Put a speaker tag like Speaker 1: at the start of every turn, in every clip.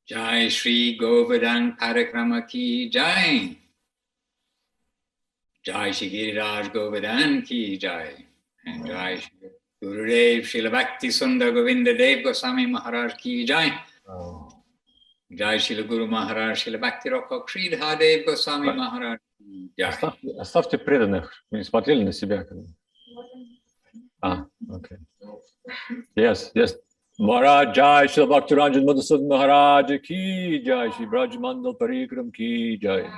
Speaker 1: Jai Shri Govardhan Parikrama Ki Jai. Jai Shri Giriraj Govardhan Ki Jai. And Jai Shri Gurudev Srila Bhakti Sundar Govinda Dev Goswami Maharaj Ki Jai. Jai Shri Guru Maharaj Srila Bhakti Rakshak Sridhar Dev Goswami Maharaj Ki Jai.
Speaker 2: Оставьте преданных. Мы не смотрели на себя. Окей. Yes, yes. Maharaj Jai, Srila Bhakti Ranjan Madhusud Maharaj Ki Jai, Shri Braj Mandal Parikram Ki Jai.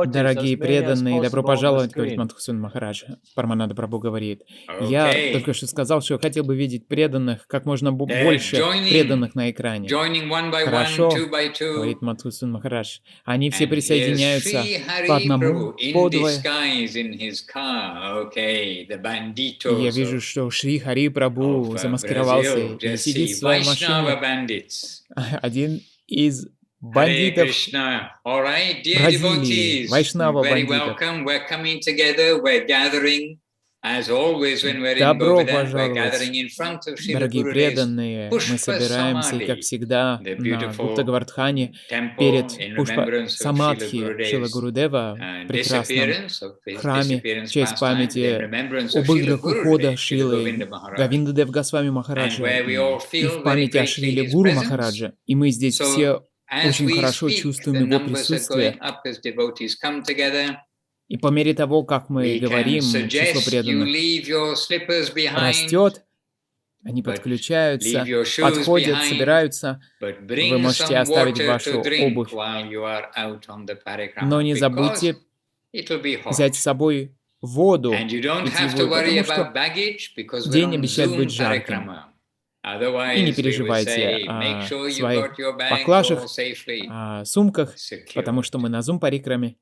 Speaker 3: Дорогие преданные, добро пожаловать, говорит Мадхусудан Махарадж. Парамананда Прабху говорит. Я только что сказал, что хотел бы видеть преданных, как можно больше преданных на экране. Хорошо, говорит Мадхусудан Махарадж. Они все присоединяются по одному, по двое. И я вижу, что Шри Хари Прабху замаскировался и сидит в своей машине. Один из бандитов Бразилии, Вайшнава бандитов. Добро пожаловать, дорогие преданные. Мы собираемся, как всегда, на Гупта-Гавардхане перед Пушпа-Самадхи Шрила Гурудева, прекрасном храме в честь памяти об играх ухода Шрилы Говинда Дев Госвами Махараджа и в память о Шриле Гуру Махараджа. И мы здесь все очень хорошо чувствуем его присутствие. И по мере того, как мы говорим, число преданных растет, они подключаются, подходят, собираются. Вы можете оставить вашу обувь, но не забудьте взять с собой воду питьевую, потому что день обещает быть жарким. И не переживайте о своих поклажах, о сумках, потому что мы на Зум-парикраме.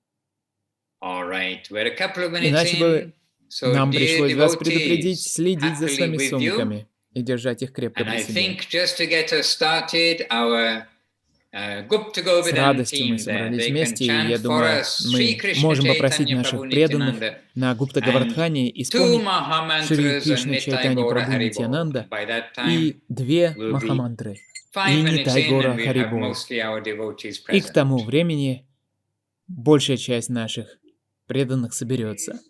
Speaker 3: Иначе бы нам пришлось вас предупредить, следить за своими сумками и держать их крепко при себе. С радостью мы собрались вместе, и я думаю, мы можем попросить наших преданных на Гупта-Гавардхане исполнить Шри Кришна Чайтанья Прабху Нитьянанда и две махамантры Инни Гора Харибол. И к тому времени большая часть наших преданных соберется.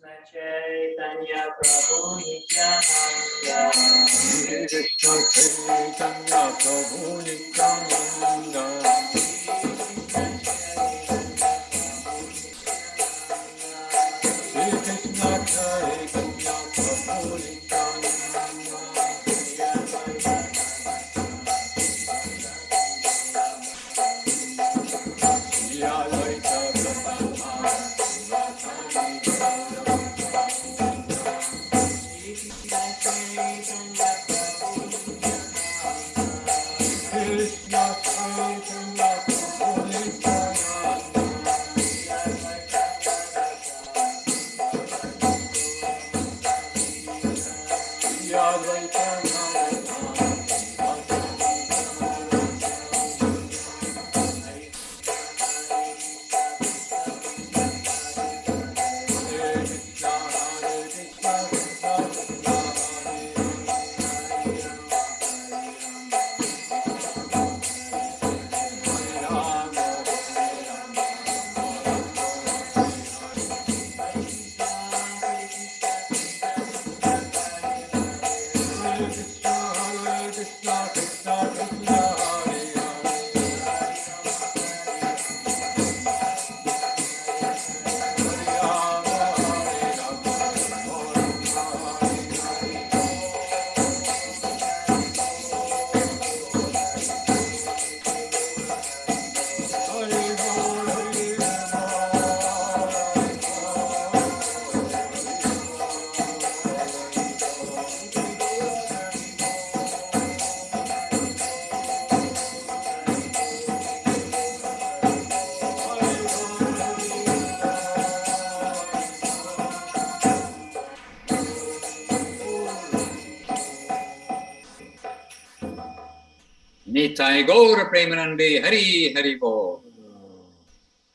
Speaker 1: Nitai Gaura Premanande Hari Hari Bo.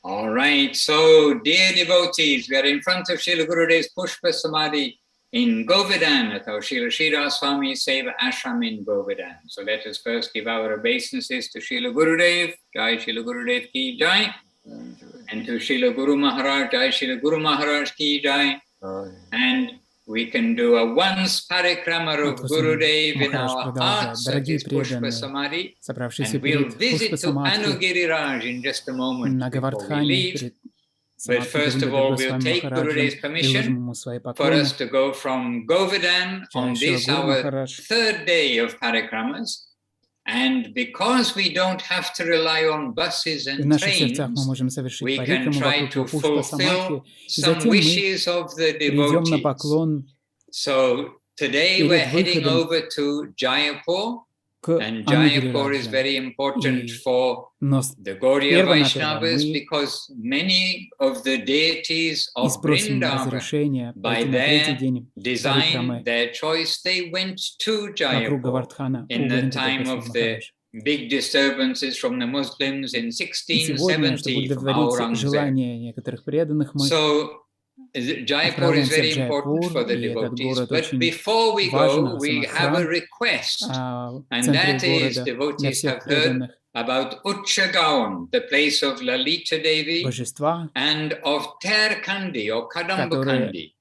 Speaker 1: All right, so dear devotees, we are in front of Srila Gurudev's Pushpa Samadhi in Govinda, atau Srila Sridhar Swami Seva Ashram in Govinda. So let us first give our obeisances to Srila Gurudev, Jai Srila Gurudev Ki Jai, and to Srila Guru Maharaj, Jai Srila Guru Maharaj Ki Jai. And we can do a once parikrama of Gurudev in our hearts, that is Pushpa Samadhi, and we'll visit to Anugiriraj in just a moment before we leave. But first of all, we'll take Gurudev's permission for us to go from Govardhan on this our third day of parikramas. And because we don't have to rely on buses and trains, we can try to fulfill some wishes of the devotees. So today we're heading over to Jaipur. And Jaipur is very important for the Gaudiya Vaishnavas because many of the deities of Vrindavan, by their design, their choice, they went to Jaipur in the time of the big disturbances from the Muslims in 1670 from Aurangzeb. So Jaipur is very important for the devotees, but before we go, we have a request, and that is, devotees have heard about Uchagaon, the place of Lalita Devi, and of Terkandi or Kadambakandi,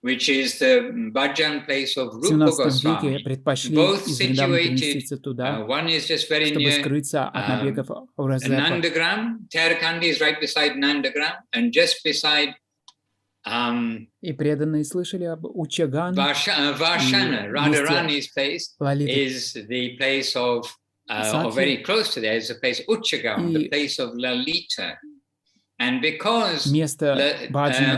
Speaker 1: which is the bhajan place of Rupa Goswami, both situated, one is just very near Nandagram, Terkandi is right beside Nandagram, and just beside
Speaker 3: И преданные слышали об Учаган.
Speaker 1: Vashana, Radharani's place, is the place of, or very close to there, is the place Uchagan, the place of Lalita. And because Uchagan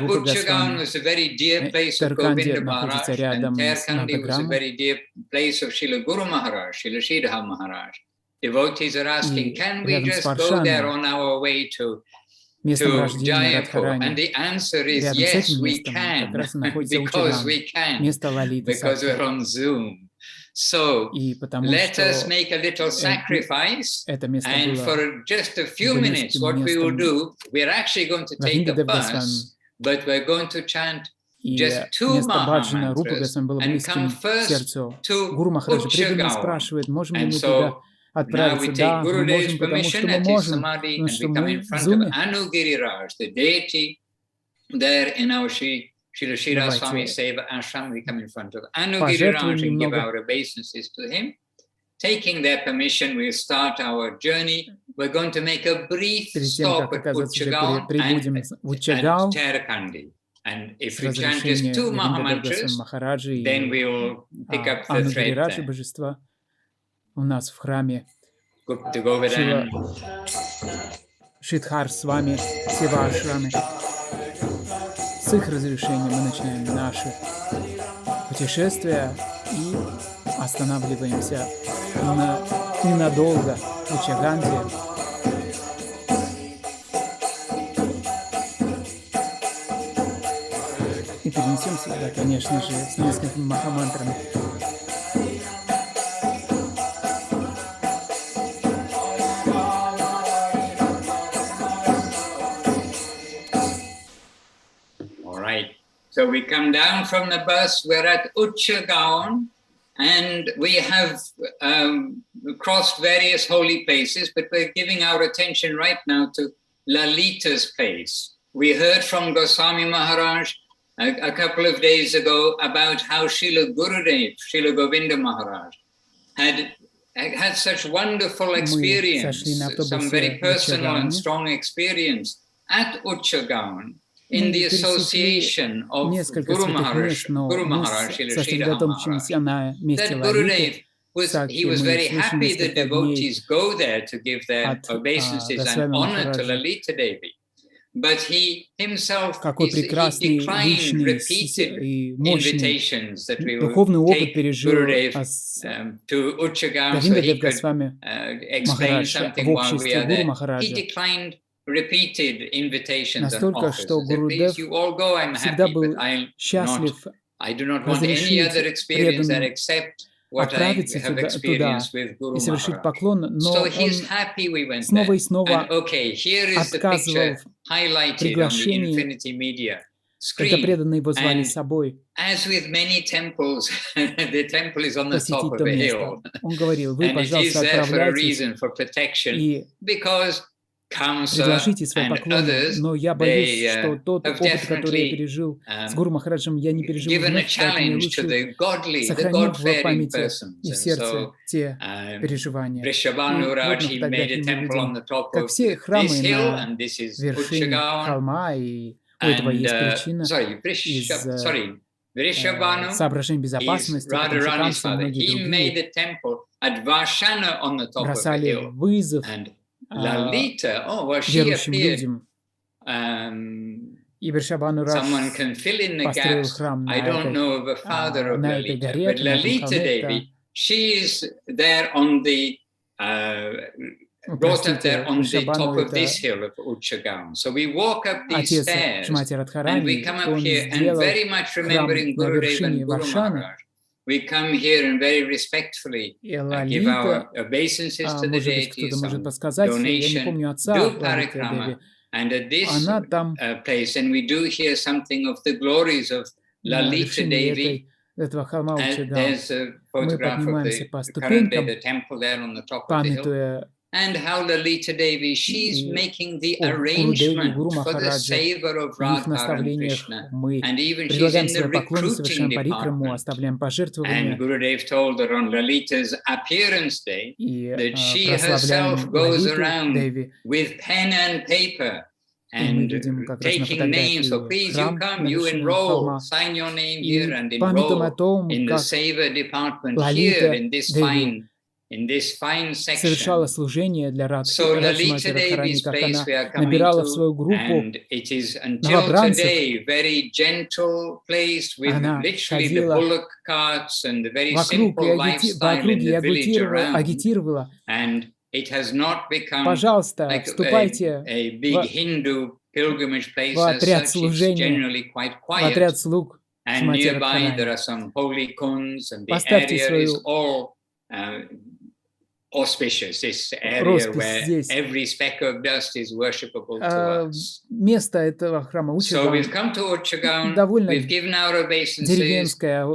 Speaker 1: was a very dear place of Govinda Maharaj, and Terkandi was a very dear place of Srila Guru Maharaj, Srila Sridhar Maharaj, devotees are asking, can we just go there on our way to Jaipur? And the answer is yes, we can, because we can, because we're on Zoom. So let us make a little sacrifice, and for just a few minutes, what we will do, we're actually going to take a bus, but we're going to chant just 2 Maha mantras and come first to Uchagaon. And so now we take Gurudev's permission at his samadhi, and we come in front of Anugiriraj, the deity there in our Srila Sridhar Swami Seva Ashram. We come in front of Anugiriraj and give our obeisances to him. Taking their permission, we'll start our journey. We're going to make a brief stop at Uchagaon and Terkandi. And if we chant just 2 Maha mantras, then we will pick up the thread there.
Speaker 3: У нас в храме Шидхар с вами, Сева Ашраме. С их разрешения мы начинаем наше путешествие и останавливаемся ненадолго в Учаганде. И перенесемся сюда, конечно же, с несколькими махамантрами.
Speaker 1: So we come down from the bus, we're at Uchagaon, and we have crossed various holy places, but we're giving our attention right now to Lalita's place. We heard from Goswami Maharaj a couple of days ago about how Srila Gurudev, Srila Govinda Maharaj, had such wonderful experience, some very personal and strong experience at Uchagaon, in the association of Guru Maharaj, Srila Sridhar Maharaj, that Gurudev he was very happy the devotees go there to give their obeisances and honor to Lalita Devi. But he himself, he declined repeated invitations that we will take Gurudev to Uchagaon so he could explain something while we are there. He declined repeated invitations and offers. Please, you all go, I'm happy, but I do not want any other experience there except what I have experienced with Guru Maharaj. So he's happy we went there. And okay, here is the picture highlighted on the Infinity Media.
Speaker 3: когда преданные его звали с собой
Speaker 1: as with many temples, the temple is on the top
Speaker 3: посетить
Speaker 1: of
Speaker 3: то
Speaker 1: a
Speaker 3: место,
Speaker 1: hill,
Speaker 3: он говорил: вы,
Speaker 1: and it is
Speaker 3: пожалуйста,
Speaker 1: there for a
Speaker 3: отправляйтесь
Speaker 1: reason, for protection,
Speaker 3: и
Speaker 1: because Kamsa
Speaker 3: предложите свои
Speaker 1: and
Speaker 3: поклоны,
Speaker 1: others,
Speaker 3: но я боюсь,
Speaker 1: they
Speaker 3: что тот
Speaker 1: have
Speaker 3: опыт, который я
Speaker 1: definitely
Speaker 3: пережил с Гуру Махараджем, я не переживу
Speaker 1: given a
Speaker 3: вновь, поэтому я
Speaker 1: challenge to
Speaker 3: лучше
Speaker 1: the godly, the
Speaker 3: сохраню в
Speaker 1: God-fearing
Speaker 3: памяти
Speaker 1: persons.
Speaker 3: и в
Speaker 1: And
Speaker 3: сердце
Speaker 1: so
Speaker 3: те переживания. И
Speaker 1: Vrishabhanu
Speaker 3: вот на
Speaker 1: Raj, he made a
Speaker 3: фотографии мы
Speaker 1: temple on
Speaker 3: видим,
Speaker 1: the top
Speaker 3: как
Speaker 1: of
Speaker 3: все
Speaker 1: this
Speaker 3: храмы
Speaker 1: hill,
Speaker 3: на
Speaker 1: and this is
Speaker 3: вершине
Speaker 1: Uchagan.
Speaker 3: холма, и у этого есть причина из
Speaker 1: Vrishabhanu
Speaker 3: соображений
Speaker 1: is
Speaker 3: безопасности, потому что
Speaker 1: Radharani's
Speaker 3: Камса и
Speaker 1: father.
Speaker 3: многие
Speaker 1: He made
Speaker 3: другие
Speaker 1: a temple at Varshana on the top of the
Speaker 3: бросали
Speaker 1: hill.
Speaker 3: вызов
Speaker 1: And Lalita, well, she
Speaker 3: верующим
Speaker 1: appeared.
Speaker 3: людям. И Вришабхану Радж
Speaker 1: Someone can fill in the
Speaker 3: построил
Speaker 1: gaps.
Speaker 3: храм
Speaker 1: I don't know of a father of
Speaker 3: на этой
Speaker 1: Lalita,
Speaker 3: горе,
Speaker 1: but
Speaker 3: на этом
Speaker 1: Lalita
Speaker 3: холме.
Speaker 1: Devi, she is there on the brought up there on the top of this hill of Uchagan. So we walk up these stairs and we come up here, and very much remembering Gurudev and Guru Maharaj. We come here and very respectfully give our obeisances to the deities, donation, do parikrama, and at this place, and we do hear something of the glories of Lalita Devi. There's a photograph of the current day, the temple there on the top of the hill. And how Lalita Devi, she's making the arrangement for the savor of Radha and Krishna. And even she's in the recruiting department. And Gurudev told her on Lalita's appearance day that she herself goes around with pen and paper and taking names. So please, you come, you enroll, sign your name here and enroll in the savor department here in this fine section.
Speaker 3: Совершала служение для Радхи Радхарани, как она набирала в свою группу новобранцев. Она ходила вокруг и агитировала. Пожалуйста, вступайте в отряд служения, в отряд слуг Шримати Радхарани. Поставьте свою auspicious, this area where every speck of dust is worshipable to us. Место этого храма Учаган довольно деревенская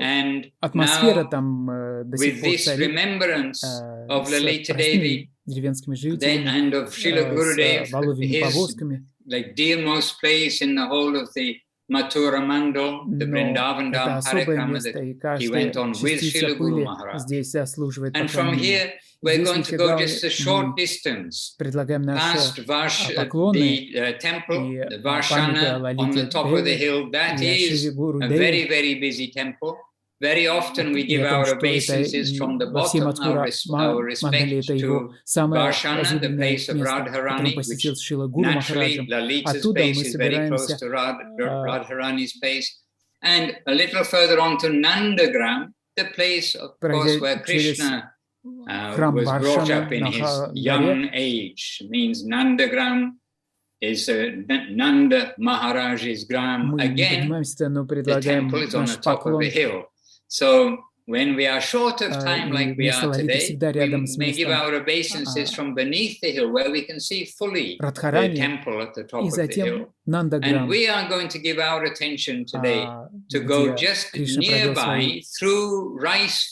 Speaker 3: атмосфера там до сих пор царит с простыми деревенскими жителями, с воловыми повозками.
Speaker 1: Like dearmost place in the whole of the Mathura Mandal, the Vrindavan Dham Parikrama that he went on with Srila Guru Maharaj. And from here, we're going to go just a short distance past the temple, the Varshana on the top of the hill. That is a very, very busy temple. Very often we give our obeisances from the bottom, our respect to Varshana, the place of Radharani, which naturally Lalita's place is very close to Radharani's place. And a little further on to Nandagram, the place, of course, where Krishna was brought up in his young age. It means Nandagram is Nanda Maharaj's gram. Again, the temple is on the top of a hill. So when we are short of time like we are today, we may give our obeisances from beneath the hill where we can see fully the temple at the top of the hill. And we are going to give our attention today to go just nearby through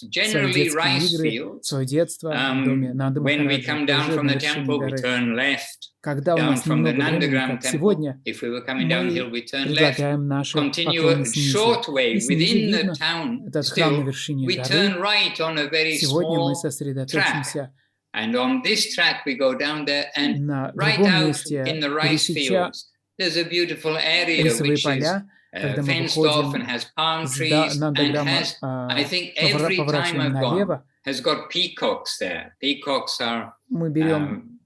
Speaker 1: generally rice fields. When we come down from the temple, we turn left. Down from the Nandagram temple, if we were coming downhill, we turn left, continue a short way within the town, still, we turn right on a very small track. And on this track, we go down there, and right out in the rice fields, there's a beautiful area which is fenced off and has palm trees and has, I think every time I've gone, has got peacocks there. Peacocks are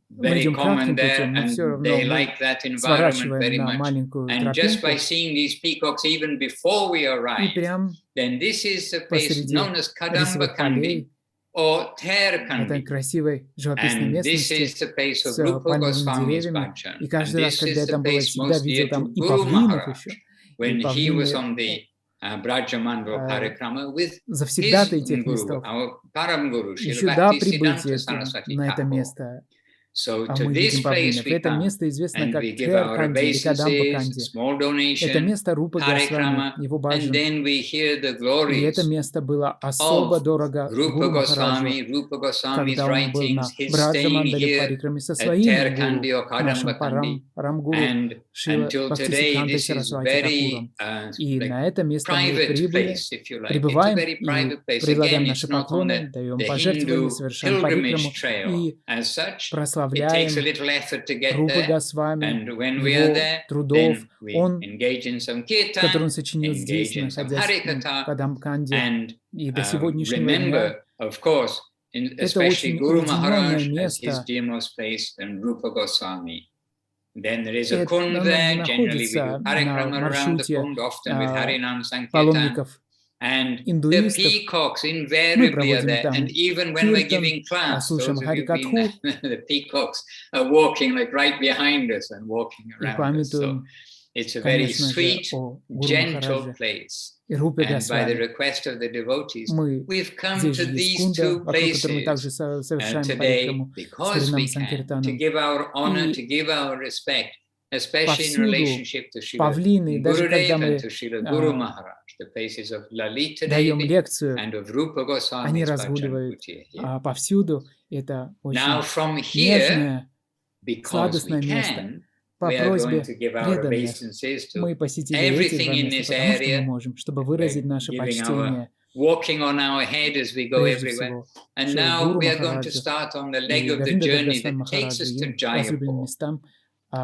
Speaker 1: very common there, and they like that environment very much. And just by seeing these peacocks even before we arrive, then this is a place known as Kadamba Kandi or Ter Kandi. And this is the place of Rupa Goswami's bhajan. And this is the place most dear to Guru Maharaj when he was on the Brajamandal Parikrama with his Guru, our Param Guru, Srila Bhakti Siddhanta Saraswati Thakur. So
Speaker 3: А
Speaker 1: to
Speaker 3: мы
Speaker 1: this
Speaker 3: видим
Speaker 1: place
Speaker 3: павлинов.
Speaker 1: we
Speaker 3: Это
Speaker 1: come
Speaker 3: место известно
Speaker 1: and
Speaker 3: как
Speaker 1: we give our
Speaker 3: Канди или Кадамба
Speaker 1: obeisances,
Speaker 3: Канди.
Speaker 1: small
Speaker 3: Это
Speaker 1: donation,
Speaker 3: место Рупы Госвами,
Speaker 1: parikrama,
Speaker 3: его
Speaker 1: and
Speaker 3: баджан.
Speaker 1: then we hear the
Speaker 3: И это
Speaker 1: glories
Speaker 3: место было особо
Speaker 1: of
Speaker 3: дорого
Speaker 1: Rupa
Speaker 3: Гуру Махараджу,
Speaker 1: Goswami, Rupa Goswami's
Speaker 3: когда он был на
Speaker 1: writings, his
Speaker 3: Браджа
Speaker 1: staying
Speaker 3: Мандали
Speaker 1: here
Speaker 3: Парикраме со
Speaker 1: at
Speaker 3: своим гуру,
Speaker 1: Terkandi or
Speaker 3: нашим
Speaker 1: Kadambakandi.
Speaker 3: Парам-гуру
Speaker 1: And
Speaker 3: Шила
Speaker 1: until today,
Speaker 3: Бхактисиддхантой
Speaker 1: this is
Speaker 3: Сарасвати
Speaker 1: very
Speaker 3: Такуром. И
Speaker 1: like
Speaker 3: на это место мы
Speaker 1: private
Speaker 3: прибыли,
Speaker 1: place, if you like. It's a
Speaker 3: прибываем
Speaker 1: very
Speaker 3: и
Speaker 1: private place.
Speaker 3: предлагаем
Speaker 1: Again,
Speaker 3: наши
Speaker 1: it's not on
Speaker 3: поклоны, даем
Speaker 1: the
Speaker 3: пожертвования,
Speaker 1: Hindu
Speaker 3: совершаем парикраму
Speaker 1: pilgrimage trail
Speaker 3: и
Speaker 1: as such. It takes a
Speaker 3: прославляем
Speaker 1: little effort to get
Speaker 3: Рупы
Speaker 1: there.
Speaker 3: Госвами,
Speaker 1: And when we are
Speaker 3: его
Speaker 1: there,
Speaker 3: трудов,
Speaker 1: then we
Speaker 3: он,
Speaker 1: engage in some
Speaker 3: который он
Speaker 1: kirtan,
Speaker 3: сочинил здесь,
Speaker 1: engage in some
Speaker 3: находясь в
Speaker 1: harikatha,
Speaker 3: Кадамбканде,
Speaker 1: and
Speaker 3: и до сегодняшнего дня.
Speaker 1: remember, of course,
Speaker 3: Это
Speaker 1: especially
Speaker 3: очень
Speaker 1: Guru
Speaker 3: уединенное
Speaker 1: Maharaj as his
Speaker 3: место.
Speaker 1: dearmost place, and Rupa Goswami. Then there is a
Speaker 3: Это
Speaker 1: kund there. Generally, we do
Speaker 3: находится на
Speaker 1: parikrama around the
Speaker 3: маршруте
Speaker 1: kund, often with Harinam Sankirtan.
Speaker 3: паломников
Speaker 1: And the
Speaker 3: индуистов.
Speaker 1: peacocks
Speaker 3: Мы
Speaker 1: invariably are
Speaker 3: проводим
Speaker 1: there.
Speaker 3: там
Speaker 1: And even when we're
Speaker 3: киртан,
Speaker 1: giving class,
Speaker 3: слушаем
Speaker 1: those of you who've
Speaker 3: харикатху
Speaker 1: been there, the peacocks are walking like right behind us and walking
Speaker 3: и
Speaker 1: around us. So
Speaker 3: памятуем,
Speaker 1: it's a very
Speaker 3: конечно же,
Speaker 1: sweet,
Speaker 3: о Гуру
Speaker 1: gentle
Speaker 3: Махарадже
Speaker 1: place.
Speaker 3: и Рупе
Speaker 1: And by the
Speaker 3: Госвами.
Speaker 1: request of the devotees,
Speaker 3: Мы
Speaker 1: we've come
Speaker 3: здесь
Speaker 1: to
Speaker 3: же есть
Speaker 1: these
Speaker 3: кунда,
Speaker 1: two
Speaker 3: вокруг которой мы также
Speaker 1: places
Speaker 3: совершаем
Speaker 1: today
Speaker 3: парикраму с
Speaker 1: because
Speaker 3: Харинам
Speaker 1: we can, to
Speaker 3: Санкиртаном.
Speaker 1: give our honor,
Speaker 3: И
Speaker 1: to give our respect, especially in
Speaker 3: повсюду
Speaker 1: relationship to Srila
Speaker 3: павлины, даже когда
Speaker 1: Gurudev
Speaker 3: мы
Speaker 1: and to Srila Guru Maharaj, the places of Lalita
Speaker 3: даем
Speaker 1: Devi
Speaker 3: лекцию,
Speaker 1: and of Rupa
Speaker 3: они
Speaker 1: Goswami's
Speaker 3: разгуливают
Speaker 1: Bhajan here.
Speaker 3: повсюду. Это
Speaker 1: Now
Speaker 3: очень
Speaker 1: from here,
Speaker 3: нежное,
Speaker 1: because
Speaker 3: сладостное
Speaker 1: we
Speaker 3: место.
Speaker 1: can,
Speaker 3: По
Speaker 1: we are going
Speaker 3: просьбе
Speaker 1: to give our
Speaker 3: преданных
Speaker 1: obeisances
Speaker 3: мы
Speaker 1: to
Speaker 3: посетили эти
Speaker 1: everything
Speaker 3: два
Speaker 1: in
Speaker 3: места,
Speaker 1: this
Speaker 3: потому что мы
Speaker 1: area,
Speaker 3: можем, чтобы выразить наше
Speaker 1: giving
Speaker 3: почтение
Speaker 1: our walking on our head as we go
Speaker 3: прежде
Speaker 1: everywhere.
Speaker 3: всего
Speaker 1: And
Speaker 3: Шри
Speaker 1: now
Speaker 3: Гуру
Speaker 1: we are going to
Speaker 3: Махараджу
Speaker 1: start on the
Speaker 3: и
Speaker 1: leg of the
Speaker 3: Говинда
Speaker 1: journey
Speaker 3: Госвами
Speaker 1: that takes
Speaker 3: Махараджу,
Speaker 1: us to
Speaker 3: им возлюбленным
Speaker 1: Jaipur.
Speaker 3: местам,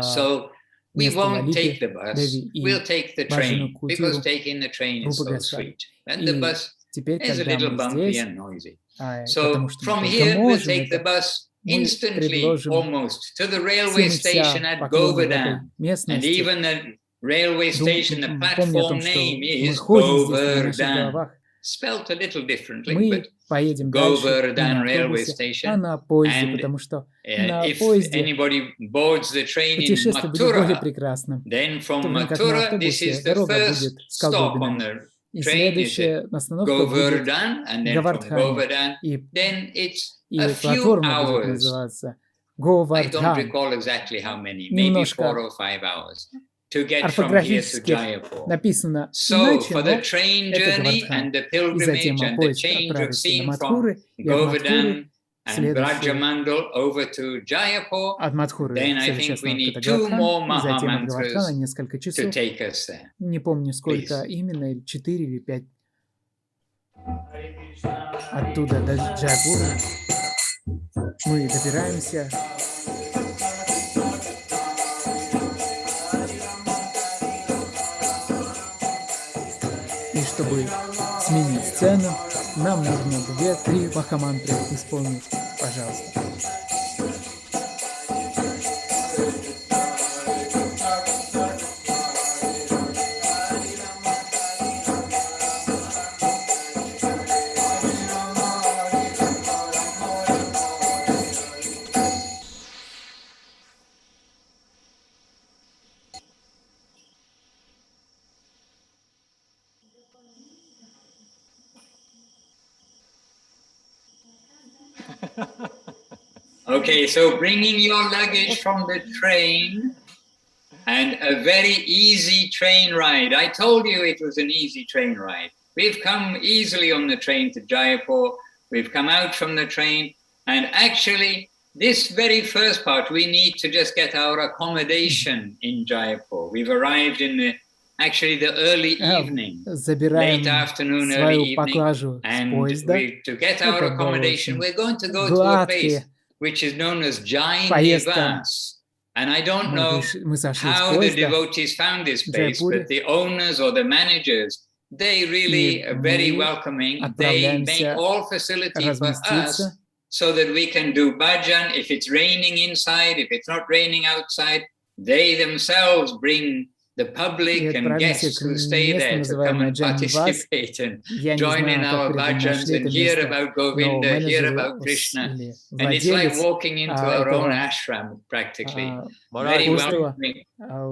Speaker 1: So we
Speaker 3: месту
Speaker 1: won't take
Speaker 3: Лалиты
Speaker 1: the bus,
Speaker 3: Деви и
Speaker 1: we'll take the
Speaker 3: Баджану
Speaker 1: train,
Speaker 3: Кутиру
Speaker 1: because taking the train is
Speaker 3: Рупы
Speaker 1: so
Speaker 3: Госвами.
Speaker 1: sweet. And the
Speaker 3: И
Speaker 1: bus
Speaker 3: теперь,
Speaker 1: is a
Speaker 3: когда
Speaker 1: little
Speaker 3: мы
Speaker 1: bumpy
Speaker 3: здесь,
Speaker 1: and noisy.
Speaker 3: потому
Speaker 1: So
Speaker 3: что мы
Speaker 1: from
Speaker 3: только
Speaker 1: here we'll
Speaker 3: можем
Speaker 1: take the
Speaker 3: это,
Speaker 1: bus
Speaker 3: мы
Speaker 1: instantly,
Speaker 3: предложим
Speaker 1: almost, to the
Speaker 3: всем
Speaker 1: railway
Speaker 3: и
Speaker 1: station
Speaker 3: вся
Speaker 1: at
Speaker 3: поклоны в этой
Speaker 1: Govardhan. And
Speaker 3: местности.
Speaker 1: even the railway station, the
Speaker 3: Помни о
Speaker 1: platform
Speaker 3: том, что
Speaker 1: name
Speaker 3: мы
Speaker 1: is
Speaker 3: ходим здесь на наших
Speaker 1: Govardhan.
Speaker 3: головах.
Speaker 1: Spelt a little differently,
Speaker 3: Мы
Speaker 1: but
Speaker 3: поедем дальше не
Speaker 1: Govardhan
Speaker 3: на
Speaker 1: railway
Speaker 3: автобусе, а
Speaker 1: station.
Speaker 3: на поезде,
Speaker 1: And
Speaker 3: потому что на
Speaker 1: if
Speaker 3: поезде
Speaker 1: anybody boards the train in
Speaker 3: путешествие будет более
Speaker 1: Mathura,
Speaker 3: прекрасным.
Speaker 1: then
Speaker 3: В то
Speaker 1: from
Speaker 3: время как на
Speaker 1: Mathura, this
Speaker 3: автобусе
Speaker 1: is the
Speaker 3: дорога
Speaker 1: first
Speaker 3: будет с
Speaker 1: stop on
Speaker 3: колдобинами.
Speaker 1: the
Speaker 3: И
Speaker 1: train is at
Speaker 3: следующая остановка будет
Speaker 1: Govardhan, and then from
Speaker 3: Говардхан.
Speaker 1: Govardhan,
Speaker 3: И
Speaker 1: then it's a few
Speaker 3: платформа будет
Speaker 1: hours.
Speaker 3: называться
Speaker 1: I don't
Speaker 3: Говардхан.
Speaker 1: recall exactly how many, maybe
Speaker 3: Немножко
Speaker 1: 4 or 5 hours to get from here to
Speaker 3: орфографически
Speaker 1: Jaipur.
Speaker 3: написано
Speaker 1: So
Speaker 3: иначе,
Speaker 1: for the
Speaker 3: но
Speaker 1: train
Speaker 3: это
Speaker 1: journey
Speaker 3: Говардхан.
Speaker 1: and the
Speaker 3: И затем
Speaker 1: pilgrimage and the
Speaker 3: поезд
Speaker 1: change of
Speaker 3: отправится до
Speaker 1: scene from
Speaker 3: Мадхуры, и от Мадхуры
Speaker 1: Govardhan and
Speaker 3: следующий
Speaker 1: Brajamandal over to Jaipur,
Speaker 3: от Мадхуры
Speaker 1: then I
Speaker 3: следующая
Speaker 1: think we
Speaker 3: остановка
Speaker 1: need
Speaker 3: это
Speaker 1: 2 more
Speaker 3: Говардхан, и затем от Говардхана
Speaker 1: Mahamantras
Speaker 3: несколько
Speaker 1: to
Speaker 3: часов,
Speaker 1: take us there.
Speaker 3: не помню сколько
Speaker 1: Please.
Speaker 3: именно, или 4 или 5, оттуда до Джайпура мы добираемся. И чтобы сменить сцену, нам нужно 2-3 махамантры исполнить. Пожалуйста.
Speaker 1: Okay, so bringing your luggage from the train and a very easy train ride. I told you it was an easy train ride. We've come easily on the train to Jaipur. We've come out from the train, and actually this very first part, we need to just get our accommodation in Jaipur. We've arrived in the early evening, late afternoon, early evening, and to get our accommodation, we're going to go to a place which is known as Jai Nivas. And I don't know how the devotees found this place, but the owners or the managers, they really are very welcoming. They make all facility for us so that we can do bhajan. If it's raining inside, if it's not raining outside, they themselves bring the public and guests who stay there to come and participate and join in our bhajans and hear about Govinda, hear about Krishna. And it's like walking into our own ashram, practically. Very welcoming.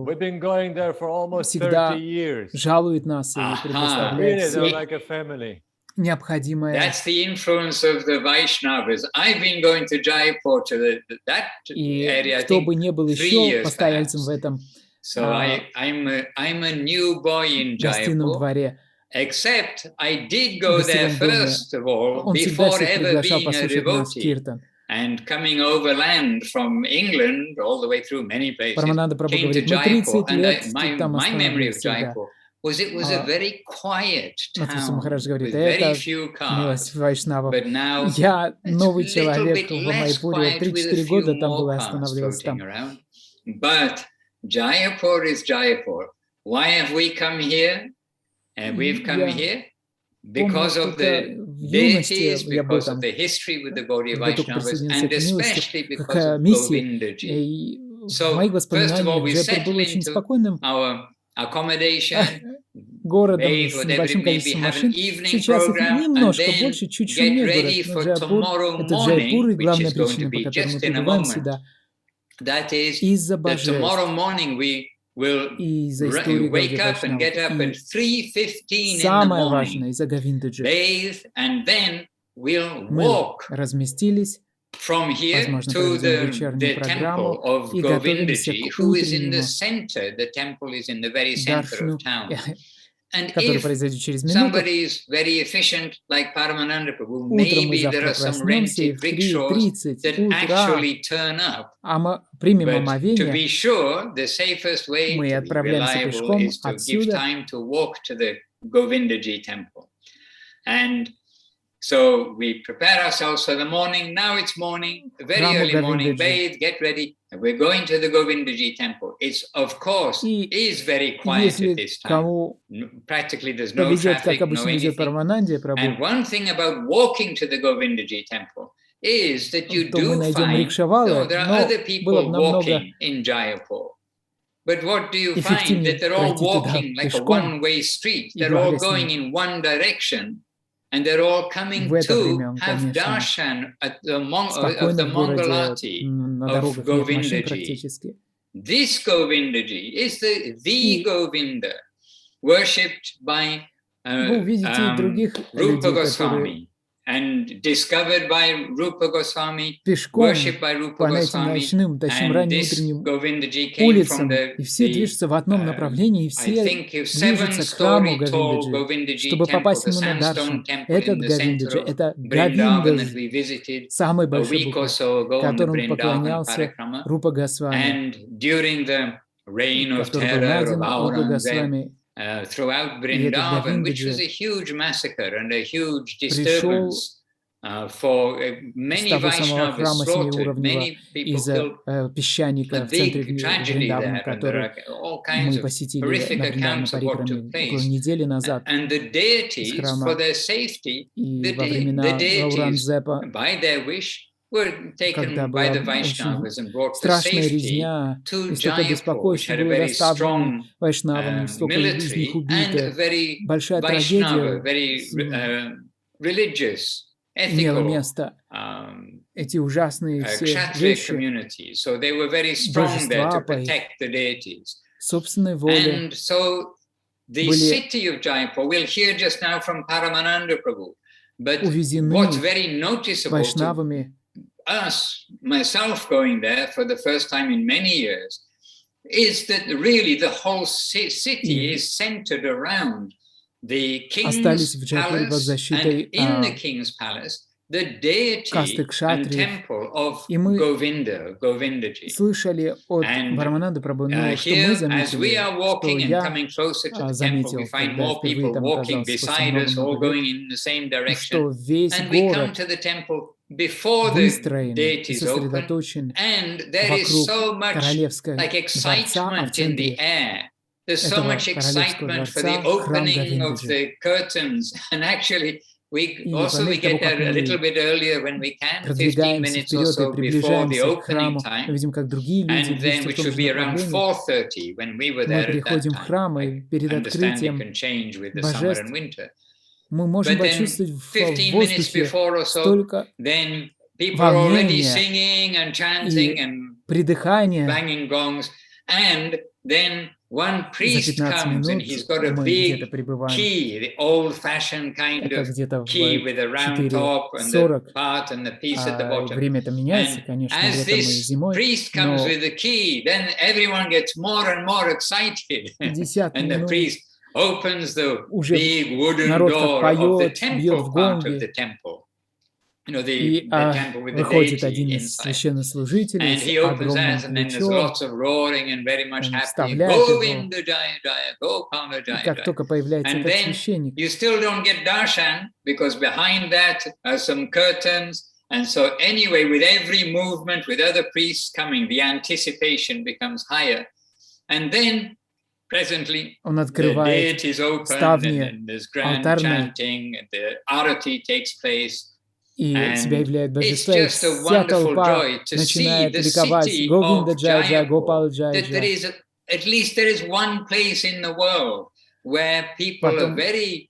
Speaker 2: We've been going there for almost 30 years.
Speaker 3: Жалует нас и предоставляет
Speaker 2: They're like a family.
Speaker 3: необходимое.
Speaker 1: That's the influence of the Vaishnavas. I've been going to Jaipur to that area, I
Speaker 3: кто
Speaker 1: think,
Speaker 3: бы не был
Speaker 1: 3
Speaker 3: еще
Speaker 1: years
Speaker 3: постояльцем
Speaker 1: perhaps.
Speaker 3: в этом
Speaker 1: So I'm a new boy in
Speaker 3: гостином
Speaker 1: Jaipur.
Speaker 3: дворе,
Speaker 1: Except I did go there
Speaker 3: гостевом доме.
Speaker 1: first of all,
Speaker 3: Он всегда
Speaker 1: before
Speaker 3: всех
Speaker 1: ever
Speaker 3: приглашал
Speaker 1: being a
Speaker 3: послушать наш
Speaker 1: devotee.
Speaker 3: киртан.
Speaker 1: And coming overland from England, all the way through many places,
Speaker 3: Парамананда Прабху
Speaker 1: came to
Speaker 3: говорит, мы
Speaker 1: Jaipur.
Speaker 3: 30
Speaker 1: And
Speaker 3: лет там
Speaker 1: my memory of
Speaker 3: останавливались всегда.
Speaker 1: Jaipur was it was a very quiet
Speaker 3: Натхадвара
Speaker 1: town
Speaker 3: Махарадж говорит,
Speaker 1: with very
Speaker 3: это
Speaker 1: few
Speaker 3: милость
Speaker 1: cars.
Speaker 3: Вайшнавов.
Speaker 1: But now
Speaker 3: Я
Speaker 1: it's
Speaker 3: новый
Speaker 1: little
Speaker 3: человек
Speaker 1: bit
Speaker 3: в
Speaker 1: less
Speaker 3: Майпуре,
Speaker 1: quiet with a
Speaker 3: 3-4
Speaker 1: few
Speaker 3: года там был и
Speaker 1: more cars
Speaker 3: останавливался там.
Speaker 1: floating around. But Jaipur is Jaipur. Why have we come here? And we've come here because of the deities, because of the history with the Gaudiya Vaishnavas, and especially because of Govindaji. So, first of all, we settle into our accommodation,
Speaker 3: городом
Speaker 1: bathe,
Speaker 3: с
Speaker 1: whatever
Speaker 3: небольшим
Speaker 1: it may be,
Speaker 3: количеством
Speaker 1: have an
Speaker 3: машин.
Speaker 1: evening
Speaker 3: Сейчас их
Speaker 1: program, and
Speaker 3: немножко
Speaker 1: then
Speaker 3: больше, чуть-чуть
Speaker 1: get
Speaker 3: нет
Speaker 1: ready
Speaker 3: город.
Speaker 1: for
Speaker 3: Джайпур,
Speaker 1: tomorrow
Speaker 3: это Джайпур, и
Speaker 1: morning, which
Speaker 3: главная
Speaker 1: is going to
Speaker 3: причина, по
Speaker 1: be
Speaker 3: которой мы
Speaker 1: just in a
Speaker 3: прибываем
Speaker 1: moment.
Speaker 3: сюда,
Speaker 1: That is
Speaker 3: из-за
Speaker 1: that
Speaker 3: божеств,
Speaker 1: tomorrow morning we will
Speaker 3: из-за истории
Speaker 1: wake
Speaker 3: Гаудия
Speaker 1: up and get up
Speaker 3: Вайшнавов.
Speaker 1: at 3:15 in the
Speaker 3: Самое
Speaker 1: morning,
Speaker 3: важное, из-за Говиндаджи.
Speaker 1: bathe, and then we'll
Speaker 3: Мы
Speaker 1: walk
Speaker 3: разместились,
Speaker 1: from here
Speaker 3: возможно,
Speaker 1: to
Speaker 3: проведем вечернюю
Speaker 1: the temple
Speaker 3: программу
Speaker 1: of
Speaker 3: и готовимся
Speaker 1: Govindaji,
Speaker 3: к
Speaker 1: who is in the
Speaker 3: утреннему
Speaker 1: center. The temple is in the very center
Speaker 3: даршану,
Speaker 1: of town. And
Speaker 3: который
Speaker 1: if
Speaker 3: произойдет через минуту.
Speaker 1: somebody is very efficient, like Paramananda Prabhu,
Speaker 3: Утром мы
Speaker 1: maybe there
Speaker 3: завтра
Speaker 1: are some
Speaker 3: проснемся, и
Speaker 1: rented
Speaker 3: в
Speaker 1: rickshaws
Speaker 3: 3:30
Speaker 1: that
Speaker 3: утра
Speaker 1: actually turn up.
Speaker 3: примем
Speaker 1: But to
Speaker 3: омовение.
Speaker 1: be sure, the safest way
Speaker 3: Мы
Speaker 1: to be
Speaker 3: отправляемся
Speaker 1: reliable
Speaker 3: пешком
Speaker 1: is to give
Speaker 3: отсюда.
Speaker 1: time to walk to the Govindaji temple. And so we prepare ourselves for the morning. Now it's morning, very early morning, bathe, get ready. And we're going to the Govindaji temple. It's, of course, is very quiet at this time. Practically there's no traffic, no anything. And one thing about walking to the Govindaji temple is that you do find, there are other people walking in Jaipur. But what do you find? That they're all walking like a one-way street. They're all going in one direction. And they're all coming to have darshan of the Mangalati of Govindaji. This Govindaji is the Govinda worshipped by Rupa Goswami and discovered by Rupa Goswami, worshipped by Rupa Goswami, and this Govindaji came from the,
Speaker 3: и все движутся в одном направлении, и все движутся к храму Говиндаджи, чтобы попасть ему на даршан. Этот Говиндаджи, это Говиндаджи, самый большой бог, которому поклонялся Рупа Госвами, который был найден Рупа Госвами.
Speaker 1: Throughout Vrindavan, which was a huge massacre and a huge disturbance for many Vaishnavas slaughtered, many people killed, a big tragedy there, and there are all kinds of horrific accounts of what took place. And the deities, for their safety, the deities, by their wish, were taken by the Vaishnavas and brought to safety to Jaipur, which had a very strong military and a very Vaishnava, very religious, ethical Kshatriya community. So they were very strong there to protect the deities. And so the city of Jaipur, we'll hear just now from Paramananda Prabhu, but what's very noticeable to us, myself going there for the first time in many years, is that really the whole city is centered around the king's palace, and in the king's palace, the deity and temple of Govinda, Govindaji. And here, as we are walking and coming closer to the temple, we find more people walking beside us, all going in the same direction. And we come to the temple before the deities open, and there is so much like excitement in the air. There's so much excitement for the opening of the curtains, and actually we get there a little bit earlier when we can, 15 minutes or so before the opening time, and then which would be around 4:30 when we were there at that time. I understand it can change with the summer and winter. But then 15 minutes before or so, then people are already singing and chanting and banging gongs, and then one priest
Speaker 3: 15
Speaker 1: comes and
Speaker 3: минут
Speaker 1: he's got a
Speaker 3: мы где-то
Speaker 1: big
Speaker 3: пребываем.
Speaker 1: key, the old-fashioned kind
Speaker 3: Это
Speaker 1: of
Speaker 3: где-то в
Speaker 1: key with a round top and the
Speaker 3: 4:40.
Speaker 1: part and the piece at the bottom.
Speaker 3: Время-то меняется,
Speaker 1: And
Speaker 3: конечно,
Speaker 1: as
Speaker 3: летом и
Speaker 1: this
Speaker 3: зимой,
Speaker 1: priest comes
Speaker 3: но
Speaker 1: with the key, then everyone gets more and more excited.
Speaker 3: 50
Speaker 1: And the
Speaker 3: минут
Speaker 1: priest opens the
Speaker 3: уже
Speaker 1: big wooden
Speaker 3: народ как
Speaker 1: door of the
Speaker 3: поет, бьет
Speaker 1: temple
Speaker 3: в
Speaker 1: part of
Speaker 3: гонги,
Speaker 1: the temple. You know,
Speaker 3: и
Speaker 1: the temple with the
Speaker 3: выходит один
Speaker 1: deity
Speaker 3: из
Speaker 1: inside.
Speaker 3: священнослужителей
Speaker 1: And
Speaker 3: с
Speaker 1: he opens
Speaker 3: огромным
Speaker 1: that, and then there's
Speaker 3: ключом,
Speaker 1: lots of roaring and very much
Speaker 3: он
Speaker 1: happy.
Speaker 3: вставляет его,
Speaker 1: Govinda Jaya Jaya, Gopala
Speaker 3: и
Speaker 1: Jaya
Speaker 3: как
Speaker 1: Jaya.
Speaker 3: только появляется
Speaker 1: And
Speaker 3: этот
Speaker 1: then
Speaker 3: священник,
Speaker 1: you still don't get darshan because behind that are some curtains. And so anyway, with every movement, with other priests coming, the anticipation becomes higher. And then presently,
Speaker 3: он
Speaker 1: the
Speaker 3: открывает
Speaker 1: date is open
Speaker 3: ставни
Speaker 1: and there's grand
Speaker 3: алтарной,
Speaker 1: chanting, and the arati takes place.
Speaker 3: и себя
Speaker 1: And
Speaker 3: являет
Speaker 1: it's
Speaker 3: божество, и
Speaker 1: just a
Speaker 3: вся
Speaker 1: wonderful
Speaker 3: толпа
Speaker 1: joy to see
Speaker 3: начинает
Speaker 1: the
Speaker 3: ликовать.
Speaker 1: city
Speaker 3: Говинда
Speaker 1: of
Speaker 3: Джай Джай, Гопал
Speaker 1: Jaipur,
Speaker 3: Джай
Speaker 1: that there
Speaker 3: Джай.
Speaker 1: is, at least there is one place in the world where people are
Speaker 3: Потом
Speaker 1: very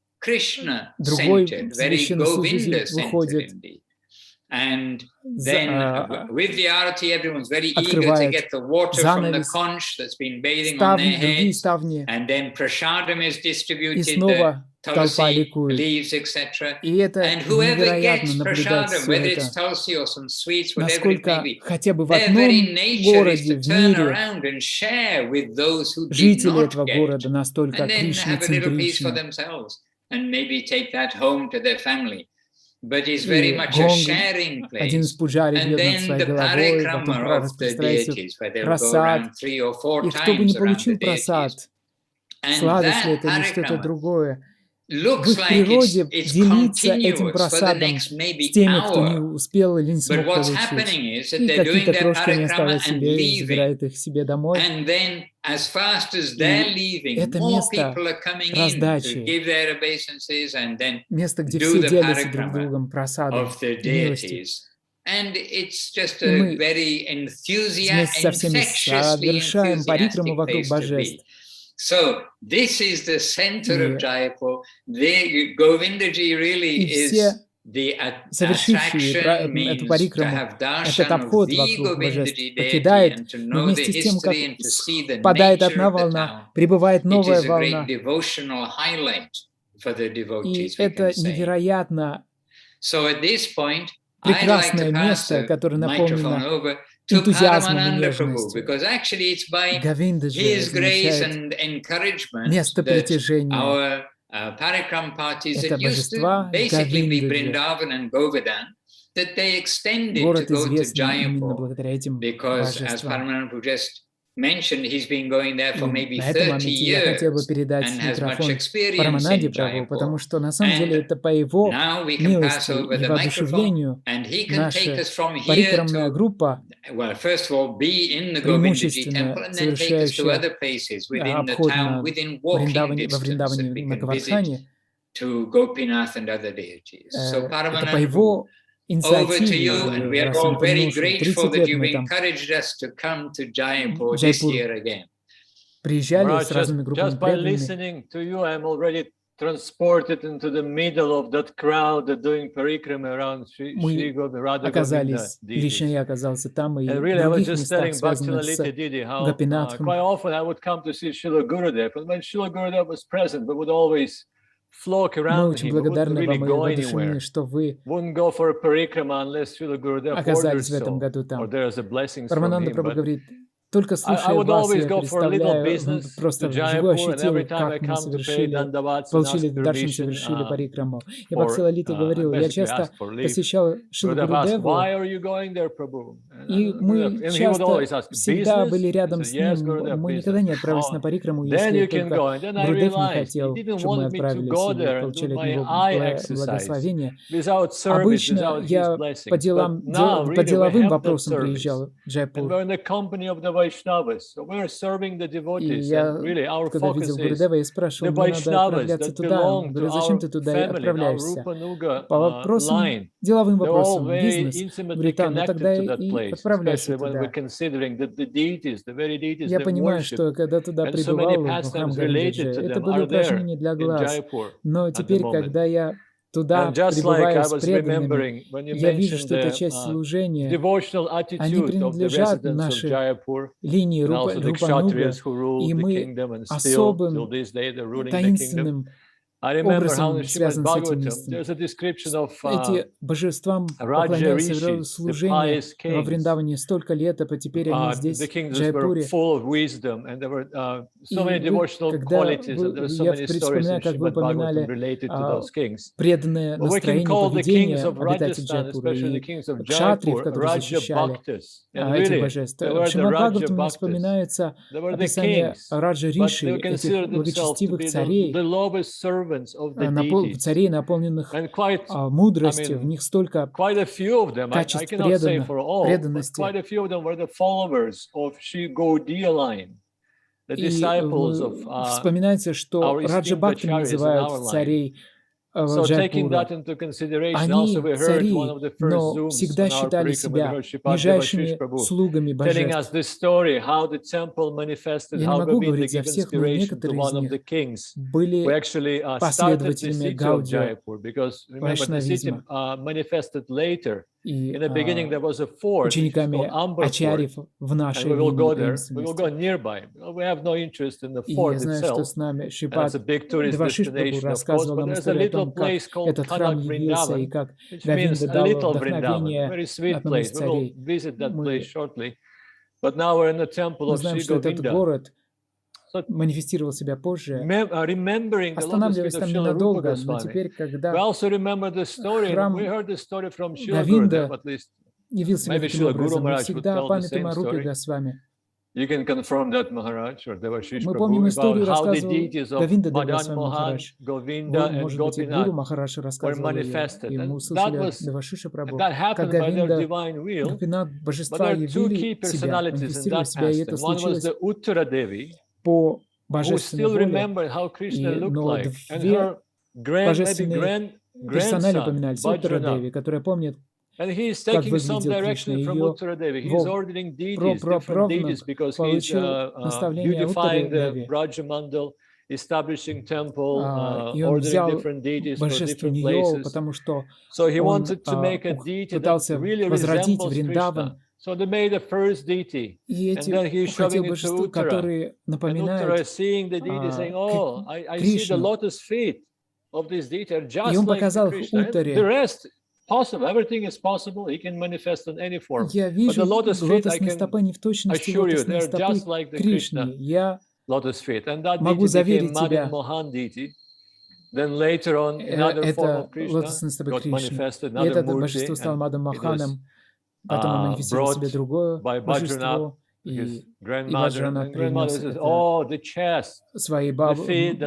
Speaker 3: другой
Speaker 1: Krishna-centered, very
Speaker 3: священнослужитель
Speaker 1: Govinda-centered
Speaker 3: выходит,
Speaker 1: indeed. And then with the arati, everyone's very eager to
Speaker 3: открывает
Speaker 1: get the water from the
Speaker 3: занавес,
Speaker 1: conch that's been bathing on their
Speaker 3: ставни, другие
Speaker 1: heads.
Speaker 3: ставни,
Speaker 1: And then prasadam is
Speaker 3: и
Speaker 1: distributed, the
Speaker 3: снова толпа
Speaker 1: tulsi
Speaker 3: ликует.
Speaker 1: leaves, etc.
Speaker 3: И это
Speaker 1: And whoever
Speaker 3: невероятно
Speaker 1: gets
Speaker 3: наблюдать
Speaker 1: prasadam,
Speaker 3: все
Speaker 1: whether
Speaker 3: это.
Speaker 1: it's tulsi or some sweets, whatever it may
Speaker 3: Насколько
Speaker 1: be,
Speaker 3: хотя бы в
Speaker 1: their
Speaker 3: одном
Speaker 1: very nature is
Speaker 3: городе
Speaker 1: to
Speaker 3: в
Speaker 1: turn
Speaker 3: мире
Speaker 1: around and share with those who did
Speaker 3: жители
Speaker 1: not
Speaker 3: этого
Speaker 1: get it,
Speaker 3: города настолько
Speaker 1: and then have a little piece for
Speaker 3: кришнацентричны.
Speaker 1: themselves, and maybe take that home to their family. But it's very
Speaker 3: И
Speaker 1: much a
Speaker 3: гонг,
Speaker 1: sharing
Speaker 3: один из
Speaker 1: place.
Speaker 3: пуджари
Speaker 1: And
Speaker 3: бьет над
Speaker 1: then
Speaker 3: своей
Speaker 1: the
Speaker 3: головой, потом
Speaker 1: parikrama of the
Speaker 3: распространяется
Speaker 1: deities, where they'll go
Speaker 3: просад.
Speaker 1: around 3 or 4
Speaker 3: И кто бы
Speaker 1: times
Speaker 3: не
Speaker 1: around the
Speaker 3: получил
Speaker 1: deities.
Speaker 3: просад,
Speaker 1: And
Speaker 3: сладость ли
Speaker 1: that
Speaker 3: это или что-то
Speaker 1: parikrama
Speaker 3: другое, в
Speaker 1: looks
Speaker 3: их
Speaker 1: like
Speaker 3: природе
Speaker 1: it's
Speaker 3: делиться этим
Speaker 1: continuous for the
Speaker 3: просадом
Speaker 1: next
Speaker 3: с
Speaker 1: maybe
Speaker 3: теми, кто не
Speaker 1: hour.
Speaker 3: успел или не
Speaker 1: But
Speaker 3: смог
Speaker 1: what's
Speaker 3: получить.
Speaker 1: happening is that
Speaker 3: И
Speaker 1: they're doing
Speaker 3: какие-то
Speaker 1: their
Speaker 3: крошки они
Speaker 1: parikrama
Speaker 3: оставляют
Speaker 1: and
Speaker 3: себе и
Speaker 1: leaving.
Speaker 3: забирают их себе домой.
Speaker 1: And then, as fast as they're
Speaker 3: И
Speaker 1: leaving,
Speaker 3: это
Speaker 1: more
Speaker 3: место
Speaker 1: people are coming in to
Speaker 3: раздачи,
Speaker 1: give their obeisances and then
Speaker 3: место, где
Speaker 1: do
Speaker 3: все
Speaker 1: the
Speaker 3: делятся друг
Speaker 1: parikrama
Speaker 3: другом просадом
Speaker 1: of the
Speaker 3: и милостью.
Speaker 1: deities. And it's just
Speaker 3: И
Speaker 1: a
Speaker 3: мы
Speaker 1: very
Speaker 3: вместе со всеми
Speaker 1: infectiously
Speaker 3: совершаем парикраму
Speaker 1: enthusiastic
Speaker 3: вокруг
Speaker 1: place to
Speaker 3: божеств.
Speaker 1: be. So this is the center of
Speaker 3: И
Speaker 1: Jaipur. Govindaji really
Speaker 3: все
Speaker 1: is the
Speaker 3: совершившие
Speaker 1: attraction
Speaker 3: эту
Speaker 1: means to
Speaker 3: парикраму,
Speaker 1: have
Speaker 3: этот
Speaker 1: darshan of
Speaker 3: обход
Speaker 1: the
Speaker 3: вокруг божеств,
Speaker 1: Govindaji deity
Speaker 3: покидает,
Speaker 1: and to
Speaker 3: и
Speaker 1: know the
Speaker 3: вместе с тем, как
Speaker 1: history and to see the
Speaker 3: впадает
Speaker 1: nature
Speaker 3: одна
Speaker 1: of the
Speaker 3: волна,
Speaker 1: town.
Speaker 3: прибывает
Speaker 1: It
Speaker 3: новая
Speaker 1: is a
Speaker 3: волна,
Speaker 1: great devotional highlight for the
Speaker 3: и
Speaker 1: devotees, we
Speaker 3: это
Speaker 1: can say.
Speaker 3: невероятно
Speaker 1: So at this point, I'd like
Speaker 3: прекрасное
Speaker 1: to pass
Speaker 3: место,
Speaker 1: the
Speaker 3: которое
Speaker 1: microphone
Speaker 3: наполнено
Speaker 1: over to
Speaker 3: энтузиазмом и
Speaker 1: Paramananda Prabhu,
Speaker 3: нежностью.
Speaker 1: because actually it's by
Speaker 3: Говиндаджи
Speaker 1: his grace
Speaker 3: означает
Speaker 1: and encouragement
Speaker 3: место
Speaker 1: that
Speaker 3: притяжения.
Speaker 1: our parikram parties
Speaker 3: Это
Speaker 1: that used to
Speaker 3: божества
Speaker 1: basically be
Speaker 3: Говиндаджи.
Speaker 1: Vrindavan and Govardhan, that they extended to
Speaker 3: Город
Speaker 1: go to
Speaker 3: известный именно
Speaker 1: Jaipur,
Speaker 3: благодаря этим
Speaker 1: because as
Speaker 3: божествам.
Speaker 1: Paramananda Prabhu just mentioned, he's been going there for
Speaker 3: И
Speaker 1: maybe
Speaker 3: на этом
Speaker 1: 30
Speaker 3: моменте я хотел бы
Speaker 1: years
Speaker 3: передать
Speaker 1: and has much
Speaker 3: микрофон
Speaker 1: experience
Speaker 3: Парамананде
Speaker 1: in
Speaker 3: Прабху, потому
Speaker 1: Jaipur.
Speaker 3: что на самом деле
Speaker 1: And
Speaker 3: это по его
Speaker 1: now we can pass
Speaker 3: милости
Speaker 1: over
Speaker 3: и
Speaker 1: the microphone,
Speaker 3: воодушевлению
Speaker 1: and he can take
Speaker 3: наша
Speaker 1: us from here
Speaker 3: парикрамная
Speaker 1: to,
Speaker 3: группа,
Speaker 1: well, first of all, be in the Govindaji
Speaker 3: преимущественно
Speaker 1: temple, and then take us to
Speaker 3: совершающая
Speaker 1: other places within the
Speaker 3: обход
Speaker 1: town,
Speaker 3: на
Speaker 1: within walking
Speaker 3: во
Speaker 1: distance,
Speaker 3: Вриндаване,
Speaker 1: that we
Speaker 3: на
Speaker 1: can visit
Speaker 3: Гавардхане.
Speaker 1: to Gopinath and other deities. So
Speaker 3: Это по
Speaker 1: Paramananda Prabhu,
Speaker 3: его
Speaker 1: over to you,
Speaker 3: инициативе,
Speaker 1: and we are
Speaker 3: раз
Speaker 1: all
Speaker 3: он
Speaker 1: very
Speaker 3: помножил,
Speaker 1: grateful
Speaker 3: 30
Speaker 1: that
Speaker 3: лет
Speaker 1: you've
Speaker 3: мы там
Speaker 1: encouraged us to come to Jaipur this
Speaker 3: Джайпур
Speaker 1: year again.
Speaker 3: приезжали
Speaker 2: Maharaj,
Speaker 3: с разными группами
Speaker 2: just by
Speaker 3: преданными.
Speaker 2: listening to you, I'm already transported into the middle of that crowd doing parikrama around Sri
Speaker 3: Мы
Speaker 2: Govinda
Speaker 3: оказались, лично
Speaker 2: deities.
Speaker 3: я оказался там и
Speaker 2: And
Speaker 3: в
Speaker 2: really, I was
Speaker 3: других
Speaker 2: just
Speaker 3: местах,
Speaker 2: telling
Speaker 3: связанных с
Speaker 2: Bhakti Didi how
Speaker 3: Гопинатхом.
Speaker 2: quite often I would come to see Srila Gurudev, and when Srila Gurudev was present, we would always flock
Speaker 3: Мы
Speaker 2: around
Speaker 3: очень
Speaker 2: him. We wouldn't
Speaker 3: благодарны
Speaker 2: really
Speaker 3: вам и
Speaker 2: go
Speaker 3: воодушевлены,
Speaker 2: anywhere.
Speaker 3: что вы
Speaker 2: Wouldn't go for a parikrama unless Srila Gurudev
Speaker 3: оказались
Speaker 2: orders
Speaker 3: в этом
Speaker 2: so,
Speaker 3: году
Speaker 2: or
Speaker 3: там.
Speaker 2: there's a blessing from
Speaker 3: Парамананда
Speaker 2: him.
Speaker 3: Прабху
Speaker 2: But
Speaker 3: говорит, только
Speaker 2: I
Speaker 3: слушая
Speaker 2: would
Speaker 3: вас,
Speaker 2: always
Speaker 3: я
Speaker 2: go for a little
Speaker 3: представляю,
Speaker 2: business
Speaker 3: просто
Speaker 2: to
Speaker 3: вживую
Speaker 2: Jaipur, and
Speaker 3: ощутил,
Speaker 2: every time I
Speaker 3: как мы
Speaker 2: come to pay
Speaker 3: совершили,
Speaker 2: dandavats and
Speaker 3: получили
Speaker 2: ask
Speaker 3: даршан,
Speaker 2: permission
Speaker 3: совершили парикраму. Я
Speaker 2: for,
Speaker 3: Бхактивалите говорил, я
Speaker 2: basically
Speaker 3: часто
Speaker 2: ask for leave.
Speaker 3: посещал Шрила
Speaker 2: Gurudev asked,
Speaker 3: Гурудеву,
Speaker 2: why are you going there, Prabhu?
Speaker 3: и мы
Speaker 2: And he would
Speaker 3: часто
Speaker 2: always ask,
Speaker 3: всегда
Speaker 2: business?
Speaker 3: были
Speaker 2: I
Speaker 3: рядом
Speaker 2: said,
Speaker 3: с
Speaker 2: yes,
Speaker 3: ним,
Speaker 2: Gurudev,
Speaker 3: мы никогда
Speaker 2: business.
Speaker 3: не отправились на
Speaker 2: Oh,
Speaker 3: парикраму,
Speaker 2: then
Speaker 3: если
Speaker 2: you can
Speaker 3: только
Speaker 2: go. And then I
Speaker 3: Гурудев не
Speaker 2: realized he
Speaker 3: хотел,
Speaker 2: didn't
Speaker 3: чтобы мы
Speaker 2: want me to
Speaker 3: отправились
Speaker 2: go
Speaker 3: или
Speaker 2: there and do
Speaker 3: получали от
Speaker 2: my
Speaker 3: него
Speaker 2: eye exercise
Speaker 3: благословение.
Speaker 2: without service,
Speaker 3: Обычно
Speaker 2: without his
Speaker 3: я
Speaker 2: blessings.
Speaker 3: по
Speaker 2: But
Speaker 3: делам,
Speaker 2: now,
Speaker 3: по
Speaker 2: really, we
Speaker 3: деловым
Speaker 2: have that
Speaker 3: вопросам
Speaker 2: service.
Speaker 3: приезжал в
Speaker 2: And
Speaker 3: Джайпур.
Speaker 2: we're in the company of the Vaishnavas. So we're serving the
Speaker 3: И
Speaker 2: devotees.
Speaker 3: я,
Speaker 2: And really, our
Speaker 3: когда
Speaker 2: focus
Speaker 3: видел
Speaker 2: is
Speaker 3: Гурудева, я спрашивал,
Speaker 2: the
Speaker 3: мне надо
Speaker 2: Vaishnavas
Speaker 3: отправляться
Speaker 2: that
Speaker 3: туда. Он
Speaker 2: belong to
Speaker 3: говорит, зачем
Speaker 2: our
Speaker 3: ты туда
Speaker 2: family, our
Speaker 3: отправляешься?
Speaker 2: Rupa
Speaker 3: По вопросам,
Speaker 2: line.
Speaker 3: деловым
Speaker 2: They're all
Speaker 3: вопросам,
Speaker 2: very
Speaker 3: бизнес.
Speaker 2: intimately
Speaker 3: Говорит, ну
Speaker 2: connected
Speaker 3: тогда
Speaker 2: to that
Speaker 3: и
Speaker 2: place,
Speaker 3: отправляйся
Speaker 2: especially when we're
Speaker 3: туда.
Speaker 2: considering that the deities, the very deities
Speaker 3: Я
Speaker 2: that
Speaker 3: понимаю,
Speaker 2: worship,
Speaker 3: что когда туда
Speaker 2: and so many
Speaker 3: прибывал в храм
Speaker 2: pastimes
Speaker 3: Говиндаджи,
Speaker 2: related to
Speaker 3: это
Speaker 2: them
Speaker 3: были
Speaker 2: are there
Speaker 3: упражнения для
Speaker 2: in
Speaker 3: глаз.
Speaker 2: Jaipur
Speaker 3: Но
Speaker 2: at the
Speaker 3: теперь,
Speaker 2: moment.
Speaker 3: когда я туда пребывая с преданными, я вижу, что эта часть служения, они принадлежат нашей линии Рупануга, и мы особым таинственным образом связан с этим местом. Эти божествам поклоняются в роду служения во Вриндаване столько лет, а теперь они здесь, в Джайпуре. И когда я вспоминаю, как вы упоминали преданное настроение, поведение обитателей Джайпура и кшатриев, которые защищали этих божеств. В Шримад-Бхагаватам мне вспоминается описание Раджа Риши, этих благочестивых царей, царей, наполненных мудростью, в них столько качеств преданности. И вспоминается, что Раджа Бхакти называют царей Джайпура. Они цари, но всегда считали себя нижайшими слугами божеств. Я не могу говорить за всех, но некоторые из них были последователями Гаудия, вайшнавизма и учениками ачарьев в нашей линии. И я знаю, что с нами Шрипад Девашиш Прабху рассказывал нам историю о том, как этот храм явился и как Говинда дал вдохновение одному из царей. Мы знаем, что этот город манифестировал себя позже, останавливаясь там ненадолго, но теперь, когда храм Говинда явил себя таким образом, мы всегда памятуем о Рупе Госвами. Мы помним историю, рассказывал Говинда Девасвами Махарадж. Может быть, и Гуру Махарадж рассказывал ее, и мы услышали от Девашиши Прабху, как Говинда, Гопинат, божества явили себя, манифестировали себя, и это случилось по божественной воле. Но две божественные персонали упоминались. Уттара Деви, которая помнит, как выглядел Кришна. Ее прапраправнук получил наставление Уттары Деви. И он взял божество нее, потому что он пытался возвратить Вриндаван. И эти хотел божества, которые напоминают Кришну. И он показал их Уттаре. Я вижу лотосные стопы не в точности лотосные стопы Кришны. Я могу заверить тебя, это лотосные стопы Кришны. И это божество стало Мадом Маханом. Потом он манифестировал себе другое божество, и Баджранат принес это своей бабушке.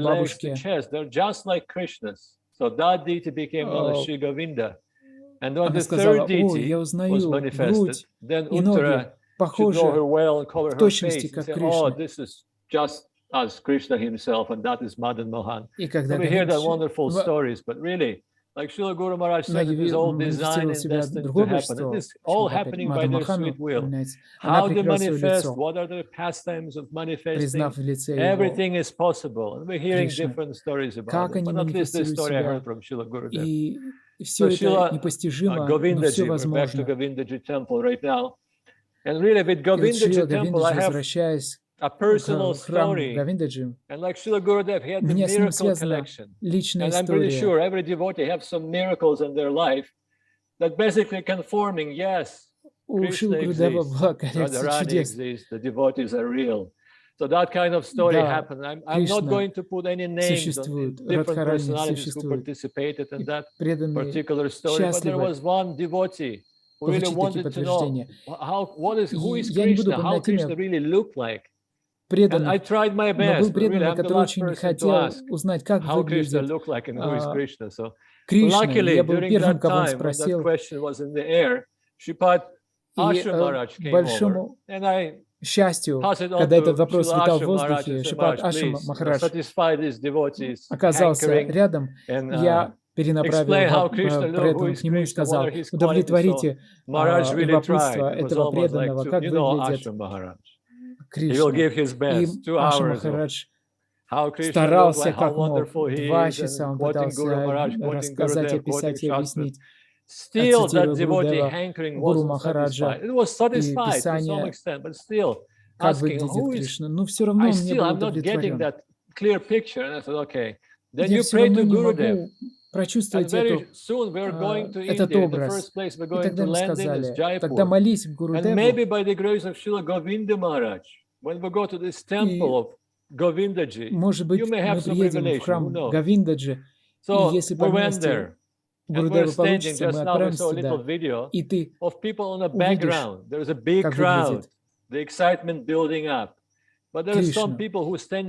Speaker 3: Она сказала: «О, я узнаю грудь и ноги, похожи в точности, как Кришна». И когда манифестировал себя другое божество, Мада Махану, она прикрыла свое лицо, признав в лице его Кришну. Как они манифестируют себя, и все это непостижимо, но все возможно. И вот Шрила Говиндаджи, возвращаясь к храму Говиндаджи, у меня с ним связана личная история. У Шрилы Гурудева была коллекция чудес. Да, Кришна существует, Радхарани существует, и преданные счастливы получить такие подтверждения. И я не буду упоминать имя преданных, но был преданный, который очень хотел узнать, как выглядит Кришна. Я был первым, кого он спросил. И большому счастью, когда этот вопрос витал в воздухе, Шрипад Ашрама Махарадж оказался рядом, я перенаправил преданного к нему и сказал: удовлетворите любопытство этого преданного, как выглядит Кришна. И Ашрама Махарадж старался как мог. 2 часа он пытался рассказать, описать и объяснить. Цитируя Гурудева, Гуру Махараджа и Писание, как выглядит Кришна. Но все равно он не был удовлетворен. Я все равно не могу прочувствовать этот образ. И тогда ему сказали, тогда молись к Гурудеву. И, может быть, мы приедем в храм Говиндаджи, и если по милости Гурудева получится, мы отправимся туда, и ты увидишь, как выглядит Кришна. И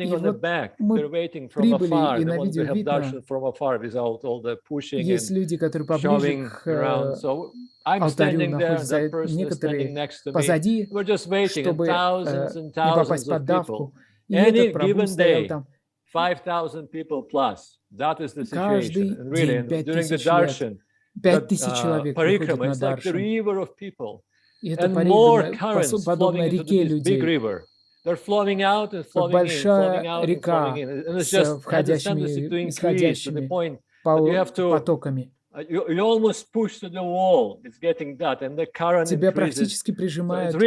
Speaker 3: вот мы прибыли, и на видео видно, есть люди, которые поближе к алтарю находятся, некоторые позади, чтобы не попасть под давку. И этот Прабху стоял там. Каждый день 5000 человек приходят на даршан. И это парик, подобно реке людей. Как большая река с входящими и исходящими потоками. Тебя практически прижимают к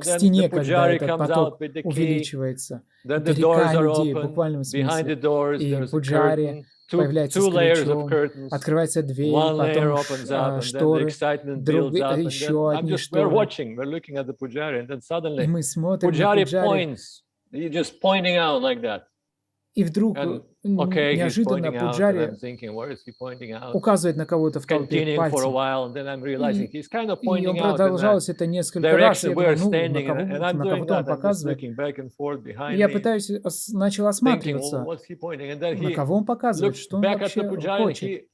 Speaker 3: стене, когда этот поток увеличивается. Это река людей, в буквальном смысле. И пуджари появляется с ключом, открывается дверь, потом шторы, еще одни шторы. И мы смотрим на пуджари. И вдруг неожиданно пуджари указывает на кого-то в толпе пальцем. И он продолжалось это несколько раз. Я думаю, на кого-то он показывает. И я начал осматриваться, на кого он показывает, что он вообще хочет.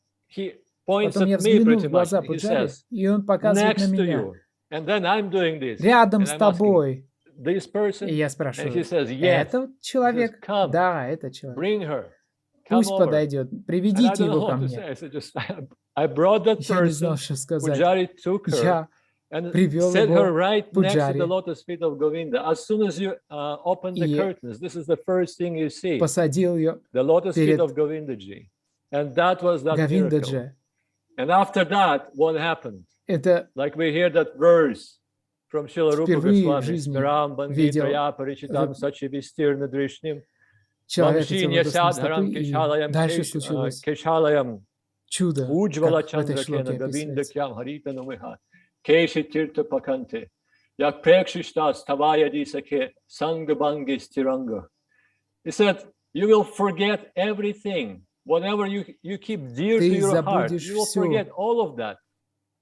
Speaker 3: Потом я взглянул в глаза пуджари, и он показывает на меня. Рядом с тобой. И я спрашиваю, это человек? Да, это человек. Пусть подойдет, приведите его ко мне. Я не знал, что сказать. Я привел его к пуджари и посадил ее перед Говиндаджи. Это впервые в жизни видел человека целостной стопы, и дальше случилось чудо, как в этой шлоке описывается.
Speaker 2: He said, you will forget everything. Whatever you keep dear to your heart, you will forget all of that.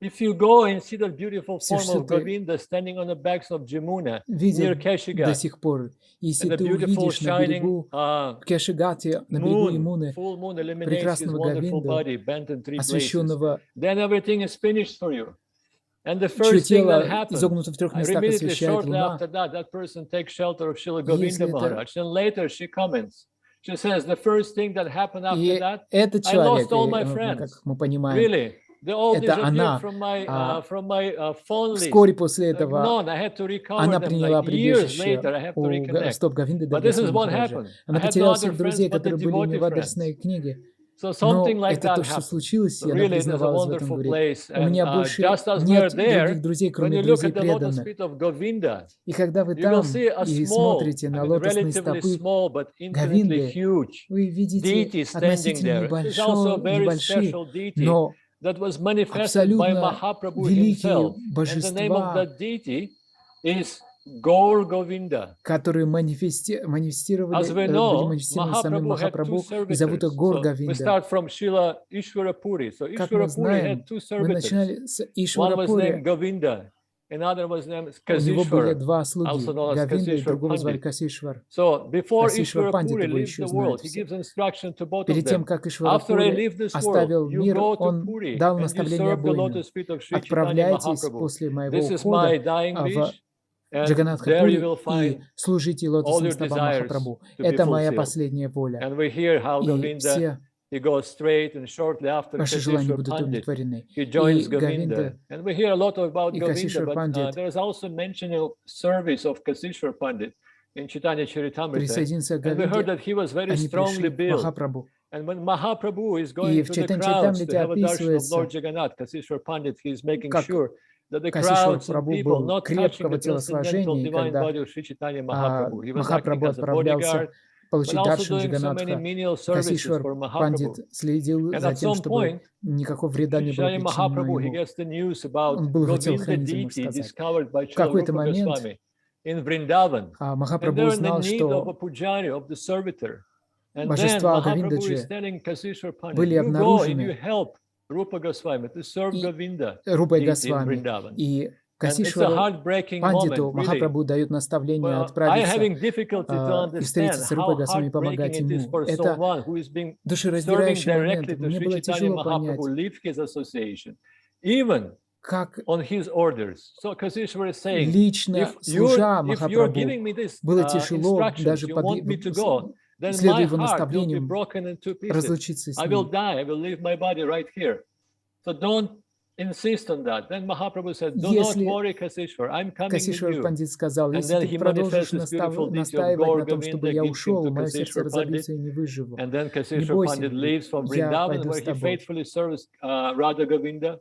Speaker 2: If you go and see the beautiful form of Govinda standing on the banks of Jamuna near Keshigat,
Speaker 3: до сих пор, если ты увидишь на берегу Кешигате, на берегу Ямуны, прекрасного Говинду, освященного, чье тело изогнуто в 3 местах освещает луна, и этот человек, как мы понимаем, это она. Вскоре после этого она приняла прибежище у стоп Говинды. Она потеряла всех друзей, которые были у нее в адресной книге. Но это то, что случилось, и она признавалась в этом, говорит. У меня больше нет других друзей, кроме друзей преданных. И когда вы там и смотрите на лотосные стопы Говинды, вы видите относительно небольшие, но абсолютно великие божества, которые манифестировали, были манифестированы самим Махапрабху и зовут их Гор Говинда. Как мы знаем, мы начинали с Ишварапури. У него были 2 слуги, Говинда, и другого звали Касишвар. Касишвар Пандит его еще знает все. Перед тем, как Ишварапури оставил мир, он дал наставление воинам: отправляйтесь после моего ухода в Джаганнатхапури и служите лотосным стопам Махапрабху. Это моя последняя воля. И все ваши желания будут удовлетворены. И Говинда, и Касишвар Пандит
Speaker 2: in Chaitanya Charitamrita,
Speaker 3: присоединиться к
Speaker 2: and we heard
Speaker 3: Говинде,
Speaker 2: that he was very
Speaker 3: они
Speaker 2: strongly
Speaker 3: пришли к
Speaker 2: built.
Speaker 3: Махапрабху.
Speaker 2: And when Mahaprabhu is
Speaker 3: И
Speaker 2: going
Speaker 3: в
Speaker 2: to the
Speaker 3: Чайтанья
Speaker 2: crowds to
Speaker 3: Чаритамрите
Speaker 2: have a darshan of
Speaker 3: описывается,
Speaker 2: Lord Jagannath, Kasishwar Pandit, he is making
Speaker 3: как
Speaker 2: sure that the
Speaker 3: Касишвар
Speaker 2: crowds and
Speaker 3: Прабху
Speaker 2: people
Speaker 3: был
Speaker 2: not touching
Speaker 3: крепкого
Speaker 2: the transcendental
Speaker 3: телосложения, и
Speaker 2: divine
Speaker 3: когда
Speaker 2: body of Sri Chaitanya Mahaprabhu. He was acting
Speaker 3: Махапрабху
Speaker 2: as a
Speaker 3: отправлялся
Speaker 2: bodyguard, but
Speaker 3: получить
Speaker 2: also
Speaker 3: даршан
Speaker 2: doing so many
Speaker 3: Джаганатха,
Speaker 2: menial services
Speaker 3: Касишвар
Speaker 2: for Mahaprabhu.
Speaker 3: Пандит следил
Speaker 2: And
Speaker 3: за
Speaker 2: at
Speaker 3: тем,
Speaker 2: some
Speaker 3: чтобы
Speaker 2: point,
Speaker 3: никакого вреда
Speaker 2: Sri
Speaker 3: не было
Speaker 2: Chaitanya
Speaker 3: причинено
Speaker 2: Mahaprabhu, he
Speaker 3: ему.
Speaker 2: gets the news about
Speaker 3: Он был его
Speaker 2: Govinda
Speaker 3: телохранителем, можно
Speaker 2: deity
Speaker 3: сказать.
Speaker 2: discovered by
Speaker 3: В
Speaker 2: Srila
Speaker 3: какой-то
Speaker 2: Rupa
Speaker 3: момент
Speaker 2: Goswami in Vrindavan. And
Speaker 3: Махапрабху
Speaker 2: they're in the
Speaker 3: узнал,
Speaker 2: need of a
Speaker 3: что
Speaker 2: pujari, of the servitor. And then
Speaker 3: божества
Speaker 2: Mahaprabhu is
Speaker 3: Говиндаджи
Speaker 2: telling Kasishwar Pandit,
Speaker 3: были
Speaker 2: you go and you
Speaker 3: обнаружены
Speaker 2: help Rupa Goswami to serve
Speaker 3: и
Speaker 2: Govinda
Speaker 3: Рупой
Speaker 2: deity in
Speaker 3: Госвами.
Speaker 2: Vrindavan.
Speaker 3: И
Speaker 2: And it's a
Speaker 3: Касишвару
Speaker 2: heartbreaking
Speaker 3: Пандиту
Speaker 2: moment, really.
Speaker 3: Махапрабху дает наставление
Speaker 2: Well, I am
Speaker 3: отправиться
Speaker 2: having difficulty to
Speaker 3: и
Speaker 2: understand
Speaker 3: встретиться с Рупой
Speaker 2: how
Speaker 3: Госвами и
Speaker 2: heartbreaking
Speaker 3: помогать
Speaker 2: it is
Speaker 3: ему.
Speaker 2: for
Speaker 3: Это
Speaker 2: someone who is being serving
Speaker 3: душераздирающий момент.
Speaker 2: directly to
Speaker 3: Мне
Speaker 2: Sri
Speaker 3: было
Speaker 2: Chaitanya
Speaker 3: тяжело понять,
Speaker 2: Mahaprabhu, leave his association, even
Speaker 3: как
Speaker 2: on his orders. So Kasishwar is saying,
Speaker 3: лично
Speaker 2: if
Speaker 3: служа
Speaker 2: you're
Speaker 3: Махапрабху
Speaker 2: giving me this
Speaker 3: было тяжело
Speaker 2: instructions,
Speaker 3: даже
Speaker 2: you want me to go, then my
Speaker 3: следуя его
Speaker 2: heart will be
Speaker 3: наставлениям
Speaker 2: broken into pieces.
Speaker 3: разлучиться с
Speaker 2: I will
Speaker 3: ним.
Speaker 2: die. I will leave my body right here. So don't insist on that. Then Mahaprabhu said, do not
Speaker 3: Если
Speaker 2: worry, Kasishwar, I'm coming with
Speaker 3: Касишвар
Speaker 2: you.
Speaker 3: Пандит сказал,
Speaker 2: And
Speaker 3: если
Speaker 2: then
Speaker 3: ты
Speaker 2: he
Speaker 3: продолжишь
Speaker 2: manifests this beautiful deity of
Speaker 3: настаивать
Speaker 2: Gaur
Speaker 3: на том, чтобы
Speaker 2: Govinda,
Speaker 3: я
Speaker 2: gives him
Speaker 3: ушел,
Speaker 2: to
Speaker 3: мое сердце
Speaker 2: Kasishwar Pandit.
Speaker 3: разобьется и не выживу.
Speaker 2: And then
Speaker 3: Не
Speaker 2: Kasishwar
Speaker 3: бойся,
Speaker 2: Pandit leaves from
Speaker 3: я
Speaker 2: Vrindavan,
Speaker 3: пойду
Speaker 2: where
Speaker 3: с
Speaker 2: he
Speaker 3: тобой.
Speaker 2: faithfully serves Radha Govinda.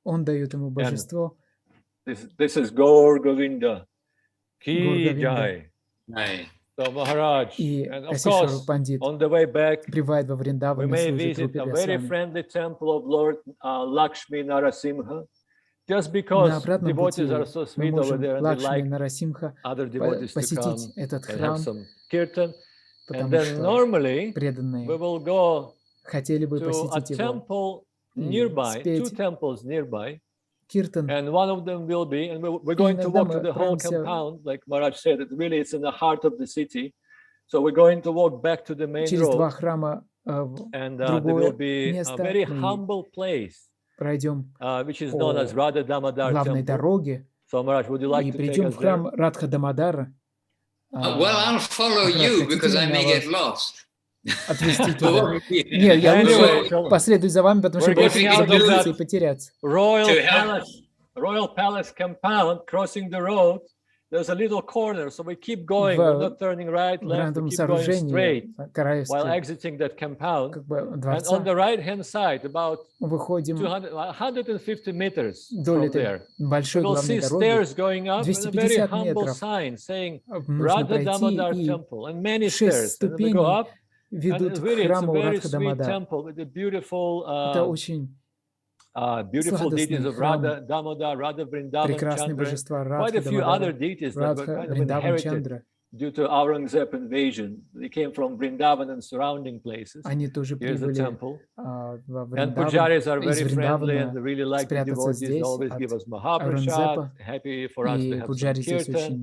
Speaker 3: Он дает ему
Speaker 2: And
Speaker 3: божество.
Speaker 2: this is Gaur Govinda.
Speaker 3: Gaur
Speaker 2: Ki
Speaker 3: Govinda.
Speaker 2: Jai.
Speaker 1: Aye.
Speaker 2: So Maharaj,
Speaker 3: И
Speaker 2: and of
Speaker 3: Касишвар
Speaker 2: course,
Speaker 3: Пандит
Speaker 2: on the way back,
Speaker 3: прибывает во
Speaker 2: we
Speaker 3: Вриндаван и
Speaker 2: may
Speaker 3: служит
Speaker 2: visit
Speaker 3: Рупе
Speaker 2: a very
Speaker 3: Госвами.
Speaker 2: friendly temple of Lord Lakshmi Narasimha. Just
Speaker 3: На
Speaker 2: because
Speaker 3: обратном пути
Speaker 2: devotees are so
Speaker 3: мы
Speaker 2: sweet over
Speaker 3: можем
Speaker 2: there and they
Speaker 3: Лакшми
Speaker 2: like
Speaker 3: Нарасимха
Speaker 2: other devotees to come
Speaker 3: посетить этот
Speaker 2: and have
Speaker 3: храм,
Speaker 2: some kirtan. And
Speaker 3: потому
Speaker 2: then
Speaker 3: что
Speaker 2: normally we
Speaker 3: преданные
Speaker 2: will go
Speaker 3: хотели бы
Speaker 2: to a
Speaker 3: посетить его
Speaker 2: temple
Speaker 3: и
Speaker 2: nearby, two
Speaker 3: спеть
Speaker 2: temples nearby,
Speaker 3: киртан.
Speaker 2: and one of them will be, and we're going to
Speaker 3: иногда
Speaker 2: walk to
Speaker 3: мы
Speaker 2: the whole
Speaker 3: отправимся
Speaker 2: compound, like Maharaj said, it really it's in the heart of the city. So we're going to walk back to the main
Speaker 3: через два
Speaker 2: road,
Speaker 3: храма в
Speaker 2: and there will
Speaker 3: другое
Speaker 2: be a
Speaker 3: место.
Speaker 2: very
Speaker 3: Мы
Speaker 2: humble place,
Speaker 3: пройдем
Speaker 2: which is known as
Speaker 3: по
Speaker 2: Radha Damodar
Speaker 3: главной
Speaker 2: Temple.
Speaker 3: дороге
Speaker 2: So Maharaj, would you like
Speaker 3: и
Speaker 2: to take
Speaker 3: придем
Speaker 2: us
Speaker 3: в
Speaker 2: there?
Speaker 3: храм Радха Дамодара.
Speaker 1: Well, I'll follow
Speaker 3: Махарадж,
Speaker 1: you
Speaker 3: хотите
Speaker 1: because I
Speaker 3: меня
Speaker 1: may get
Speaker 3: вас
Speaker 1: lost.
Speaker 3: отвезти
Speaker 1: But
Speaker 3: туда?
Speaker 1: what we,
Speaker 3: Нет, я
Speaker 2: Anyway,
Speaker 3: лучше
Speaker 2: so
Speaker 3: последую за вами, потому что
Speaker 2: we're
Speaker 3: я
Speaker 1: what
Speaker 3: боюсь
Speaker 1: we
Speaker 2: getting
Speaker 1: can
Speaker 2: out of
Speaker 1: do
Speaker 3: заблудиться и
Speaker 2: that
Speaker 3: потеряться.
Speaker 2: Royal Palace compound, crossing the road. There's a little corner, so we keep going. We're not turning right,
Speaker 3: В
Speaker 2: left. We
Speaker 3: рандомном
Speaker 2: keep going
Speaker 3: сооружении
Speaker 2: straight while
Speaker 3: королевском,
Speaker 2: exiting that compound.
Speaker 3: как бы
Speaker 2: And on
Speaker 3: дворца,
Speaker 2: the right-hand side, about
Speaker 3: выходим
Speaker 2: 150 meters
Speaker 3: вдоль
Speaker 2: from
Speaker 3: этой
Speaker 2: there, we
Speaker 3: большой
Speaker 2: will
Speaker 3: главной
Speaker 2: see
Speaker 3: дороги.
Speaker 2: stairs going up and a very
Speaker 3: 250
Speaker 2: humble
Speaker 3: метров
Speaker 2: sign saying
Speaker 3: нужно
Speaker 2: Radha
Speaker 3: пройти,
Speaker 2: Damodar
Speaker 3: и
Speaker 2: Temple, and many
Speaker 3: 6
Speaker 2: stairs. And then we go
Speaker 3: ступеней
Speaker 2: up, and
Speaker 3: ведут
Speaker 2: it's
Speaker 3: к
Speaker 2: really, it's a
Speaker 3: храму
Speaker 2: very
Speaker 3: Радха
Speaker 2: sweet
Speaker 3: Дамодар.
Speaker 2: temple with the beautiful
Speaker 3: Это очень
Speaker 2: beautiful deities
Speaker 3: сладостный
Speaker 2: of
Speaker 3: храм,
Speaker 2: Radha Damodar, Radha Vrindavan
Speaker 3: прекрасные
Speaker 2: Chandra,
Speaker 3: божества
Speaker 2: quite
Speaker 3: Радха
Speaker 2: a few other
Speaker 3: Дамодар,
Speaker 2: deities that were
Speaker 3: Радха
Speaker 2: kind of
Speaker 3: Вриндаван
Speaker 2: inherited
Speaker 3: Чандра.
Speaker 2: due to Aurangzeb invasion. They came from Vrindavan and surrounding places.
Speaker 3: Они тоже
Speaker 2: Here's the
Speaker 3: прибыли
Speaker 2: temple.
Speaker 3: во
Speaker 2: And
Speaker 3: Вриндаван,
Speaker 2: pujaris are
Speaker 3: из
Speaker 2: very friendly and
Speaker 3: Вриндавана
Speaker 2: they really like the
Speaker 3: спрятаться
Speaker 2: devotees. They
Speaker 3: здесь
Speaker 2: always
Speaker 3: от
Speaker 2: give us Mahaprasad,
Speaker 3: Аурангзепа.
Speaker 2: happy for us to
Speaker 3: И
Speaker 2: have some
Speaker 3: пуджари здесь
Speaker 2: kirtan.
Speaker 3: очень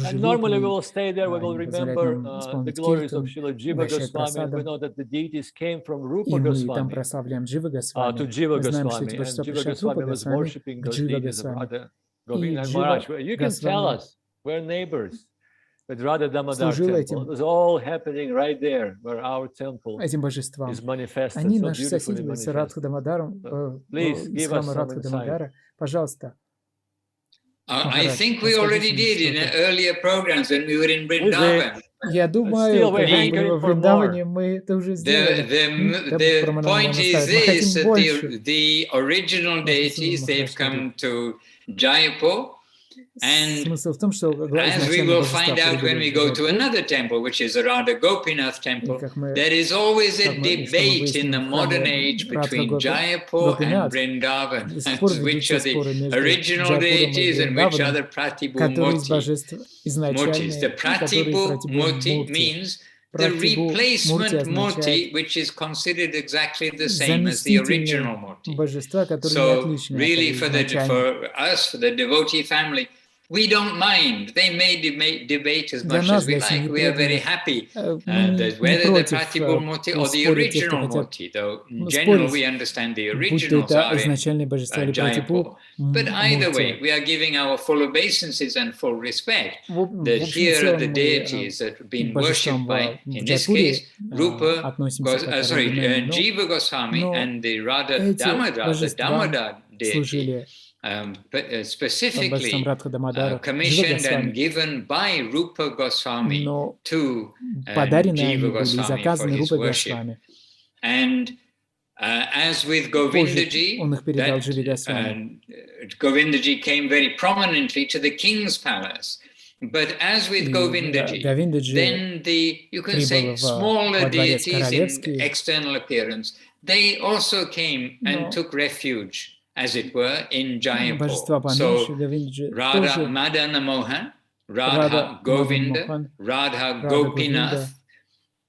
Speaker 2: And normally we
Speaker 3: дружелюбные,
Speaker 2: will stay there, we will
Speaker 3: они позволяют
Speaker 2: remember
Speaker 3: нам
Speaker 2: the
Speaker 3: исполнить
Speaker 2: glories of
Speaker 3: киртан,
Speaker 2: Srila Jiva
Speaker 3: угощают
Speaker 2: Goswami. And we
Speaker 3: просадом.
Speaker 2: know that the deities came from Rupa
Speaker 3: И мы там
Speaker 2: Goswami
Speaker 3: прославляем Джива
Speaker 2: to
Speaker 3: Госвами.
Speaker 2: Jiva
Speaker 3: Мы знаем, что
Speaker 2: Goswami.
Speaker 3: эти
Speaker 2: And
Speaker 3: божества
Speaker 2: Jiva
Speaker 3: пришли от Рупы
Speaker 2: Goswami was
Speaker 3: Госвами
Speaker 2: worshipping
Speaker 3: к
Speaker 2: those
Speaker 3: Джива
Speaker 2: deities of
Speaker 3: Госвами.
Speaker 2: Radha
Speaker 3: И
Speaker 2: Govinda. And
Speaker 3: Джива
Speaker 2: Maharaj, you can tell
Speaker 3: Госвами
Speaker 2: us, we're neighbors with Radha Damodar
Speaker 3: служил
Speaker 2: Temple. It
Speaker 3: этим,
Speaker 2: was all happening right there where our temple
Speaker 3: этим божествам.
Speaker 2: is manifested,
Speaker 3: Они
Speaker 2: so
Speaker 3: наши соседи
Speaker 2: beautifully
Speaker 3: с Радха
Speaker 2: manifested.
Speaker 3: Дамодаром,
Speaker 2: So please
Speaker 3: из
Speaker 2: give us
Speaker 3: храма
Speaker 2: some
Speaker 3: Радха
Speaker 2: insight.
Speaker 3: Дамодара. Пожалуйста,
Speaker 1: I
Speaker 3: Махарадж,
Speaker 1: think we already
Speaker 3: расскажите
Speaker 1: did in
Speaker 3: что-то.
Speaker 1: earlier programs when we were in
Speaker 2: We
Speaker 1: Vrindavan.
Speaker 3: Я думаю,
Speaker 2: still, we're
Speaker 3: когда мы были
Speaker 2: hankering
Speaker 3: во
Speaker 2: for more.
Speaker 3: Вриндаване, мы это уже сделали.
Speaker 1: The
Speaker 3: Парамананда
Speaker 1: point is
Speaker 3: наставит. Мы
Speaker 1: this,
Speaker 3: хотим
Speaker 1: that
Speaker 3: больше.
Speaker 1: the original deities, they've come to Jaipur, and
Speaker 3: Смысл в том, что
Speaker 1: as we
Speaker 3: изначально
Speaker 1: will
Speaker 3: божества
Speaker 1: find out when we
Speaker 3: прибыли в
Speaker 1: go to
Speaker 3: Джайпур,
Speaker 1: another temple, which is the Radha Gopinath
Speaker 3: и
Speaker 1: Temple,
Speaker 3: как мы,
Speaker 1: there is always a
Speaker 3: что мы
Speaker 1: debate in
Speaker 3: выясним
Speaker 1: the
Speaker 3: в
Speaker 1: modern
Speaker 3: храме
Speaker 1: age
Speaker 3: Радха
Speaker 1: between Jaipur and
Speaker 3: Гопинат,
Speaker 1: Vrindavan,
Speaker 3: до сих пор
Speaker 1: as which
Speaker 3: ведутся
Speaker 1: are the
Speaker 3: споры между
Speaker 1: original
Speaker 3: Джайпуром и
Speaker 1: deities and which are
Speaker 3: Вриндаваном,
Speaker 1: the Pratibhu
Speaker 3: которые из
Speaker 1: Murti.
Speaker 3: божеств
Speaker 1: Murtis. The
Speaker 3: изначальные, которые
Speaker 1: Pratibhu
Speaker 3: Пратибу
Speaker 1: Murti
Speaker 3: Мурти.
Speaker 1: means the
Speaker 3: Пратибу Мурти
Speaker 1: replacement
Speaker 3: означает
Speaker 1: Murti, which is considered exactly the same as the
Speaker 3: заместительные
Speaker 1: original Murti.
Speaker 3: божества, которые не
Speaker 1: So
Speaker 3: отличны от
Speaker 1: really
Speaker 3: изначальных.
Speaker 1: for us, for the devotee family, we don't mind. They may debate as
Speaker 3: Для
Speaker 1: much
Speaker 3: нас,
Speaker 1: as we
Speaker 3: для
Speaker 1: like.
Speaker 3: семьи
Speaker 1: We are very
Speaker 3: преданных,
Speaker 1: happy
Speaker 3: мы
Speaker 1: that
Speaker 3: не
Speaker 1: whether the
Speaker 3: против
Speaker 1: Pratibhu Murti or the
Speaker 3: спорить те, кто
Speaker 1: original
Speaker 3: хотят
Speaker 1: Murti, though in general we understand the
Speaker 3: будь то
Speaker 1: originals
Speaker 3: это
Speaker 1: are in
Speaker 3: изначальные божества или Пратибу
Speaker 1: Jaipur. But either way,
Speaker 3: Мурти.
Speaker 1: we are giving our full obeisances and full respect that
Speaker 3: В общем и
Speaker 1: here are the
Speaker 3: целом мы
Speaker 1: deities that have been
Speaker 3: божествам
Speaker 1: worshipped by,
Speaker 3: в
Speaker 1: in this
Speaker 3: Джайпуре
Speaker 1: case, Rupa,
Speaker 3: относимся как оригинально,
Speaker 1: Jiva Goswami
Speaker 3: но
Speaker 1: and the Radha
Speaker 3: эти
Speaker 1: Damodar, the
Speaker 3: божества
Speaker 1: Damodar deity.
Speaker 3: служили
Speaker 1: specifically
Speaker 3: Радха Дамодара,
Speaker 1: commissioned and given by Rupa Goswami
Speaker 3: но
Speaker 1: to
Speaker 3: подарены они
Speaker 1: Jiva
Speaker 3: были и
Speaker 1: Goswami for
Speaker 3: заказаны
Speaker 1: his
Speaker 3: Рупой
Speaker 1: worship.
Speaker 3: Госвами.
Speaker 1: And as with
Speaker 3: Позже
Speaker 1: Govindaji,
Speaker 3: он их передал
Speaker 1: that
Speaker 3: Дживе Госвами.
Speaker 1: Govindaji came very prominently to the king's palace. But as with Govindaji, then you can say smaller deities in external appearance, they also came and took refuge, as it were, in Jaipur. So Radha Madana Mohan, Radha Govinda, Radha Gopinath,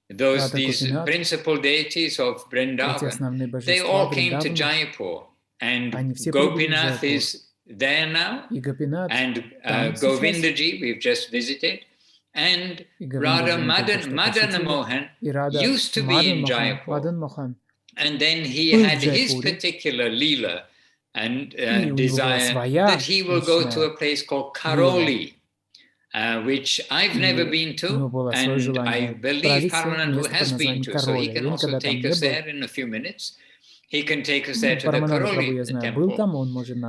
Speaker 1: these principal deities of Vrindavan, they all came to Jaipur. And Gopinath is there now, and Govindaji we've just visited, and Radha Madana Mohan used to be in Jaipur, and then he had his particular leela and desire that he will go to a place called Karoli, which I've never been to, and I believe Paramananda has been to, so he can also take us there in a few minutes. He can take us there to the Karoli temple.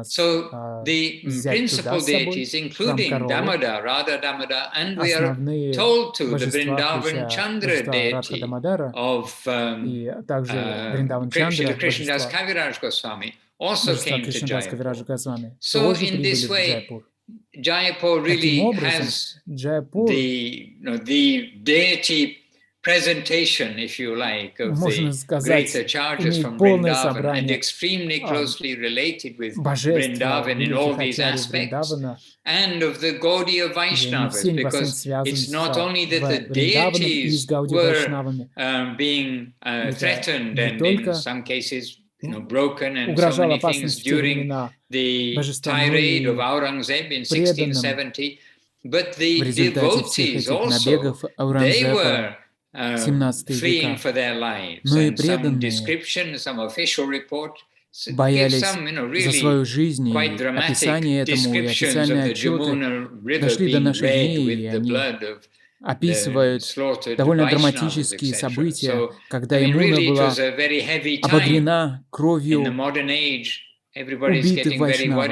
Speaker 1: So the principal deities, including Damodar, Radha Damodar, and we are told to the Vrindavan Chandra deity of Srila Krishnadas Kaviraj Goswami also came to Jaipur. So in this way, Jaipur really has the deity presentation, if you like, of the greater charges from Vrindavan, and extremely closely related with Vrindavan in all these aspects, and of the Gaudiya Vaishnavas, because it's not only that the deities were being threatened and in some cases broken and so many things during the tirade of Aurangzeb in 1670, but the devotees also, they were fleeing for their lives. And some description, some official report
Speaker 3: боялись
Speaker 1: some,
Speaker 3: за свою жизнь, и описание этому, и официальные отчеты дошли до наших дней, и они описывают довольно драматические события, когда Ямуна была обогрена кровью убитых вайшнавов.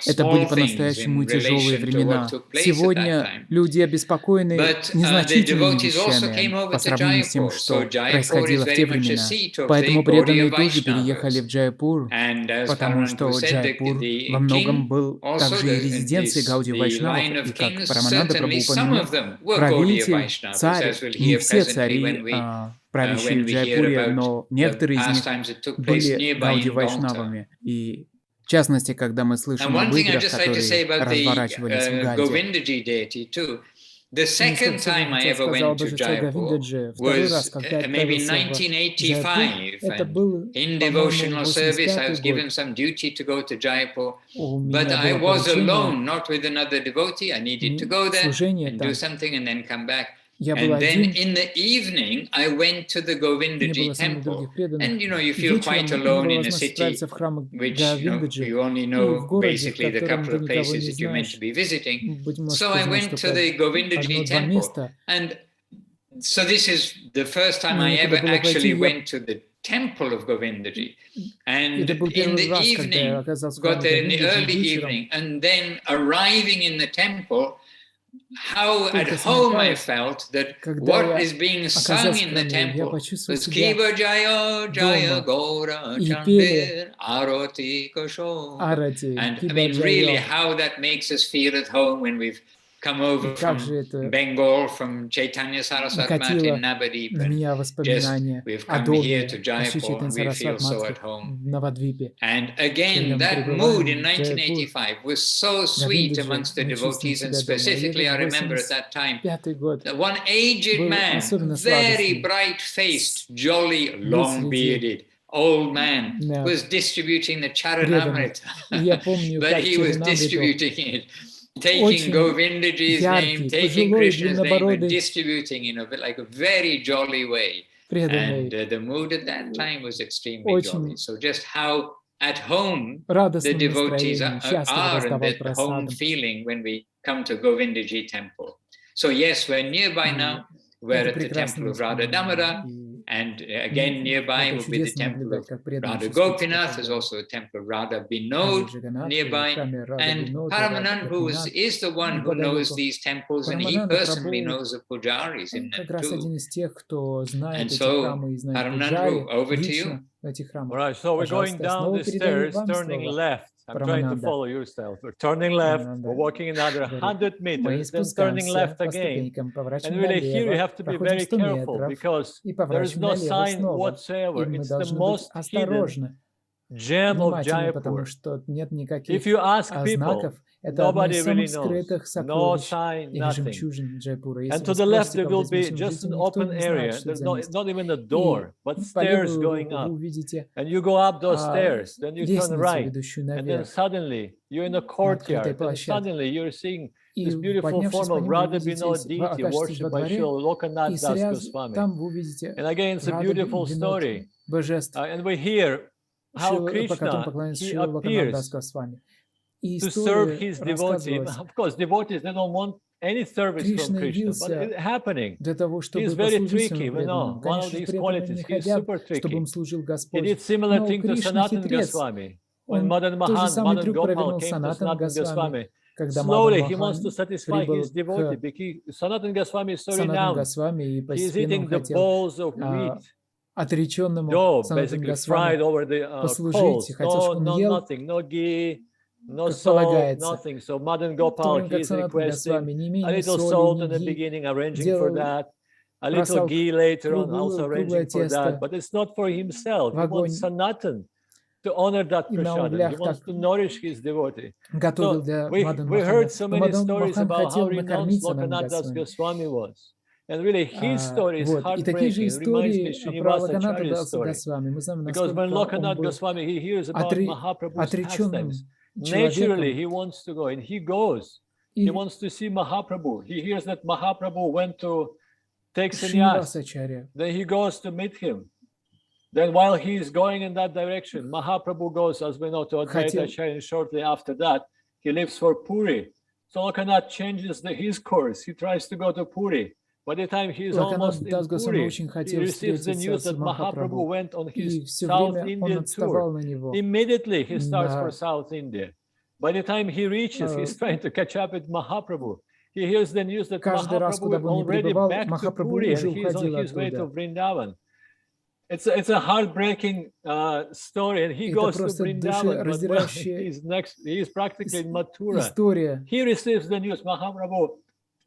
Speaker 3: Это были по-настоящему тяжелые времена. Сегодня люди обеспокоены незначительными вещами по сравнению с тем, что происходило в те времена. Поэтому преданные тоже переехали в Джайпур, потому что Джайпур во многом был также и резиденцией Гаудия Вайшнавов. И как Парамананда Прабху упомянул, правитель, царь, не все цари, правящие в Джайпуре, но некоторые из них были Гаудия Вайшнавами. И в частности, когда мы слышим об играх, которые разворачивались в Гальте.
Speaker 1: The second time I ever went to Jaipur was maybe 1985, and in devotional service I was given some duty to go to Jaipur, but I was alone, not with another devotee. I needed to go there and do something and then come back. And then in the evening, I went to the Govindaji Temple. And you feel quite alone in a city, which you only know basically the couple of places that you're meant to be visiting. So I went to the Govindaji Temple. And so this is the first time I ever actually went to the temple of Govindaji. And in the evening, got there in the early evening, and then arriving in the temple, how at home I felt that what is being sung in the temple was Kiva Jaya Jaya Gaura Chandir Arati Kosho. And I mean, really, how that makes us feel at home when we've come over from Bengal, from Chaitanya Saraswat Mat in Navadvip, and just we've come here to Jaipur and we feel so at home. And again, that mood in 1985 was so sweet amongst the devotees, and specifically I remember at that time, that one aged man, very bright-faced, jolly, long-bearded, old man, was distributing the Charanamrita, but he was distributing it, taking Govindaji's name, taking Krishna's name, and distributing in a very jolly way. And the mood at that time was extremely jolly. So just how at home the devotees are, and that home feeling when we come to Govindaji Temple. So yes, we're nearby now. We're at the temple of Radha Damodar, And again, nearby will be the temple of Radha Gopinath. There's also a temple of Radha Vinod nearby. And Paramananda Prabhu is the one who knows these temples, and he personally knows the pujaris in them too. And so, Paramananda Prabhu, over to you.
Speaker 2: All right, so we're going down the stairs, turning left. I'm trying to follow your style. We're turning left, we're walking another 100 meters, then turning left again. And really here you have to be very careful because there is no sign whatsoever. It's the most hidden gem of Jaipur. If you ask people, nobody really knows. No sign, nothing. And to the left there will be just an open area. There's not even a door, but stairs going up. And you go up those stairs, then you turn right, and then suddenly you're in a courtyard, and suddenly you're seeing this beautiful form of Radha Vinod deity worshipped by Srila Lokanath Das Goswami. And again, it's a beautiful story. And we hear how Krishna, he appears to serve his devotees. Of course, devotees, they don't want any service from Krishna, but it's happening. He's very tricky, we know. One of these qualities, he's super tricky. He did similar thing to Sanatana Goswami. When Madan Gopal came to Sanatana Goswami, slowly he wants to satisfy his devotee because Sanatana Goswami is so renowned. He's eating the balls of wheat. Dough, basically fried over the coals. No, nothing, no ghee, no salt, nothing. So Madan Gopal, he's requesting a little salt in the beginning, arranging for that. A little ghee later on, also arranging for that. But it's not for himself. He wants Sanatan to honor that prasada. He wants to nourish his devotee. So we heard so many stories about how renounced Lokanath Das Goswami was. And really, his story is heartbreaking. It reminds me of Srinivasacharya's story. Because when Lokanath Goswami, he hears about Mahaprabhu's pastimes, naturally he wants to go, and he goes. He wants to see Mahaprabhu. He hears that Mahaprabhu went to take sannyas. Then he goes to meet him. Then while he is going in that direction, Mahaprabhu goes, as we know, to Advaita Acharya, and shortly after that, he leaves for Puri. So Lokanath changes his course. He tries to go to Puri. By the time he is almost in Puri, he receives the news that Mahaprabhu went on his South Indian tour. Immediately he starts for South India. By the time he reaches, he's trying to catch up with Mahaprabhu. He hears the news that Mahaprabhu is already back to Puri and he's on his way to Vrindavan. It's a heartbreaking story, and he goes to Vrindavan, but he's practically in Mathura. He receives the news Mahaprabhu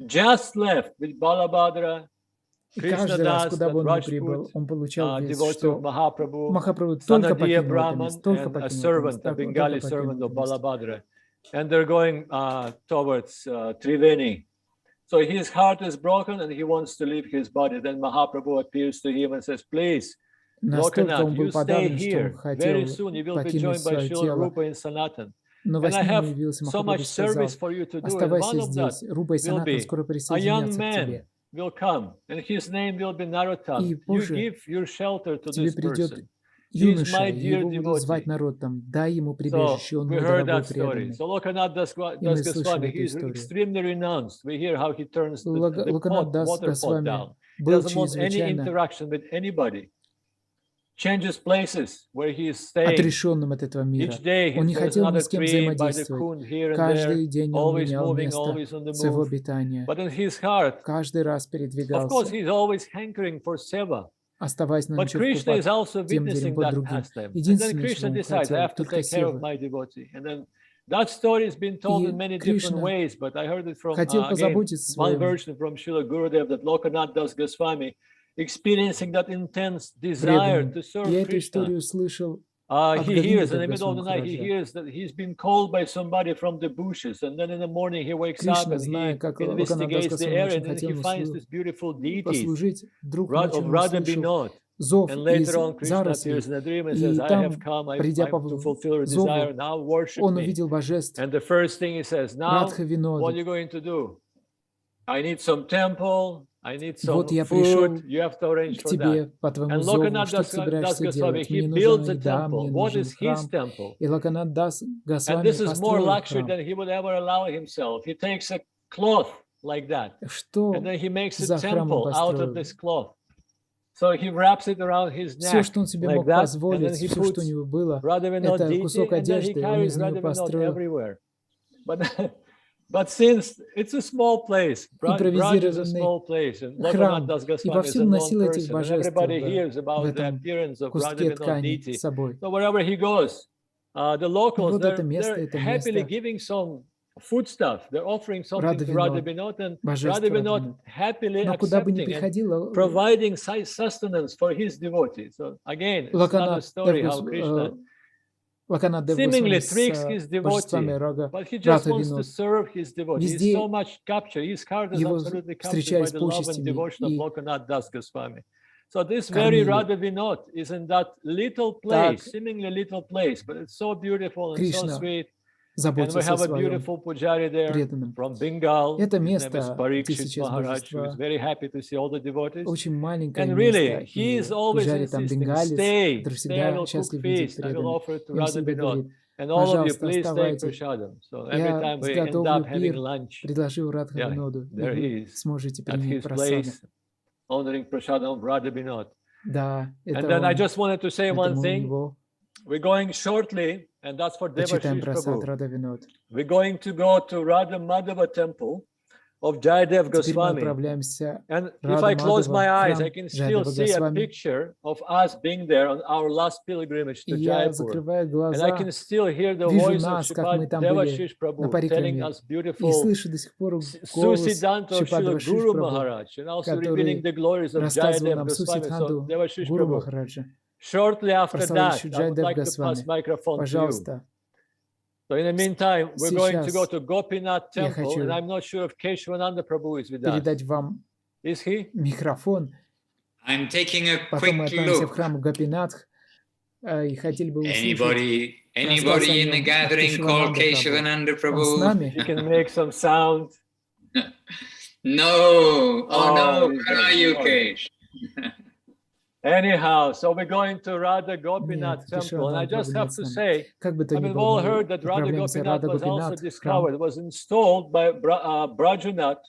Speaker 2: just left with Balabhadra, Krishna Das, Rajput, devotee of Mahaprabhu, Sanadiya Brahman, and a servant, a Bengali servant of Balabhadra. And they're going towards Triveni. So his heart is broken and he wants to leave his body. Then Mahaprabhu appears to him and says, please, Lokanath, you stay here. Very soon you will be joined by Srila Rupa in Sanatan. And I have so much service for you to do. And one of that will be a young man will come and his name will be Narottam. You give your shelter to this person. He is my dear devotee. So we heard that story. So Lokanath Das Goswami, he is extremely renounced. We hear how he turns the water pot down. He doesn't want any interaction with anybody. Changes places where he is staying. Each day he has another tree by the kund here and there, always moving, always on the move. But in his heart, of course, he's always hankering for seva. But Krishna is also witnessing that pastime. And then Krishna decides, I have to take care of my devotee. And then that story has been told in many different ways, but I heard it from again, one version from Srila Gurudev, that Lokanath Das Goswami, experiencing that intense desire to serve Krishna. He hears in the middle of the night, he hears that he's been called by somebody from the bushes, and then in the morning he wakes up and he investigates the area, and then he finds this beautiful deity of Radha Vinod. And later on Krishna appears in a dream and says, I have come, I have to fulfill your desire, now worship me. And the first thing he says, now what are you going to do? I need some temple, I need some food, you have to arrange for that. And Lokanath Das Goswami, he builds a temple. What is his temple? And this is more luxury than he would ever allow himself. He takes a cloth like that, and then he makes a temple out of this cloth. So he wraps it around his neck,
Speaker 3: Все, что он себе
Speaker 2: like
Speaker 3: мог
Speaker 2: that, and
Speaker 3: позволить,
Speaker 2: then he
Speaker 3: все, что у
Speaker 2: puts
Speaker 3: него было,
Speaker 2: Radhavinod
Speaker 3: это
Speaker 2: deity,
Speaker 3: кусок
Speaker 2: and then he
Speaker 3: одежды, он
Speaker 2: carries
Speaker 3: из нее
Speaker 2: Radhavinod
Speaker 3: построил
Speaker 2: everywhere. But since it's a small place, Braj is a
Speaker 3: импровизированный
Speaker 2: small place, and Lokanath
Speaker 3: храм,
Speaker 2: Das
Speaker 3: и
Speaker 2: Goswami is a
Speaker 3: повсюду
Speaker 2: known
Speaker 3: носил этих
Speaker 2: person, and
Speaker 3: божеств
Speaker 2: everybody hears
Speaker 3: в
Speaker 2: about the
Speaker 3: этом
Speaker 2: appearance of
Speaker 3: куске
Speaker 2: Radhavinod
Speaker 3: ткани
Speaker 2: deity.
Speaker 3: с собой.
Speaker 2: So wherever he goes, the
Speaker 3: И
Speaker 2: locals,
Speaker 3: вот это
Speaker 2: they're happily
Speaker 3: место
Speaker 2: giving some food stuff. They're offering something to
Speaker 3: Радхавинод,
Speaker 2: Radhavinod, and
Speaker 3: божество
Speaker 2: Radhavinod
Speaker 3: Радхавинод.
Speaker 2: happily
Speaker 3: Но куда бы ни
Speaker 2: accepting and
Speaker 3: приходило,
Speaker 2: providing sustenance for his devotees. So again, it's another story how Krishna
Speaker 3: Локанат Дев
Speaker 2: seemingly
Speaker 3: Госвами
Speaker 2: tricks
Speaker 3: с
Speaker 2: his
Speaker 3: божествами
Speaker 2: devotee, but he just wants to
Speaker 3: Радхавинод.
Speaker 2: serve his devotee. He's
Speaker 3: Везде
Speaker 2: so much captured. His heart is
Speaker 3: его
Speaker 2: absolutely captured by
Speaker 3: встречали с
Speaker 2: the love and
Speaker 3: почестями,
Speaker 2: devotion of
Speaker 3: и
Speaker 2: Lokanath Das Goswami. So this very
Speaker 3: кормили.
Speaker 2: Radhavinod is in that little place, seemingly little place, but it's so beautiful and so
Speaker 3: Кришна
Speaker 2: sweet. And we
Speaker 3: заботился о
Speaker 2: have a
Speaker 3: своем
Speaker 2: beautiful pujari there
Speaker 3: преданном.
Speaker 2: from Bengal.
Speaker 3: Это
Speaker 2: His name is
Speaker 3: место, где
Speaker 2: Parikshit
Speaker 3: сейчас
Speaker 2: Maharaj, who is
Speaker 3: божество,
Speaker 2: very happy to see all the devotees.
Speaker 3: очень маленькое
Speaker 2: And
Speaker 3: место,
Speaker 2: really, he
Speaker 3: и
Speaker 2: is always
Speaker 3: Пуджари там
Speaker 2: insisting,
Speaker 3: бенгалец,
Speaker 2: stay,
Speaker 3: который
Speaker 2: I
Speaker 3: всегда
Speaker 2: will cook
Speaker 3: счастлив видеть
Speaker 2: feast, I will
Speaker 3: преданных.
Speaker 2: offer it to
Speaker 3: И он всегда
Speaker 2: Radhavinod.
Speaker 3: говорит:
Speaker 2: And all of you,
Speaker 3: пожалуйста,
Speaker 2: please take
Speaker 3: оставайтесь,
Speaker 2: prasadam. So every
Speaker 3: я
Speaker 2: time we end
Speaker 3: сготовлю
Speaker 2: up having
Speaker 3: пир,
Speaker 2: lunch,
Speaker 3: предложил Радхавиноду, и
Speaker 2: there he
Speaker 3: вы
Speaker 2: is,
Speaker 3: сможете
Speaker 2: at
Speaker 3: принять
Speaker 2: his
Speaker 3: просаду.
Speaker 2: place, honoring prasadam of Radhavinod.
Speaker 3: Да,
Speaker 2: And
Speaker 3: это
Speaker 2: then I
Speaker 3: он,
Speaker 2: just wanted to say
Speaker 3: это
Speaker 2: one
Speaker 3: мы у
Speaker 2: thing.
Speaker 3: него.
Speaker 2: We're going shortly, and that's for
Speaker 3: Почитаем
Speaker 2: Devashish
Speaker 3: просад
Speaker 2: Prabhu.
Speaker 3: Радхавинод.
Speaker 2: We're going to go to Radha Madhava Temple of Jayadev
Speaker 3: Теперь мы
Speaker 2: Goswami.
Speaker 3: отправляемся
Speaker 2: And
Speaker 3: в
Speaker 2: if I close my
Speaker 3: Радха-Мадхава,
Speaker 2: eyes, I
Speaker 3: храм
Speaker 2: can still
Speaker 3: Джайадева
Speaker 2: see a
Speaker 3: Госвами.
Speaker 2: picture of us being there on our last pilgrimage
Speaker 3: И
Speaker 2: to
Speaker 3: я,
Speaker 2: Jaipur.
Speaker 3: закрывая
Speaker 2: And I
Speaker 3: глаза,
Speaker 2: can still hear the
Speaker 3: вижу
Speaker 2: voice of
Speaker 3: нас, как мы
Speaker 2: Shripad
Speaker 3: там были
Speaker 2: Devashish
Speaker 3: на
Speaker 2: Prabhu telling
Speaker 3: парикраме,
Speaker 2: us
Speaker 3: и
Speaker 2: beautiful
Speaker 3: слышу до сих пор голос
Speaker 2: Susiddhanta of
Speaker 3: Шрипада
Speaker 2: Srila
Speaker 3: Вашиш
Speaker 2: Guru
Speaker 3: Прабху,
Speaker 2: Maharaj, and also revealing
Speaker 3: который
Speaker 2: the glories of
Speaker 3: рассказывал
Speaker 2: Jayadev
Speaker 3: нам
Speaker 2: Goswami. So
Speaker 3: Сусидханду
Speaker 2: Devashish
Speaker 3: Гуру
Speaker 2: Prabhu.
Speaker 3: Махараджа,
Speaker 2: Shortly after that,
Speaker 3: прославляющий
Speaker 2: I would
Speaker 3: Джайдев
Speaker 2: like to pass
Speaker 3: Госвами.
Speaker 2: microphone to you.
Speaker 3: Пожалуйста,
Speaker 2: So in the meantime, we're going to go
Speaker 3: сейчас
Speaker 2: to Gopinat
Speaker 3: я
Speaker 2: Temple, and
Speaker 3: хочу
Speaker 2: I'm not sure if Keshavananda Prabhu is with us.
Speaker 3: передать вам
Speaker 2: Is he?
Speaker 3: микрофон.
Speaker 1: I'm taking a
Speaker 3: Потом мы
Speaker 1: quick
Speaker 3: отправимся в
Speaker 1: look.
Speaker 3: храм Гопинатх и хотели бы услышать
Speaker 1: Anybody
Speaker 3: рассказ о
Speaker 1: in the
Speaker 3: нем от
Speaker 1: gathering called
Speaker 3: Кешавананды Прабху.
Speaker 1: Keshavananda
Speaker 3: Он с
Speaker 1: Prabhu?
Speaker 3: нами?
Speaker 2: You can make some sound.
Speaker 1: No. Oh no.
Speaker 2: he's
Speaker 1: Where
Speaker 2: not.
Speaker 1: are you,
Speaker 2: Sorry.
Speaker 1: Kesh?
Speaker 2: Anyhow, so we're going to Radha Gopinat
Speaker 3: Нет,
Speaker 2: Temple, and I
Speaker 3: Кешавананда
Speaker 2: just
Speaker 3: Прабху
Speaker 2: have
Speaker 3: нет с
Speaker 2: to
Speaker 3: нами.
Speaker 2: say,
Speaker 3: Как бы то
Speaker 2: I
Speaker 3: ни
Speaker 2: mean, we've
Speaker 3: было,
Speaker 2: all
Speaker 3: мы
Speaker 2: heard that Radha
Speaker 3: отправляемся в
Speaker 2: Gopinat
Speaker 3: Рада
Speaker 2: was also
Speaker 3: Гопинат, храм,
Speaker 2: discovered, was installed by Vajranath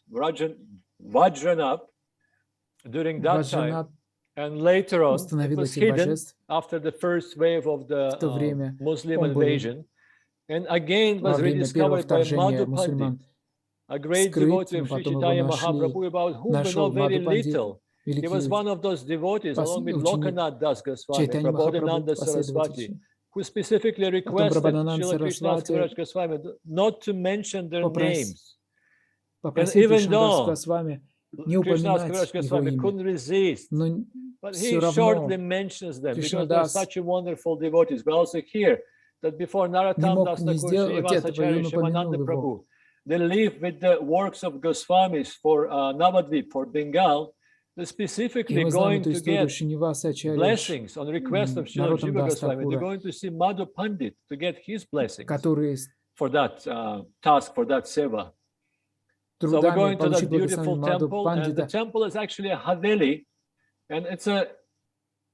Speaker 2: during that time.
Speaker 3: Ваджанат
Speaker 2: And later on, it
Speaker 3: установил
Speaker 2: was
Speaker 3: этих
Speaker 2: hidden
Speaker 3: божеств
Speaker 2: after the first wave of
Speaker 3: в
Speaker 2: the
Speaker 3: то время,
Speaker 2: Muslim
Speaker 3: он был
Speaker 2: invasion. And again
Speaker 3: во
Speaker 2: was
Speaker 3: время первого
Speaker 2: rediscovered by
Speaker 3: вторжения
Speaker 2: Madhu Pandit,
Speaker 3: мусульман
Speaker 2: a great
Speaker 3: скрыт,
Speaker 2: devotee
Speaker 3: но
Speaker 2: of Sri
Speaker 3: потом его
Speaker 2: Chaitanya
Speaker 3: нашли,
Speaker 2: Mahaprabhu, about whom we know
Speaker 3: нашел
Speaker 2: very
Speaker 3: Мадху Пандит,
Speaker 2: little. He was
Speaker 3: великий
Speaker 2: one of those devotees, along with
Speaker 3: ученик
Speaker 2: Lokanath Das Goswami,
Speaker 3: Чайтаньи Махапрабху,
Speaker 2: Prabodhananda Saraswati,
Speaker 3: последовательный.
Speaker 2: who specifically
Speaker 3: Потом
Speaker 2: requested
Speaker 3: Прабхадананда
Speaker 2: Srila Krishna
Speaker 3: Сарасвати
Speaker 2: Kaviraj Goswami not to mention their names.
Speaker 3: попросил
Speaker 2: even
Speaker 3: Кришнадас
Speaker 2: though
Speaker 3: Госвами не
Speaker 2: Krishna
Speaker 3: упоминать
Speaker 2: Kaviraj
Speaker 3: его
Speaker 2: Goswami
Speaker 3: имя.
Speaker 2: couldn't resist,
Speaker 3: Но
Speaker 2: but
Speaker 3: все
Speaker 2: he shortly
Speaker 3: равно
Speaker 2: mentions them because they're
Speaker 3: Кришнадас
Speaker 2: such a wonderful devotees. We also hear that before
Speaker 3: не
Speaker 2: Narottam
Speaker 3: мог
Speaker 2: Das
Speaker 3: не
Speaker 2: Thakur,
Speaker 3: сделать этого, и
Speaker 2: Srivasacharya,
Speaker 3: он упомянул
Speaker 2: Shivananda
Speaker 3: его.
Speaker 2: Prabhu, they live with the works of Goswamis for Navadvip, for Bengal. They're
Speaker 3: И
Speaker 2: specifically
Speaker 3: мы знаем
Speaker 2: going
Speaker 3: эту
Speaker 2: to
Speaker 3: историю
Speaker 2: get
Speaker 3: Шриниваса Ачарья,
Speaker 2: blessings on request of Srila
Speaker 3: Нароттам
Speaker 2: Jiva
Speaker 3: Дас
Speaker 2: Goswami. They're
Speaker 3: Такура,
Speaker 2: going to see Madhu Pandit to get his blessings
Speaker 3: который
Speaker 2: for that task, for that seva. So we're
Speaker 3: трудами
Speaker 2: going to that
Speaker 3: получил
Speaker 2: beautiful
Speaker 3: благословение Мадху
Speaker 2: temple, and the
Speaker 3: Пандита.
Speaker 2: temple is actually a haveli, and it's a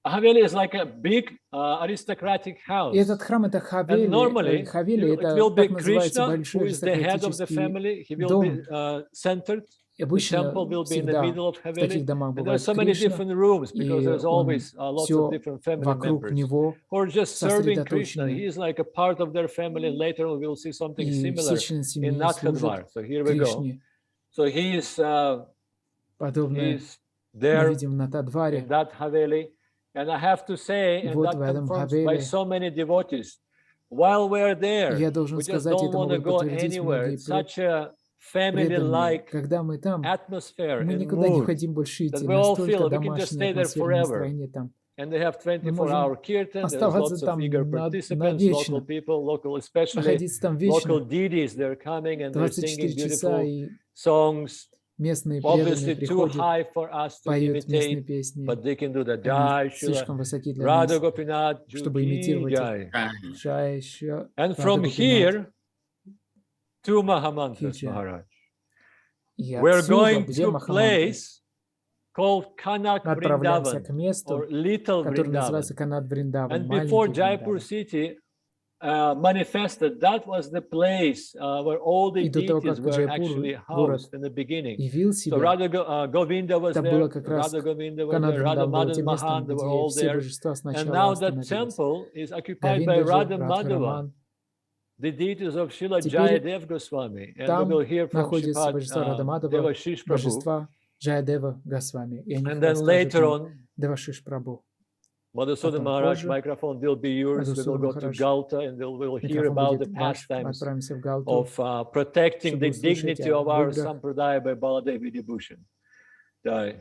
Speaker 2: haveli is like a big aristocratic house.
Speaker 3: И этот храм это
Speaker 2: And normally,
Speaker 3: Хавели,
Speaker 2: it
Speaker 3: это
Speaker 2: will be
Speaker 3: так называется
Speaker 2: Krishna,
Speaker 3: большой
Speaker 2: who is the head of the
Speaker 3: аристократический
Speaker 2: family. He will
Speaker 3: дом.
Speaker 2: be centered.
Speaker 3: И
Speaker 2: The
Speaker 3: обычно
Speaker 2: temple will be in the
Speaker 3: всегда
Speaker 2: middle of
Speaker 3: в
Speaker 2: Haveli.
Speaker 3: таких домах
Speaker 2: And there's
Speaker 3: бывает
Speaker 2: so many
Speaker 3: Кришна,
Speaker 2: different rooms because
Speaker 3: и
Speaker 2: there's
Speaker 3: он
Speaker 2: always lots of
Speaker 3: все
Speaker 2: different family
Speaker 3: вокруг
Speaker 2: members
Speaker 3: него
Speaker 2: who are just serving Krishna.
Speaker 3: сосредоточены.
Speaker 2: He is like a part of their family, and later on we'll see something
Speaker 3: И
Speaker 2: similar
Speaker 3: все члены
Speaker 2: in
Speaker 3: семьи
Speaker 2: Natхadвара.
Speaker 3: служат
Speaker 2: So here we go.
Speaker 3: Кришне.
Speaker 2: So he is
Speaker 3: Подобное
Speaker 2: he's
Speaker 3: мы
Speaker 2: there
Speaker 3: видим на
Speaker 2: in
Speaker 3: Натхадваре.
Speaker 2: that Haveli. And I have to say, and
Speaker 3: Вот
Speaker 2: that
Speaker 3: в этом
Speaker 2: confirms by
Speaker 3: Haveli.
Speaker 2: so many devotees, while we're there,
Speaker 3: Я должен
Speaker 2: we just
Speaker 3: сказать,
Speaker 2: don't
Speaker 3: это
Speaker 2: want to
Speaker 3: могут
Speaker 2: go
Speaker 3: подтвердить
Speaker 2: anywhere.
Speaker 3: многие
Speaker 2: It's such a
Speaker 3: преданные.
Speaker 2: family-like
Speaker 3: Когда мы там,
Speaker 2: atmosphere
Speaker 3: мы
Speaker 2: and
Speaker 3: никуда не
Speaker 2: mood,
Speaker 3: хотим больше
Speaker 2: that
Speaker 3: идти.
Speaker 2: we all
Speaker 3: Настолько
Speaker 2: feel we can just
Speaker 3: домашняя
Speaker 2: stay there
Speaker 3: атмосфера,
Speaker 2: forever.
Speaker 3: настроение там.
Speaker 2: And they have
Speaker 3: Мы можем
Speaker 2: 24-hour kirtan. There's
Speaker 3: оставаться
Speaker 2: lots of
Speaker 3: там
Speaker 2: eager participants,
Speaker 3: навечно,
Speaker 2: local people, local, especially
Speaker 3: находиться там
Speaker 2: local
Speaker 3: вечно,
Speaker 2: deities. They're coming and they're singing
Speaker 3: 24 часа,
Speaker 2: beautiful
Speaker 3: и
Speaker 2: songs.
Speaker 3: местные
Speaker 2: Obviously
Speaker 3: преданные
Speaker 2: too
Speaker 3: приходят,
Speaker 2: high for us to
Speaker 3: поют местные
Speaker 2: imitate,
Speaker 3: песни.
Speaker 2: but they can do the
Speaker 3: Они
Speaker 2: Jai, Shila,
Speaker 3: слишком высоки для
Speaker 2: Radha
Speaker 3: нас,
Speaker 2: Gopinat,
Speaker 3: чтобы
Speaker 2: Juki
Speaker 3: имитировать
Speaker 2: Jai.
Speaker 3: их. Джай, еще
Speaker 2: And
Speaker 3: Рада
Speaker 2: from
Speaker 3: Гопинат,
Speaker 2: here, two Mahamantras,
Speaker 3: Кича.
Speaker 2: Maharaj.
Speaker 3: И
Speaker 2: We're
Speaker 3: отсюда,
Speaker 2: going
Speaker 3: где
Speaker 2: to
Speaker 3: Махамантры,
Speaker 2: place called Kanak
Speaker 3: мы отправляемся
Speaker 2: Vrindavan,
Speaker 3: к месту,
Speaker 2: or Little
Speaker 3: который
Speaker 2: Vrindavan.
Speaker 3: называется Канат Вриндаван,
Speaker 2: And before
Speaker 3: маленький
Speaker 2: Jaipur
Speaker 3: Вриндаван.
Speaker 2: city, manifested, that was the place where all the
Speaker 3: И до того,
Speaker 2: deities
Speaker 3: как
Speaker 2: were
Speaker 3: Джайпур,
Speaker 2: actually
Speaker 3: город,
Speaker 2: housed in the beginning.
Speaker 3: явил
Speaker 2: So
Speaker 3: себя,
Speaker 2: Govinda was
Speaker 3: это было
Speaker 2: there,
Speaker 3: как раз
Speaker 2: Radha Govinda was
Speaker 3: Канат
Speaker 2: there, Radha
Speaker 3: Вриндаван было
Speaker 2: Madan
Speaker 3: тем местом,
Speaker 2: Mahan, they were
Speaker 3: где
Speaker 2: all
Speaker 3: все
Speaker 2: there.
Speaker 3: божества
Speaker 2: And
Speaker 3: сначала
Speaker 2: now that
Speaker 3: остановились.
Speaker 2: temple is occupied by
Speaker 3: Говиндаджи,
Speaker 2: Radha Madhava,
Speaker 3: Радхараман.
Speaker 2: the deities of Srila
Speaker 3: Теперь
Speaker 2: Jayadev Goswami. And we
Speaker 3: там
Speaker 2: will hear from
Speaker 3: находится
Speaker 2: Shripad
Speaker 3: божество Радамадава,
Speaker 2: Devashish Prabhu.
Speaker 3: божества Джайадева Госвами. И они
Speaker 2: And then
Speaker 3: расскажут
Speaker 2: later
Speaker 3: нам
Speaker 2: on,
Speaker 3: Девашиш Прабху.
Speaker 2: Madhusudhan
Speaker 3: Потом
Speaker 2: Maharaj
Speaker 3: позже
Speaker 2: microphone will be yours. We will
Speaker 3: Мадхусудан
Speaker 2: go to
Speaker 3: Махарадж,
Speaker 2: Gальта and we will hear
Speaker 3: микрофон
Speaker 2: about the
Speaker 3: будет ваш. Мы
Speaker 2: pastimes
Speaker 3: отправимся в Галту,
Speaker 2: of protecting
Speaker 3: чтобы
Speaker 2: the
Speaker 3: услышать
Speaker 2: dignity
Speaker 3: о
Speaker 2: of our
Speaker 3: выгодах,
Speaker 2: Sampradaya by Baladevi Dibhushan. Jai.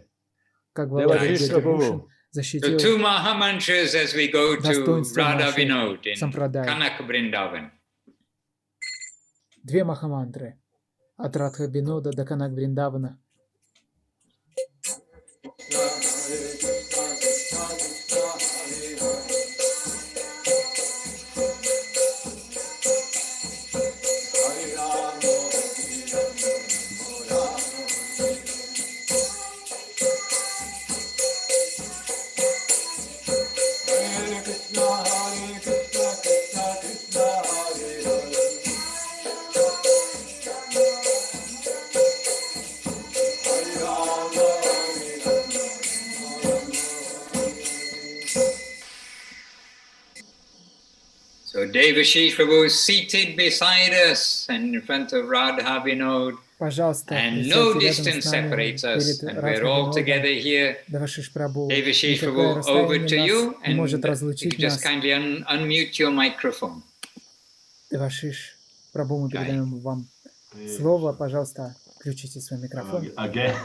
Speaker 3: как Валадеви
Speaker 2: Devashish
Speaker 3: Дебушин
Speaker 2: Prabhu.
Speaker 1: The
Speaker 3: защитил
Speaker 1: two Mahamantras as we go to
Speaker 3: достоинство
Speaker 1: Radha
Speaker 3: нашей
Speaker 1: Vinod in
Speaker 3: Сампрадай.
Speaker 1: Kanak Vrindavan.
Speaker 3: Две махамантры от Радха Бинода до Канак Вриндавана.
Speaker 1: So Devashish Prabhu is seated beside us and in front of Radha Vinod.
Speaker 3: Пожалуйста,
Speaker 1: And no
Speaker 3: присядьте рядом
Speaker 1: distance
Speaker 3: с нами
Speaker 1: separates us,
Speaker 3: перед
Speaker 1: and we're all
Speaker 3: Радха
Speaker 1: together
Speaker 3: Винодом.
Speaker 1: here.
Speaker 3: Девашиш Прабху,
Speaker 1: Devashish
Speaker 3: никакое
Speaker 1: Prabhu, over to
Speaker 3: расстояние
Speaker 1: you,
Speaker 3: нас не
Speaker 1: and
Speaker 3: может
Speaker 1: if you
Speaker 3: разлучить
Speaker 1: just
Speaker 3: нас.
Speaker 1: kindly unmute your microphone.
Speaker 3: Девашиш Прабху, мы передаем вам слово. Пожалуйста, включите свой микрофон.
Speaker 4: Again,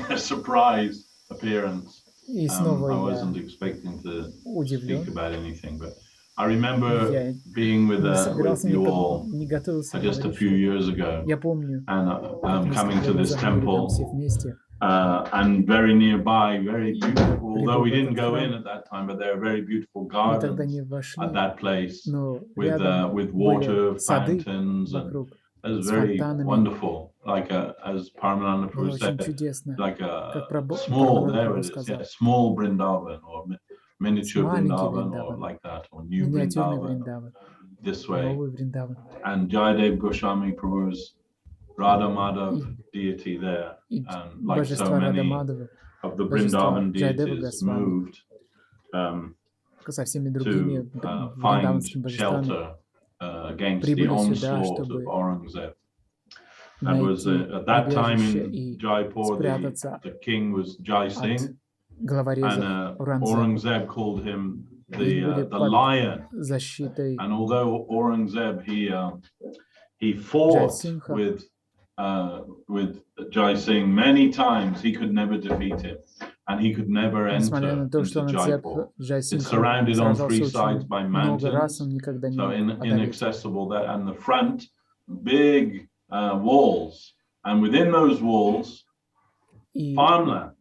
Speaker 4: a surprise appearance.
Speaker 3: И
Speaker 4: I
Speaker 3: снова
Speaker 4: wasn't
Speaker 3: я
Speaker 4: expecting to
Speaker 3: удивлен.
Speaker 4: speak about anything, but I remember
Speaker 3: Я
Speaker 4: being with
Speaker 3: не собирался,
Speaker 4: you all
Speaker 3: не готовился
Speaker 4: just a
Speaker 3: говорить.
Speaker 4: few years ago,
Speaker 3: Я помню,
Speaker 4: and
Speaker 3: как
Speaker 4: coming to
Speaker 3: несколько лет
Speaker 4: this
Speaker 3: назад мы были там
Speaker 4: temple,
Speaker 3: все вместе.
Speaker 4: and very nearby, very beautiful. Although we didn't go in
Speaker 3: храм.
Speaker 4: at that time, but there are very beautiful
Speaker 3: Мы тогда
Speaker 4: gardens
Speaker 3: не вошли,
Speaker 4: at that place
Speaker 3: но
Speaker 4: with
Speaker 3: рядом
Speaker 4: with water
Speaker 3: были сады
Speaker 4: fountains, and
Speaker 3: вокруг
Speaker 4: it was
Speaker 3: с
Speaker 4: very
Speaker 3: фонтанами.
Speaker 4: wonderful. Like as Paramananda
Speaker 3: Было
Speaker 4: Prabhu
Speaker 3: очень
Speaker 4: said,
Speaker 3: чудесно.
Speaker 4: like
Speaker 3: Как
Speaker 4: small,
Speaker 3: Парамананда
Speaker 4: there
Speaker 3: Прабху
Speaker 4: it is,
Speaker 3: сказал.
Speaker 4: yeah, small Vrindavan or miniature
Speaker 3: Маленький
Speaker 4: Vrindavan or
Speaker 3: Вриндаван,
Speaker 4: like that, or new
Speaker 3: миниатюрный
Speaker 4: Vrindavan
Speaker 3: Вриндаван,
Speaker 4: this way.
Speaker 3: новый Вриндаван.
Speaker 4: And Jayadev Goswami Prabhu's Radha Madhav
Speaker 3: И,
Speaker 4: deity there,
Speaker 3: и
Speaker 4: and like so
Speaker 3: божества Рада
Speaker 4: many
Speaker 3: Мадхавы,
Speaker 4: of the
Speaker 3: божества
Speaker 4: Vrindavan
Speaker 3: Джайадева
Speaker 4: deities
Speaker 3: Госвами,
Speaker 4: moved
Speaker 3: со всеми другими
Speaker 4: to find
Speaker 3: вриндаванскими божествами,
Speaker 4: shelter against the
Speaker 3: прибыли сюда,
Speaker 4: onslaught
Speaker 3: чтобы
Speaker 4: of Aurangzeb. That was
Speaker 3: найти
Speaker 4: at that time
Speaker 3: убежище
Speaker 4: in
Speaker 3: и
Speaker 4: Jaipur,
Speaker 3: спрятаться
Speaker 4: the king was Jai
Speaker 3: от
Speaker 4: Singh,
Speaker 3: главорезов
Speaker 4: and
Speaker 3: Аурангзеба.
Speaker 4: Aurangzeb called him
Speaker 3: Они были
Speaker 4: the
Speaker 3: под
Speaker 4: lion.
Speaker 3: защитой
Speaker 4: And although Aurangzeb he
Speaker 3: Джай
Speaker 4: fought
Speaker 3: Сингха,
Speaker 4: with Jai Singh many times, he could never defeat him, and he could never
Speaker 3: несмотря
Speaker 4: enter
Speaker 3: на то, что
Speaker 4: into
Speaker 3: он
Speaker 4: Jaipur.
Speaker 3: Джай
Speaker 4: It's
Speaker 3: Сингха
Speaker 4: surrounded on three
Speaker 3: сражался
Speaker 4: sides
Speaker 3: очень
Speaker 4: by
Speaker 3: много раз,
Speaker 4: mountains,
Speaker 3: он никогда не
Speaker 4: so
Speaker 3: мог одолеть.
Speaker 4: inaccessible there, and the front big walls, and within those walls
Speaker 3: И
Speaker 4: farmland.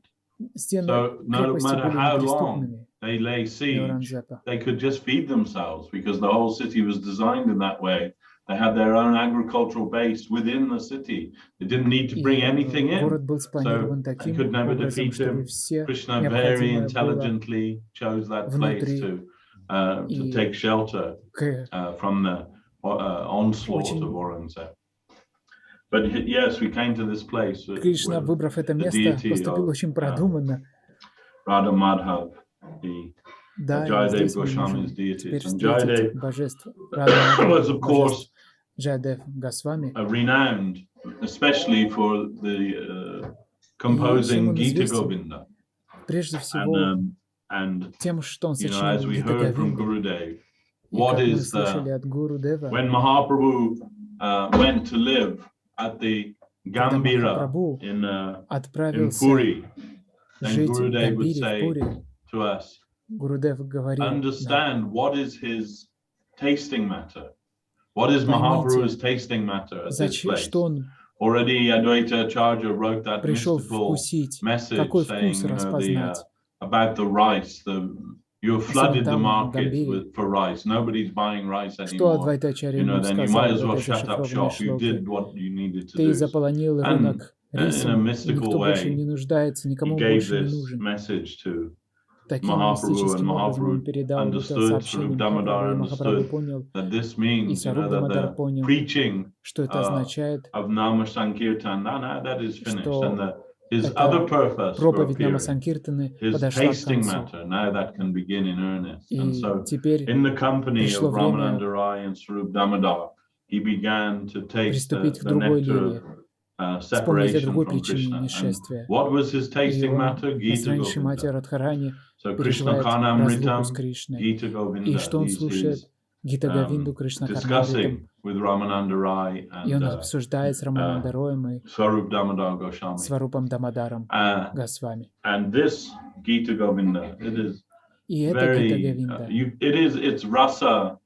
Speaker 3: стены
Speaker 4: So no
Speaker 3: крепости
Speaker 4: matter
Speaker 3: были
Speaker 4: how long
Speaker 3: неприступными
Speaker 4: they lay
Speaker 3: для
Speaker 4: siege,
Speaker 3: Аурангзеба.
Speaker 4: they could just feed themselves because the whole city was designed in that way. They had their own agricultural base within the city. They didn't need to bring anything in.
Speaker 3: Город был
Speaker 4: So
Speaker 3: спланирован
Speaker 4: they
Speaker 3: таким
Speaker 4: could never
Speaker 3: образом,
Speaker 4: defeat
Speaker 3: чтобы
Speaker 4: him.
Speaker 3: все
Speaker 4: Krishna very
Speaker 3: необходимое было
Speaker 4: intelligently chose that place
Speaker 3: внутри.
Speaker 4: to take shelter from the onslaught
Speaker 3: Очень
Speaker 4: of Aurangzeb. But yes, we came to this place.
Speaker 3: Кришна, выбрав это место, поступил очень продуманно.
Speaker 4: Radha Madhav, the
Speaker 3: Да, и
Speaker 4: Jayadev
Speaker 3: здесь мы
Speaker 4: Goswami's
Speaker 3: можем
Speaker 4: deities.
Speaker 3: теперь
Speaker 4: And
Speaker 3: встретить
Speaker 4: Jayadev
Speaker 3: божеств
Speaker 4: was, of course,
Speaker 3: Джайадев Госвами.
Speaker 4: renowned, especially for the composing Gita Govinda.
Speaker 3: Прежде всего,
Speaker 4: And
Speaker 3: тем, что он
Speaker 4: you know,
Speaker 3: сочинял
Speaker 4: as we
Speaker 3: Гита
Speaker 4: heard from
Speaker 3: Говинду.
Speaker 4: Gurudev,
Speaker 3: И
Speaker 4: what
Speaker 3: как мы
Speaker 4: is
Speaker 3: слышали от Гуру Дева,
Speaker 4: when Mahaprabhu went to live at the
Speaker 3: когда
Speaker 4: Gambira
Speaker 3: Махапрабху
Speaker 4: in
Speaker 3: отправился
Speaker 4: Puri, then
Speaker 3: жить в
Speaker 4: Gurudev would
Speaker 3: Гамбире, в
Speaker 4: say
Speaker 3: Пури,
Speaker 4: to us,
Speaker 3: Гурудев говорил нам:
Speaker 4: understand what is his tasting matter. What is Mahaprabhu's
Speaker 3: поймите,
Speaker 4: tasting matter at this place?
Speaker 3: что он
Speaker 4: Already Advaita Acharya wrote that
Speaker 3: пришел
Speaker 4: mystical
Speaker 3: вкусить,
Speaker 4: message
Speaker 3: какой
Speaker 4: saying,
Speaker 3: вкус
Speaker 4: you know,
Speaker 3: распознать.
Speaker 4: about the rice. You have flooded the
Speaker 3: там, в
Speaker 4: market
Speaker 3: Гамбире,
Speaker 4: for rice. Nobody's buying rice
Speaker 3: что
Speaker 4: anymore.
Speaker 3: Адвайта Ачарья
Speaker 4: You know,
Speaker 3: ему
Speaker 4: then you
Speaker 3: сказал
Speaker 4: might
Speaker 3: в
Speaker 4: as well
Speaker 3: этой
Speaker 4: shut up
Speaker 3: зашифрованной
Speaker 4: shop. You
Speaker 3: шлоке:
Speaker 4: did what you needed to
Speaker 3: ты
Speaker 4: do.
Speaker 3: заполонил рынок
Speaker 4: in a
Speaker 3: рисом, и
Speaker 4: mystical
Speaker 3: никто больше
Speaker 4: way,
Speaker 3: не нуждается,
Speaker 4: he
Speaker 3: никому
Speaker 4: gave
Speaker 3: больше не
Speaker 4: this
Speaker 3: нужен.
Speaker 4: message to
Speaker 3: таким
Speaker 4: Mahaprabhu and
Speaker 3: мистическим образом он
Speaker 4: Mahaprabhu
Speaker 3: передал это
Speaker 4: understood,
Speaker 3: сообщение
Speaker 4: Swarup
Speaker 3: Махапрабху, и
Speaker 4: Damodar
Speaker 3: Махапрабху
Speaker 4: understood
Speaker 3: понял,
Speaker 4: that this
Speaker 3: и
Speaker 4: means,
Speaker 3: Сваруб
Speaker 4: that
Speaker 3: Дамодар
Speaker 4: the
Speaker 3: понял,
Speaker 4: preaching
Speaker 3: что это означает,
Speaker 4: of Nama Sankirtan, that is finished, and
Speaker 3: что
Speaker 4: his other
Speaker 3: эта
Speaker 4: purpose for
Speaker 3: проповедь Нама
Speaker 4: appearing,
Speaker 3: Санкиртаны
Speaker 4: his
Speaker 3: подошла к
Speaker 4: tasting
Speaker 3: концу.
Speaker 4: matter, now that can begin in earnest. And
Speaker 3: И
Speaker 4: so,
Speaker 3: теперь
Speaker 4: in the company
Speaker 3: пришло
Speaker 4: of
Speaker 3: время
Speaker 4: Ramananda Rai and Swarup Damodar, he began to taste
Speaker 3: приступить к
Speaker 4: the
Speaker 3: другой
Speaker 4: nectar
Speaker 3: лилии,
Speaker 4: of
Speaker 3: вспомнить о
Speaker 4: separation
Speaker 3: другой
Speaker 4: from
Speaker 3: причине
Speaker 4: Krishna. And
Speaker 3: несчастья.
Speaker 4: what was his
Speaker 3: И
Speaker 4: tasting
Speaker 3: он
Speaker 4: matter?
Speaker 3: на
Speaker 4: Gita
Speaker 3: стране Шримати
Speaker 4: Govinda.
Speaker 3: Радхарани
Speaker 4: So Krishna
Speaker 3: переживает разлуку с
Speaker 4: Karnamritam,
Speaker 3: Кришной.
Speaker 4: Gita
Speaker 3: И
Speaker 4: Govinda.
Speaker 3: что он слушает? Гита Говинду Кришна Карнамритам.
Speaker 4: Discussing with Ramananda Rai
Speaker 3: И он
Speaker 4: and
Speaker 3: обсуждает с Рамананда Роем и
Speaker 4: Swarup Damodar Goswami.
Speaker 3: Сварупом Дамодаром Госвами.
Speaker 4: And this Gita Govinda, it is
Speaker 3: И это Гита
Speaker 4: very,
Speaker 3: Говинда.
Speaker 4: it's rasa,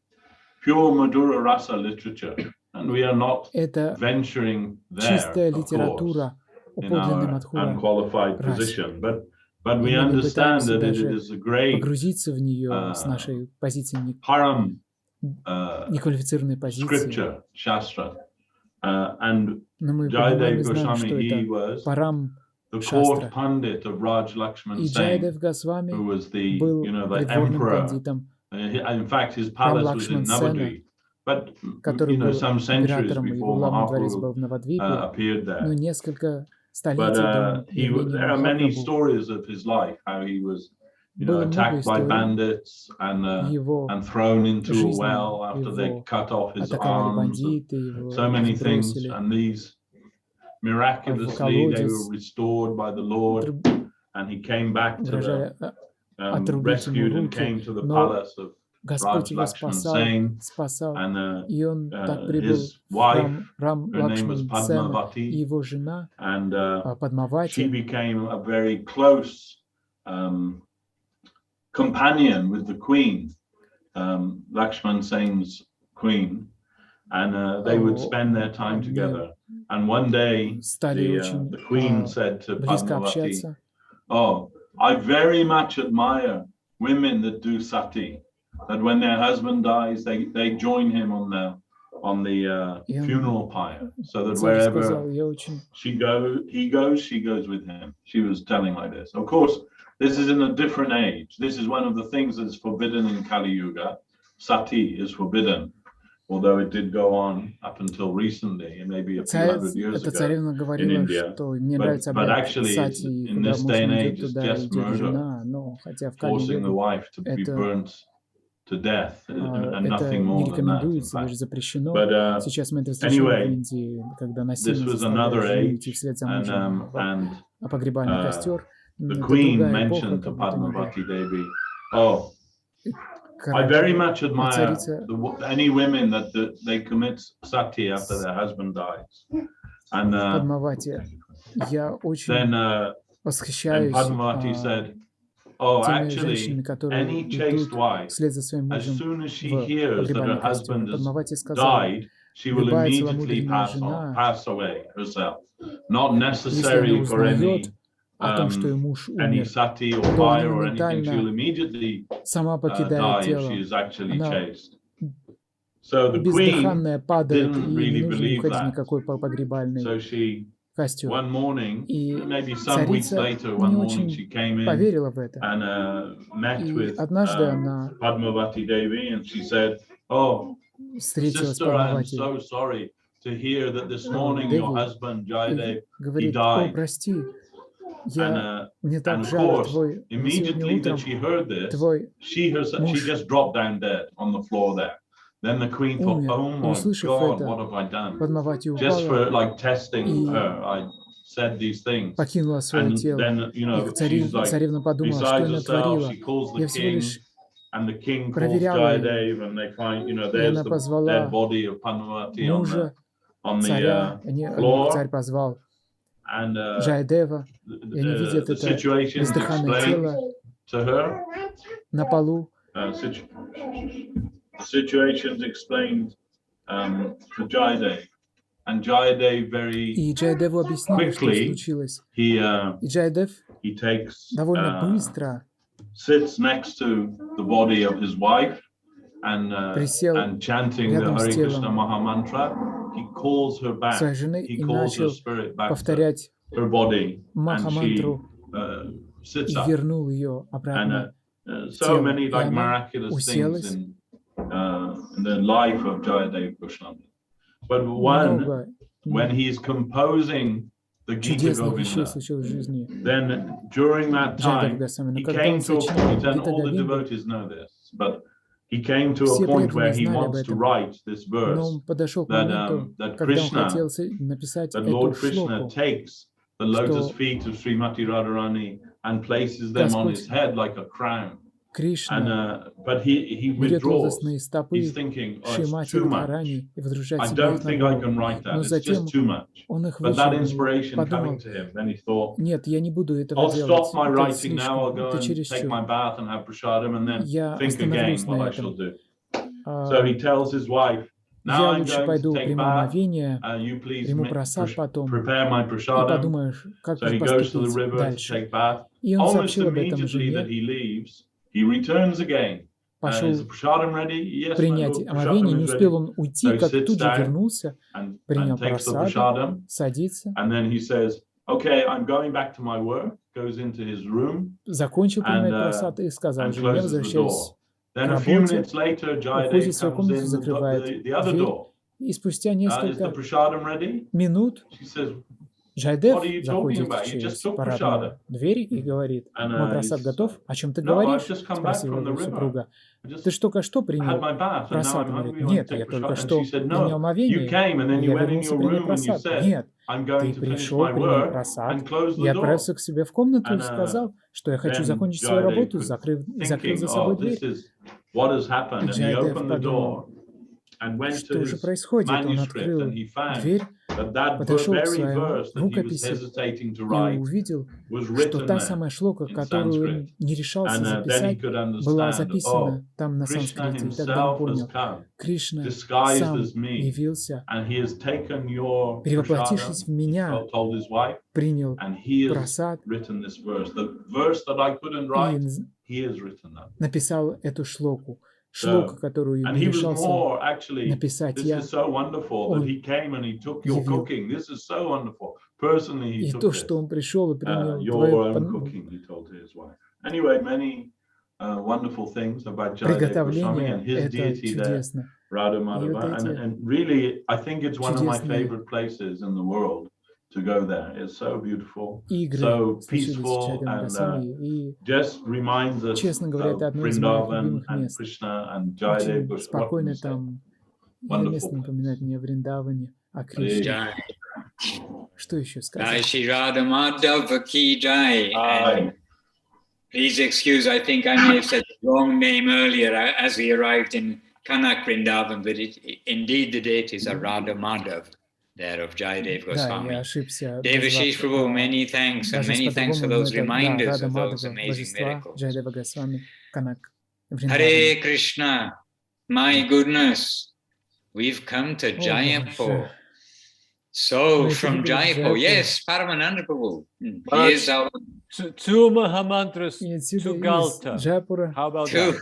Speaker 4: pure Madhura rasa literature, and we are not
Speaker 3: Это
Speaker 4: venturing there,
Speaker 3: чистая
Speaker 4: of course,
Speaker 3: литература о
Speaker 4: in
Speaker 3: подлинной
Speaker 4: our
Speaker 3: Мадхура
Speaker 4: unqualified
Speaker 3: расе.
Speaker 4: position, but
Speaker 3: И
Speaker 4: we
Speaker 3: мы не
Speaker 4: understand
Speaker 3: пытаемся
Speaker 4: that it
Speaker 3: даже
Speaker 4: is a great
Speaker 3: погрузиться в нее с нашей позиции,
Speaker 4: param
Speaker 3: неквалифицированной позиции.
Speaker 4: scripture, shastra, and
Speaker 3: Но мы понимаем и
Speaker 4: Jayadev
Speaker 3: знаем,
Speaker 4: Goswami,
Speaker 3: что
Speaker 4: he
Speaker 3: это
Speaker 4: was
Speaker 3: Парам
Speaker 4: the court
Speaker 3: Шастра.
Speaker 4: pundit of Raj Lakshman
Speaker 3: И
Speaker 4: Singh,
Speaker 3: Джайадев Госвами
Speaker 4: who was the,
Speaker 3: был
Speaker 4: the
Speaker 3: придворным
Speaker 4: emperor.
Speaker 3: пандитом,
Speaker 4: In fact, his
Speaker 3: Рам
Speaker 4: palace was in
Speaker 3: Лакшман Сена,
Speaker 4: Navadvip. But
Speaker 3: который был
Speaker 4: some centuries
Speaker 3: императором, его
Speaker 4: before
Speaker 3: главный дворец был
Speaker 4: Mahaprabhu
Speaker 3: в Навадвипе,
Speaker 4: appeared
Speaker 3: но
Speaker 4: there.
Speaker 3: несколько
Speaker 4: But
Speaker 3: столетий до явления
Speaker 4: there are many
Speaker 3: Махапрабху
Speaker 4: stories of his life, how he was
Speaker 3: было много
Speaker 4: attacked by
Speaker 3: историй
Speaker 4: bandits
Speaker 3: его
Speaker 4: and thrown into a
Speaker 3: жизни,
Speaker 4: well after they
Speaker 3: его
Speaker 4: cut off his
Speaker 3: атаковали
Speaker 4: arms.
Speaker 3: бандиты, его
Speaker 4: So many things,
Speaker 3: сбросили
Speaker 4: and these
Speaker 3: в
Speaker 4: miraculously they
Speaker 3: колодец,
Speaker 4: were restored by the Lord, and he came back to
Speaker 3: угрожали
Speaker 4: the
Speaker 3: отрубить ему
Speaker 4: rescued and
Speaker 3: руки,
Speaker 4: came to the
Speaker 3: но
Speaker 4: palace of
Speaker 3: Господь
Speaker 4: Raj
Speaker 3: его
Speaker 4: Lakshman Singh,
Speaker 3: спасал,
Speaker 4: and
Speaker 3: и он так прибыл
Speaker 4: his
Speaker 3: в
Speaker 4: wife,
Speaker 3: Рам
Speaker 4: her name was
Speaker 3: Лакшман Сена, и
Speaker 4: Padmavati,
Speaker 3: его жена
Speaker 4: and she
Speaker 3: Падмавати,
Speaker 4: became a very close companion with the queen, Lakshman Singh's queen, and they would spend their time together. And one day, the queen said to
Speaker 3: близко
Speaker 4: Padmavati,
Speaker 3: общаться.
Speaker 4: "Oh, I very much admire women that do sati, that when their husband dies, they join him on the funeral pyre, so that wherever he goes, she goes with him." She was telling like this. Of course, this is in a different age. This is one of the things that is forbidden in Kali Yuga. Sati is forbidden, although it did go on up until recently, and maybe a few hundred years ago in India. But actually, in this day and age, it's just murder, forcing the wife to be burnt to death, and nothing more than that. But anyway, this was another age, and the queen mentioned to Padmavati Devi, "Oh, I very much admire any women that they commit sati after their husband dies." And then Padmavati said, "Oh, actually, any chaste wife, as soon as she hears that her husband has died, she will immediately pass away herself. Not necessary for any sati or fire or anything. She'll immediately die if she is actually chaste." So the queen didn't really believe that. So she, one morning, maybe some weeks later, one morning she came in and met with Padmavati Devi, and she said, "Oh, sister, I'm so sorry to hear that this morning your husband Jayadev, he died." And of course, immediately that she heard this, she just dropped down dead on the floor there. Then the queen thought, "Oh my God, what have I done?" Just for like testing her, I said these things. And then, she's like, besides herself, she calls the king, and the king calls Jayadev, and they find, there's the dead body of Padmavati on the floor. And the situation is explained to her. The situation is explained to Jayadev, and Jayadev very quickly he takes sits next to the body of his wife and chanting the Hare Krishna Maha Mantra, he calls her back. He calls her spirit back to her body, and she sits up. And so many like miraculous things in the life of Jayadev Goswami. But when he's composing the Gita Govinda, then during that time, he came to a point, and all the devotees know this, but he came to a point where he wants to write this verse that Lord Krishna takes the lotus feet of Srimati Radharani and places them on his head like a crown. But he withdraws. He's thinking, oh, it's too much. I don't think I can write that. It's just too much. But that inspiration coming to him, then he thought, I'll stop my writing now. I'll go and take my bath and have prasadam and then think again what I shall do. So he tells his wife, now I'm going to take bath. You please prepare my prasadam. So he goes to the river to take bath. Almost immediately that he leaves, he returns again. Is the prasadam ready? Yes,
Speaker 3: принять омовение, не успел он уйти, как тут же вернулся, принял прасаду, садится,
Speaker 4: okay, I'm going back to my work, goes into his room,
Speaker 3: закончил принимать прасаду и сказал же, я возвращаюсь к работе, уходит в свою комнату, закрывает дверь, и спустя несколько минут Джайдев заходит через парадную дверь и говорит, мой прасад готов? О чем ты говоришь? Спросила его супруга. Ты же только что принял прасад? Говорит, нет, я только что принял омовение, я вернулся принять прасад. Нет, ты пришел, принял прасад, и отправился к себе в комнату и сказал, что я хочу закончить свою работу, закрыв за собой дверь. И Джайдев подумал, что же происходит? Он открыл дверь, подошел к своим рукописи и увидел, что та самая шлока, которую он не решался записать, была записана там на санскрите. И тогда он понял, Кришна сам явился, перевоплотившись в меня, принял прасад и написал эту шлоку. Шлока, которую не решался написать я, он явил. И то, что он пришел и принял приготовление, это чудесно. И вот эти чудесные
Speaker 4: to go there. It's so beautiful,
Speaker 3: игры
Speaker 4: so peaceful, and just reminds us of Vrindavan and Krishna and Jayadev Goswami.
Speaker 3: Спокойно там, место напоминает мне о Вриндаване, о Кришне. Что еще сказать?
Speaker 1: Please excuse, I think I may have said the wrong name earlier as we arrived in Kanak Vrindavan, but indeed the deities are Radha Madhav. There of Jayadev Goswami. Devashish Prabhu, many thanks, and many thanks for those reminders of those amazing miracles. Hare Krishna, my goodness, we've come to Jaipur. So from Jaipur, yes, Paramananda Prabhu. Here's our
Speaker 2: two Mahamantras to Ghalta. How about that?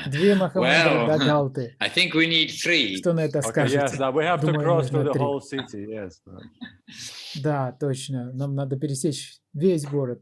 Speaker 3: Две Махамантры до Галты.
Speaker 1: I think we need three.
Speaker 3: Что на это скажете?
Speaker 2: Yes, we have to cross through the whole city. Yes.
Speaker 3: Да, точно. Нам надо пересечь весь город.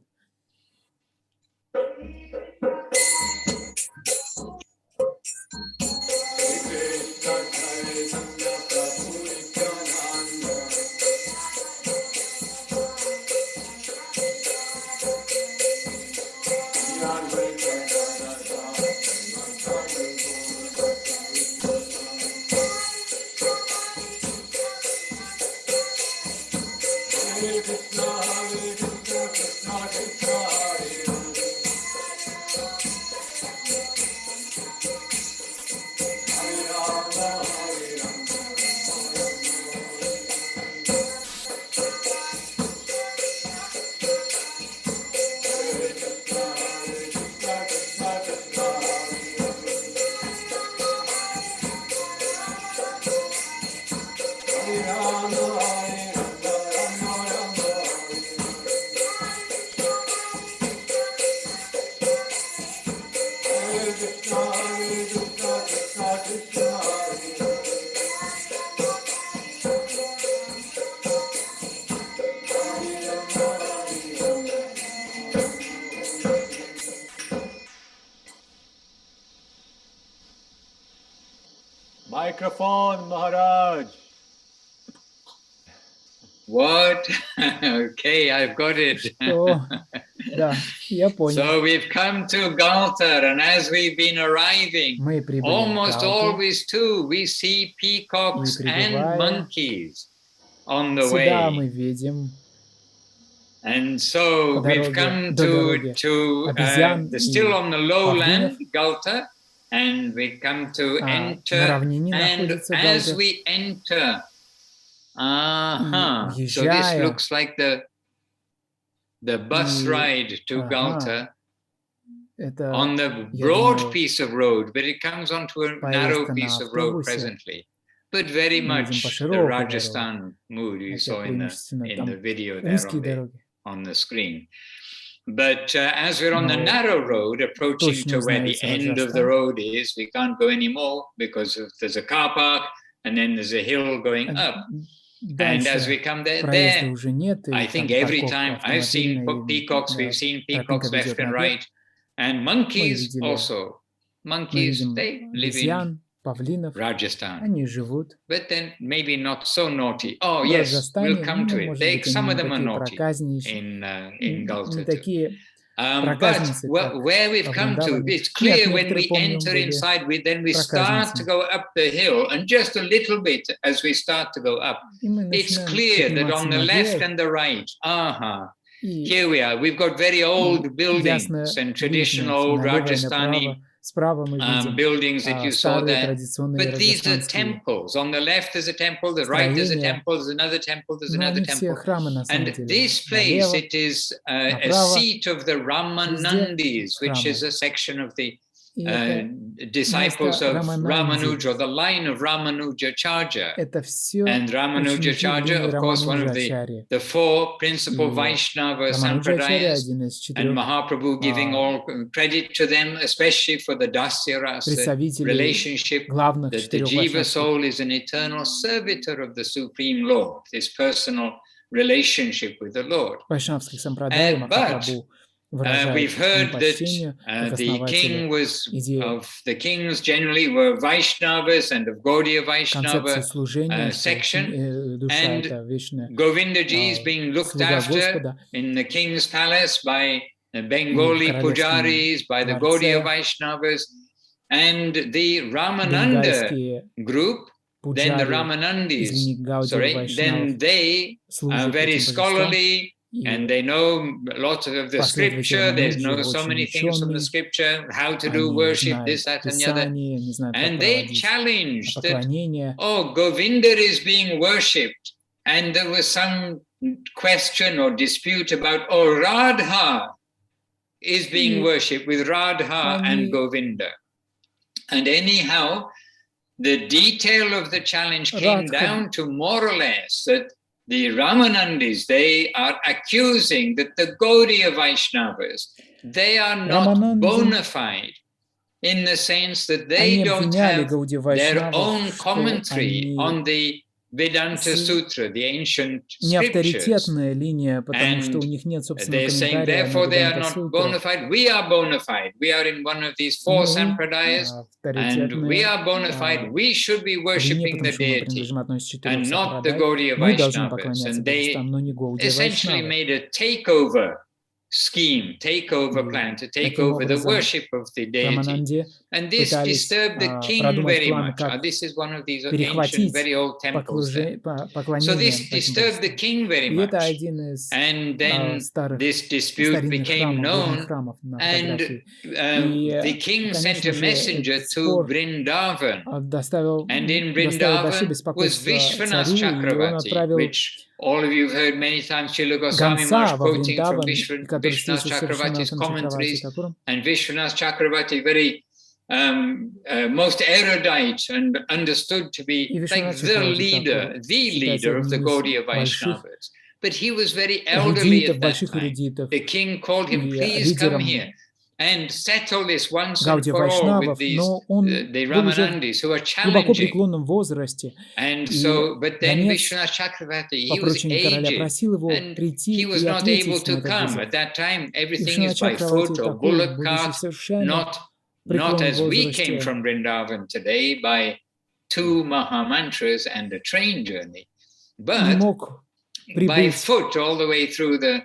Speaker 5: Hare Krishna, Krishna Krishna,
Speaker 2: Microphone, Maharaj.
Speaker 1: What? Okay, I've got it.
Speaker 3: Да, я понял.
Speaker 1: So we've come to Gálta, and as we've been arriving, almost always too, we see peacocks and monkeys on the way.
Speaker 3: Всегда мы видим
Speaker 1: And so we've come to still on the lowland, Gálta, and we come to enter, and as we enter, so this looks like the bus ride to Gálta on the broad piece of road, but it comes onto a narrow piece of road presently. But very much the Rajasthan mood you saw in the video there on the screen. But as we're on the narrow road, approaching to where the end of the road is, we can't go anymore because there's a car park and then there's a hill going up. And as we come there, I think every time I've seen peacocks, we've seen peacocks left and right, and monkeys also. Monkeys, they live in Rajasthan, but then maybe not so naughty. Oh yes, we'll come to it. Some of them are naughty in Gálta too. But where we've come to, it's clear when we enter inside, then we start to go up the hill, and just a little bit as we start to go up, it's clear that on the left and the right, here we are. We've got very old buildings and traditional old Rajasthani buildings that you saw there, but these are temples. On the left there's a temple, the right there's a temple, there's another temple, there's another temple. And this place, it is a seat of the Ramanandis, which is a section of the disciples of Ramanuja, or the line of Ramanujacharya. And Ramanujacharya, of course, one of the four principal Vaishnava Sampradayas, and Mahaprabhu giving all credit to them, especially for the Dasya Rasa relationship, that the Jiva soul is an eternal servitor of the Supreme Lord, his personal relationship with the Lord. But we've heard that the king was, of the kings generally were Vaishnavas and of Gaudiya Vaishnava section, and Govindaji is being looked after in the king's palace by the Bengali pujaris, by the Gaudiya Vaishnavas, and the Ramananda group, then the Ramanandis, then they are very scholarly, and they know lots of the scripture. They know so many things from the scripture, how to do worship, this, that, and the other. And they challenged that, oh, Govinda is being worshipped. And there was some question or dispute about, oh, Radha is being worshipped with Radha and Govinda. And anyhow, the detail of the challenge came down to more or less that the Ramanandis, they are accusing that the Gaudiya Vaishnavas, they are not bona fide in the sense that they don't have their own commentary on the Vedanta Sutra, the ancient scriptures. And they're saying, therefore, they are not bona fide. We are bona fide. We are in one of these four sampradayas, and we are bona fide. We should be worshipping the deity and not the Gaudiya Vaishnavas. And they essentially made a takeover scheme, takeover plan to take over the worship of the deity. And this disturbed the king very much. This is one of these ancient, very old temples there. So this disturbed the king very much. And then this dispute became known, and the king sent a messenger to Vrindavan. And in Vrindavan was Vishwanath Chakravarti, which all of you have heard many times, Srila Goswami Maharaj quoting from Vishwanath Chakravarti's commentaries, and Vishwanath Chakravarti very most erudite and understood to be like the leader of the Gaudiya Vaishnavas. But he was very elderly at that time. The king called him, please come here and settle this once and for all with these, the Ramanandis who are challenging. And so, but then Vishwanath Chakravarti, he was aged, and he was not able to come. At that time, everything is by foot or bullock cart, not as we came from Vrindavan today by 2 Mahamantras and a train journey,
Speaker 3: не
Speaker 1: but
Speaker 3: мог
Speaker 1: by
Speaker 3: прибыть
Speaker 1: foot all the way through the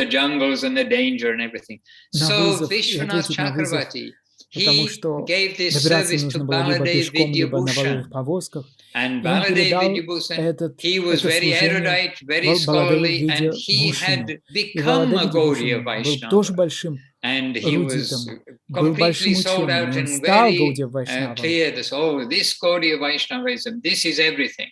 Speaker 1: jungles and the danger and everything.
Speaker 3: на
Speaker 1: So
Speaker 3: вызов и
Speaker 1: Vishwanath
Speaker 3: ответить на вызов,
Speaker 1: Chakravarti,
Speaker 3: потому
Speaker 1: he
Speaker 3: что
Speaker 1: gave this
Speaker 3: добираться
Speaker 1: service to
Speaker 3: нужно было либо
Speaker 1: Baladev
Speaker 3: пешком, либо на
Speaker 1: Vidyabhushan.
Speaker 3: воловых повозках.
Speaker 1: And
Speaker 3: И он
Speaker 1: Baladev
Speaker 3: передал
Speaker 1: Vidyabhushan, he was
Speaker 3: это
Speaker 1: very
Speaker 3: служение
Speaker 1: erudite, very
Speaker 3: Баладеву
Speaker 1: scholarly, and he
Speaker 3: Видябхушану.
Speaker 1: had
Speaker 3: И
Speaker 1: become
Speaker 3: Баладев
Speaker 1: a Gaudiya
Speaker 3: Видябхушан был тоже
Speaker 1: Vaishnava.
Speaker 3: большим
Speaker 1: And he was
Speaker 3: эрудитом, был большим
Speaker 1: completely sold
Speaker 3: ученым,
Speaker 1: out
Speaker 3: и он
Speaker 1: and
Speaker 3: стал
Speaker 1: very
Speaker 3: Гаудия Вайшнавом.
Speaker 1: clear this, oh, this Gaudiya Vaishnavism, this is everything.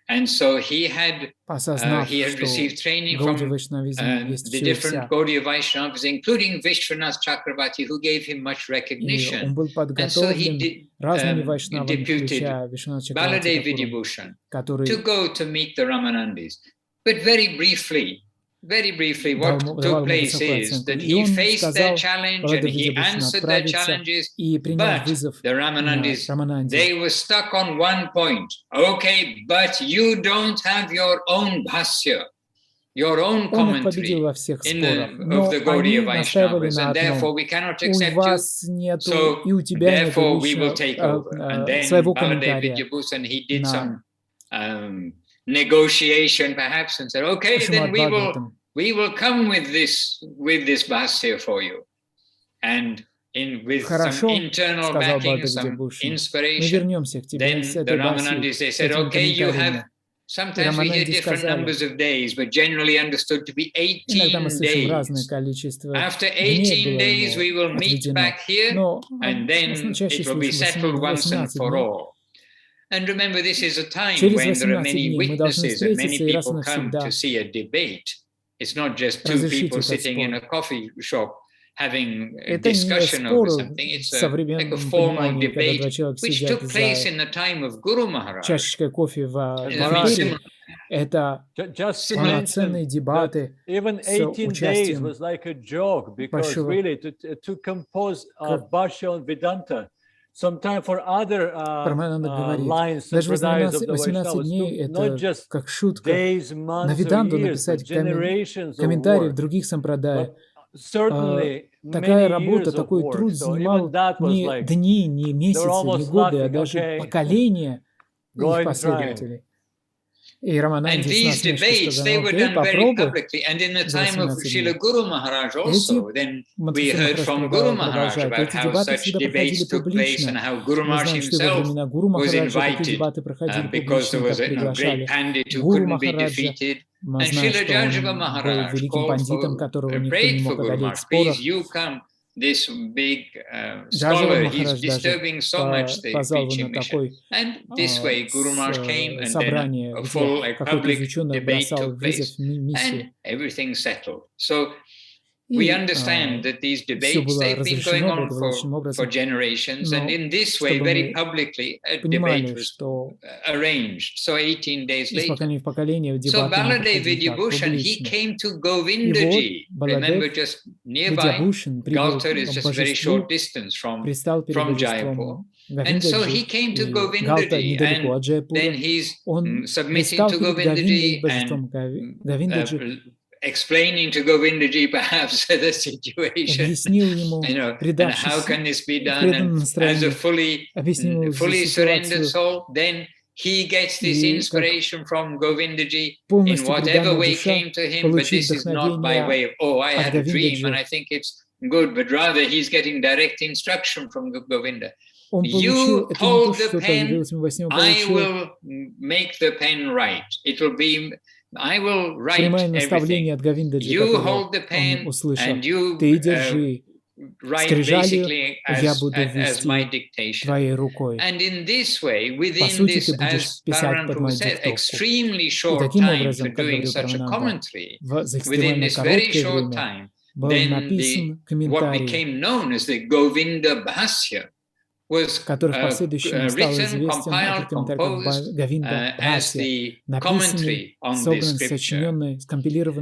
Speaker 1: And so he had
Speaker 3: Осознав,
Speaker 1: received
Speaker 3: что
Speaker 1: training
Speaker 3: Гаудия
Speaker 1: from
Speaker 3: Вайшнавизм есть
Speaker 1: the
Speaker 3: все и
Speaker 1: different
Speaker 3: вся.
Speaker 1: Gaudiya Vaishnavas, including Vishwanath Chakravarti, who gave him much
Speaker 3: И
Speaker 1: recognition.
Speaker 3: он был
Speaker 1: And so he
Speaker 3: подготовлен разными вайшнавами,
Speaker 1: deputed
Speaker 3: включая Вишванат
Speaker 1: Baladev
Speaker 3: Чакраварти,
Speaker 1: Vidyabhushan to
Speaker 3: который
Speaker 1: go to meet the Ramanandis. But very briefly, what
Speaker 3: давал
Speaker 1: took
Speaker 3: ему
Speaker 1: place
Speaker 3: высокую
Speaker 1: is
Speaker 3: оценку.
Speaker 1: that
Speaker 3: И
Speaker 1: he
Speaker 3: он
Speaker 1: faced their
Speaker 3: сказал
Speaker 1: challenge and
Speaker 3: Баладеву
Speaker 1: he
Speaker 3: Видябхушану
Speaker 1: answered their
Speaker 3: отправиться
Speaker 1: challenges,
Speaker 3: и принять
Speaker 1: but
Speaker 3: вызов
Speaker 1: the Ramanandis,
Speaker 3: Рамананде.
Speaker 1: they were stuck on one point. Okay, but you don't have your own bhasya, your own
Speaker 3: Он их победил
Speaker 1: commentary
Speaker 3: во всех спорах, но
Speaker 1: of the
Speaker 3: они
Speaker 1: Gaudiya
Speaker 3: настаивали
Speaker 1: Vaishnavas,
Speaker 3: на
Speaker 1: and therefore
Speaker 3: одном.
Speaker 1: we cannot
Speaker 3: У
Speaker 1: accept you.
Speaker 3: вас нету,
Speaker 1: So
Speaker 3: и у тебя нету
Speaker 1: therefore we will take over. And then
Speaker 3: своего
Speaker 1: Baladev
Speaker 3: комментария.
Speaker 1: Vidyabhushan, he did
Speaker 3: на
Speaker 1: some negotiation perhaps and said, okay, then we will come with this bhasya for you. And with some internal backing, some inspiration, then the Ramanandis, they said, okay, you have, sometimes we hear different numbers of days, but generally understood to be 18 days. After 18 days, we will meet back here, and then it will be settled once and for all. And remember, this is a time when there are many witnesses and many people come to see a debate. It's not just two people sitting in a coffee shop having a discussion over something. It's like a formal debate which took place in the time of Guru Maharaj.
Speaker 3: Чашечкой кофе в империи. Это полноценные дебаты с участием
Speaker 2: большого.
Speaker 3: Парамананда говорит, даже 18 дней это как шутка. На Веданту написать комментарии в других сампрадаях. Такая работа, такой труд занимал не дни, не месяцы, не годы, а даже поколения их последователей. И Рамананди с насмешкой сказал, окей, попробуй. За 18 дней. Эти Мадхусудан продолжают. Эти дебаты всегда проходили публично. Мы знаем, что во времена Гуру Махараджа такие дебаты проходили публично, как приглашали Гуру Махараджа. Мы знаем, что он был великим пандитом, которого никто не мог одолеть в спорах.
Speaker 1: This big scholar, he's disturbing so much the preaching mission. And this way, Guru Maharaj came, and then a full public debate took place, and everything settled. So we understand that these debates, they've been going on for generations, and in this way, very publicly, a debate was arranged. So 18 days later. So Baladev Vidyabhushan, he came to Govindaji. Remember, just nearby, Gальта is just a very short distance from Jaipur. And so he came to Govindaji, and then he's submitting to Govindaji and explaining to Govindaji perhaps the situation, and how can this be done, and as a fully surrendered soul, then he gets this inspiration from Govindaji in whatever way came to him, but this is not by way of, oh, I had a dream and I think it's good, but rather he's getting direct instruction from Govinda. You hold the pen, I will make the pen right. It will be, I will write everything. You hold the pen and you write basically as my dictation. And in this way, within this, as Paramahansa said, extremely short time for doing such a commentary, within this very short time, then what became known as the Govinda Bhasya was written, compiled, composed as the commentary on this scripture.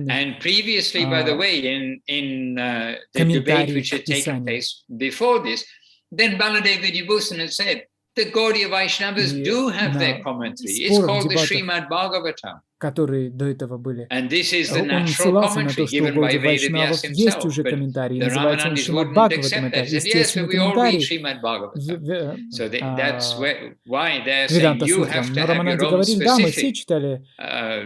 Speaker 1: And previously, by the way, in the debate which had taken place before this, then Baladev Vidyabhushan had said, the Gaudiya Vaishnavas do have their commentary. It's called the Srimad Bhagavatam.
Speaker 3: Которые до этого были.
Speaker 1: And this is the
Speaker 3: Он
Speaker 1: natural
Speaker 3: ссылался на
Speaker 1: commentary
Speaker 3: то, что у
Speaker 1: given by
Speaker 3: Гауди
Speaker 1: Vedavyas
Speaker 3: Вайшнавов есть
Speaker 1: himself.
Speaker 3: уже
Speaker 1: But
Speaker 3: комментарий,
Speaker 1: the
Speaker 3: называется он
Speaker 1: Ramanandis
Speaker 3: Шримад
Speaker 1: wouldn't
Speaker 3: Бхагаватам,
Speaker 1: accept
Speaker 3: это
Speaker 1: that. They said, yes,
Speaker 3: естественный
Speaker 1: we all read
Speaker 3: комментарий
Speaker 1: Srimad Bhagavatam. So that's why they're saying
Speaker 3: Веданта
Speaker 1: you
Speaker 3: Сутрам.
Speaker 1: have to
Speaker 3: Но
Speaker 1: have your
Speaker 3: Рамананди
Speaker 1: own
Speaker 3: говорили, да, мы все
Speaker 1: specific
Speaker 3: читали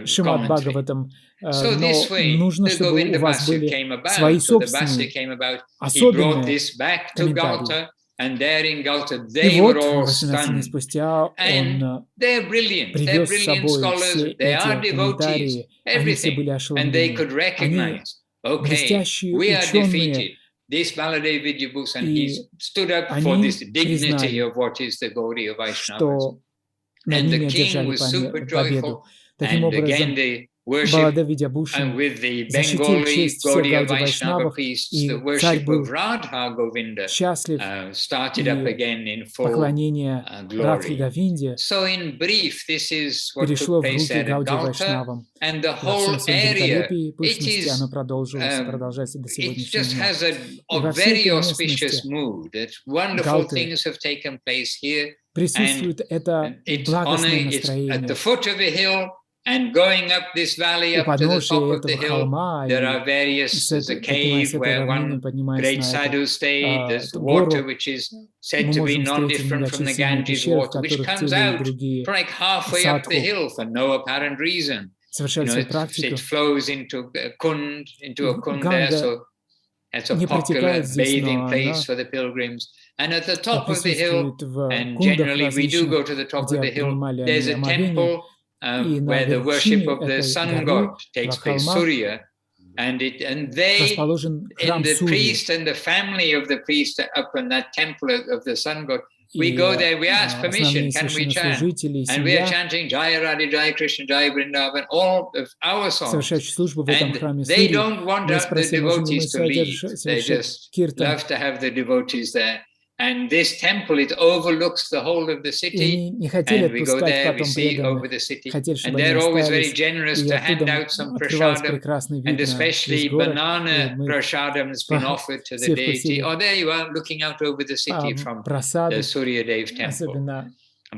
Speaker 3: Шримад
Speaker 1: commentary.
Speaker 3: Бхагаватам,
Speaker 1: So
Speaker 3: но
Speaker 1: this way,
Speaker 3: нужно,
Speaker 1: the
Speaker 3: чтобы
Speaker 1: Govinda
Speaker 3: у вас
Speaker 1: Bhasya
Speaker 3: были
Speaker 1: came
Speaker 3: свои
Speaker 1: about. So the Bhasya
Speaker 3: собственные,
Speaker 1: came about. He brought
Speaker 3: особенные
Speaker 1: this back to
Speaker 3: комментарии.
Speaker 1: Gauta, and there in Gauta
Speaker 3: И
Speaker 1: they
Speaker 3: вот,
Speaker 1: were all
Speaker 3: 18 дней
Speaker 1: stunned.
Speaker 3: спустя,
Speaker 1: And
Speaker 3: он
Speaker 1: they're brilliant. They're
Speaker 3: привез с
Speaker 1: brilliant
Speaker 3: собой
Speaker 1: scholars.
Speaker 3: все
Speaker 1: They are
Speaker 3: эти
Speaker 1: devotees.
Speaker 3: комментарии, они все были
Speaker 1: Everything. And they
Speaker 3: ошеломлены.
Speaker 1: could
Speaker 3: Они
Speaker 1: recognize, okay,
Speaker 3: блестящие
Speaker 1: we are
Speaker 3: ученые,
Speaker 1: defeated. This Baladev Vidyabhusan,
Speaker 3: и
Speaker 1: he stood up for
Speaker 3: они
Speaker 1: this dignity
Speaker 3: признали,
Speaker 1: of what is the Gaudiya Vaishnavas.
Speaker 3: что над
Speaker 1: And
Speaker 3: ними
Speaker 1: the king
Speaker 3: одержали
Speaker 1: was super
Speaker 3: победу.
Speaker 1: joyful.
Speaker 3: Таким
Speaker 1: And again,
Speaker 3: образом,
Speaker 1: the worship
Speaker 3: Баладев Видябушин
Speaker 1: with the
Speaker 3: защитил
Speaker 1: Bengali
Speaker 3: честь всех
Speaker 1: Gaudiya
Speaker 3: Гауди
Speaker 1: Vaishnava
Speaker 3: Вайшнавов,
Speaker 1: priests,
Speaker 3: и
Speaker 1: the
Speaker 3: царь
Speaker 1: worship
Speaker 3: был
Speaker 1: of Radha Govinda
Speaker 3: счастлив,
Speaker 1: started up
Speaker 3: и
Speaker 1: again in full
Speaker 3: поклонение Радхе
Speaker 1: glory.
Speaker 3: Говинде
Speaker 1: So in brief, this is what
Speaker 3: перешло
Speaker 1: took
Speaker 3: в
Speaker 1: place
Speaker 3: руки
Speaker 1: there at
Speaker 3: Гауди
Speaker 1: Gauta,
Speaker 3: Вайшнавам.
Speaker 1: and the
Speaker 3: Во всем
Speaker 1: whole
Speaker 3: своем
Speaker 1: area,
Speaker 3: великолепии и
Speaker 1: it
Speaker 3: пышности оно
Speaker 1: is,
Speaker 3: продолжается до
Speaker 1: it
Speaker 3: сегодняшнего
Speaker 1: just
Speaker 3: дня.
Speaker 1: has a
Speaker 3: И во всей
Speaker 1: very
Speaker 3: этой
Speaker 1: auspicious
Speaker 3: местности
Speaker 1: mood. That wonderful
Speaker 3: Галты
Speaker 1: things have taken place here,
Speaker 3: присутствует это благостное
Speaker 1: it's at the
Speaker 3: настроение.
Speaker 1: foot of a hill. And going up this valley
Speaker 3: У
Speaker 1: up to the
Speaker 3: подножия
Speaker 1: top of the
Speaker 3: этого
Speaker 1: hill,
Speaker 3: холма,
Speaker 1: there
Speaker 3: и
Speaker 1: are various, there's a
Speaker 3: поднимаясь с
Speaker 1: cave
Speaker 3: этой
Speaker 1: where
Speaker 3: равнины,
Speaker 1: one
Speaker 3: поднимаясь
Speaker 1: great
Speaker 3: на
Speaker 1: sadhu stayed, there's
Speaker 3: эту
Speaker 1: water
Speaker 3: гору,
Speaker 1: which is said
Speaker 3: мы
Speaker 1: to be
Speaker 3: можем встретить
Speaker 1: non-different from the
Speaker 3: многочисленные
Speaker 1: Ganges
Speaker 3: пещеры, в
Speaker 1: water, which
Speaker 3: которых
Speaker 1: comes
Speaker 3: те или
Speaker 1: out
Speaker 3: другие
Speaker 1: like halfway up the
Speaker 3: садху
Speaker 1: hill for no apparent reason.
Speaker 3: совершают свою
Speaker 1: It
Speaker 3: практику.
Speaker 1: flows into a kund there,
Speaker 3: Ганга
Speaker 1: so it's a
Speaker 3: не
Speaker 1: popular
Speaker 3: протекает здесь,
Speaker 1: bathing
Speaker 3: но
Speaker 1: place
Speaker 3: она
Speaker 1: for the pilgrims. And at the top of the hill,
Speaker 3: присутствует в
Speaker 1: and
Speaker 3: кундах
Speaker 1: generally we do
Speaker 3: различных,
Speaker 1: go to the top of
Speaker 3: где
Speaker 1: the hill,
Speaker 3: принимали
Speaker 1: there's
Speaker 3: они
Speaker 1: a
Speaker 3: омовение.
Speaker 1: temple
Speaker 3: И на
Speaker 1: where the worship
Speaker 3: вершине
Speaker 1: of the
Speaker 3: этой
Speaker 1: sun
Speaker 3: горы,
Speaker 1: god takes
Speaker 3: этого
Speaker 1: place,
Speaker 3: холма,
Speaker 1: Surya, and they,
Speaker 3: расположен
Speaker 1: in
Speaker 3: храм
Speaker 1: the
Speaker 3: Сурьи.
Speaker 1: priest and the family of the priest up in that temple of the sun god, we
Speaker 3: И
Speaker 1: go there, we ask permission,
Speaker 3: основные
Speaker 1: can we chant?
Speaker 3: священнослужители и
Speaker 1: And we are
Speaker 3: семья,
Speaker 1: chanting Jaya Radha, Jaya Krishna, Jaya Vrindavan, all of our songs.
Speaker 3: совершающие службу в этом
Speaker 1: And
Speaker 3: храме
Speaker 1: they
Speaker 3: Сурьи,
Speaker 1: don't want
Speaker 3: мы
Speaker 1: the
Speaker 3: спросили, можем ли мы
Speaker 1: devotees to lead. They
Speaker 3: совершать
Speaker 1: just
Speaker 3: киртан.
Speaker 1: love to have the devotees there. And this temple, it overlooks the whole of the
Speaker 3: И
Speaker 1: city.
Speaker 3: они не хотели
Speaker 1: And we go
Speaker 3: отпускать
Speaker 1: there, we
Speaker 3: потом
Speaker 1: see over
Speaker 3: преданных,
Speaker 1: the city.
Speaker 3: хотели,
Speaker 1: And
Speaker 3: чтобы они
Speaker 1: they're always very
Speaker 3: остались,
Speaker 1: generous
Speaker 3: и
Speaker 1: to hand
Speaker 3: оттуда
Speaker 1: out some
Speaker 3: открывался
Speaker 1: prashadam.
Speaker 3: прекрасный
Speaker 1: And
Speaker 3: вид на
Speaker 1: especially
Speaker 3: весь город, и
Speaker 1: banana
Speaker 3: мы
Speaker 1: prashadam has been offered to the
Speaker 3: все
Speaker 1: deity.
Speaker 3: вкусили
Speaker 1: Oh, there you are, looking out over the city from the
Speaker 3: просаду,
Speaker 1: Surya Dev temple.
Speaker 3: особенно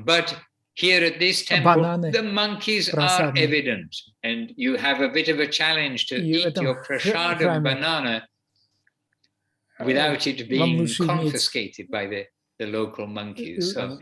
Speaker 1: But here at this temple,
Speaker 3: бананы
Speaker 1: the monkeys are
Speaker 3: просадные.
Speaker 1: evident. And you have a bit of a challenge to
Speaker 3: И в
Speaker 1: eat
Speaker 3: этом
Speaker 1: your prashadam
Speaker 3: храме
Speaker 1: banana without it
Speaker 3: вам
Speaker 1: being
Speaker 3: лучше иметь
Speaker 1: confiscated by the local monkeys. So,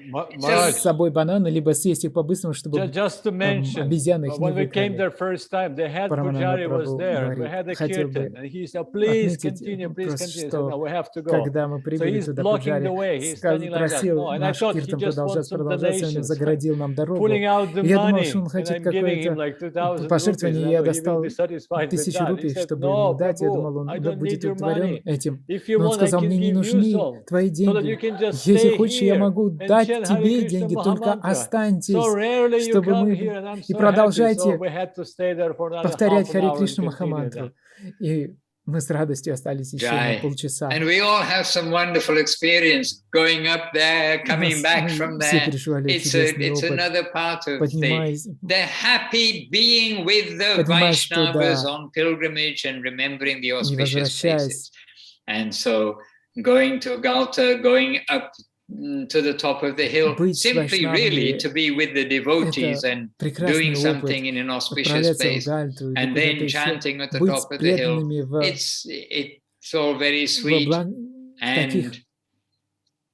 Speaker 3: с собой бананы, либо съесть их по-быстрому, чтобы
Speaker 2: Just to mention,
Speaker 3: обезьяны их не
Speaker 2: when we came
Speaker 3: выкрали.
Speaker 2: there first time, the head
Speaker 3: Парамананда
Speaker 2: pujari was
Speaker 3: Прабху
Speaker 2: there. We
Speaker 3: говорит,
Speaker 2: had a
Speaker 3: хотел бы
Speaker 2: kirtan, and he said, "Please
Speaker 3: отметить
Speaker 2: continue, please
Speaker 3: просто,
Speaker 2: continue." I said,
Speaker 3: что
Speaker 2: "No, we have to go."
Speaker 3: когда мы
Speaker 2: So
Speaker 3: прибыли
Speaker 2: he's
Speaker 3: туда,
Speaker 2: blocking
Speaker 3: Пуджари
Speaker 2: the way. He's standing like that.
Speaker 3: просил
Speaker 2: No, and I
Speaker 3: наш
Speaker 2: thought he
Speaker 3: киртан
Speaker 2: just wants
Speaker 3: продолжаться,
Speaker 2: some
Speaker 3: продолжаться, он
Speaker 2: donations,
Speaker 3: загородил нам дорогу.
Speaker 2: pulling out the
Speaker 3: И я думал, что
Speaker 2: money,
Speaker 3: он
Speaker 2: and
Speaker 3: хочет
Speaker 2: I'm giving him
Speaker 3: какое-то
Speaker 2: like 2,000 rupees.
Speaker 3: пожертвование,
Speaker 2: And
Speaker 3: и я
Speaker 2: he will
Speaker 3: достал
Speaker 2: be satisfied with
Speaker 3: 1000
Speaker 2: that. He
Speaker 3: рупий,
Speaker 2: said,
Speaker 3: чтобы ему
Speaker 2: "No,
Speaker 3: дать. Я думал,
Speaker 2: Prabhu,
Speaker 3: он
Speaker 2: I don't
Speaker 3: будет
Speaker 2: need your
Speaker 3: удовлетворен
Speaker 2: money.
Speaker 3: этим.
Speaker 2: If you
Speaker 3: Но он
Speaker 2: want, I
Speaker 3: сказал,
Speaker 2: can
Speaker 3: мне не
Speaker 2: give you
Speaker 3: нужны
Speaker 2: some,
Speaker 3: твои
Speaker 2: so that you
Speaker 3: деньги.
Speaker 2: can just
Speaker 3: Если
Speaker 2: stay
Speaker 3: хочешь, я
Speaker 2: here
Speaker 3: могу
Speaker 2: and
Speaker 3: дать
Speaker 2: chant Hare
Speaker 3: тебе
Speaker 2: Krishna
Speaker 3: деньги, только
Speaker 2: Mahamantra. So
Speaker 3: останьтесь,
Speaker 2: rarely you
Speaker 3: чтобы
Speaker 2: come
Speaker 3: мы
Speaker 2: here, and I'm
Speaker 3: и
Speaker 2: so happy.
Speaker 3: продолжайте
Speaker 2: So we had to stay there for another
Speaker 3: повторять
Speaker 2: half an
Speaker 3: Харе
Speaker 2: hour and
Speaker 3: Кришна
Speaker 2: continue
Speaker 3: Махамантру.
Speaker 2: that.
Speaker 3: И мы с радостью остались еще на
Speaker 1: Jai.
Speaker 3: полчаса.
Speaker 1: And we all have some wonderful experience going up there, coming back from
Speaker 3: Все
Speaker 1: there.
Speaker 3: переживали
Speaker 1: It's
Speaker 3: чудесный опыт.
Speaker 1: another part of
Speaker 3: Поднимаясь,
Speaker 1: the happy being with the
Speaker 3: поднимаясь
Speaker 1: Vaishnavas
Speaker 3: туда
Speaker 1: on pilgrimage and remembering the
Speaker 3: и
Speaker 1: auspicious
Speaker 3: возвращаясь,
Speaker 1: places. And so going to Gauta, going up to the top of the hill,
Speaker 3: быть с
Speaker 1: simply really to
Speaker 3: вайшнавами
Speaker 1: be with the devotees
Speaker 3: это
Speaker 1: and
Speaker 3: прекрасный
Speaker 1: doing
Speaker 3: опыт.
Speaker 1: something in an auspicious
Speaker 3: Отправляться в
Speaker 1: place,
Speaker 3: Гальту или
Speaker 1: and
Speaker 3: куда-то
Speaker 1: then
Speaker 3: еще,
Speaker 1: chanting at the
Speaker 3: быть
Speaker 1: top of the hill.
Speaker 3: преданными в
Speaker 1: It's all very sweet.
Speaker 3: таких
Speaker 1: And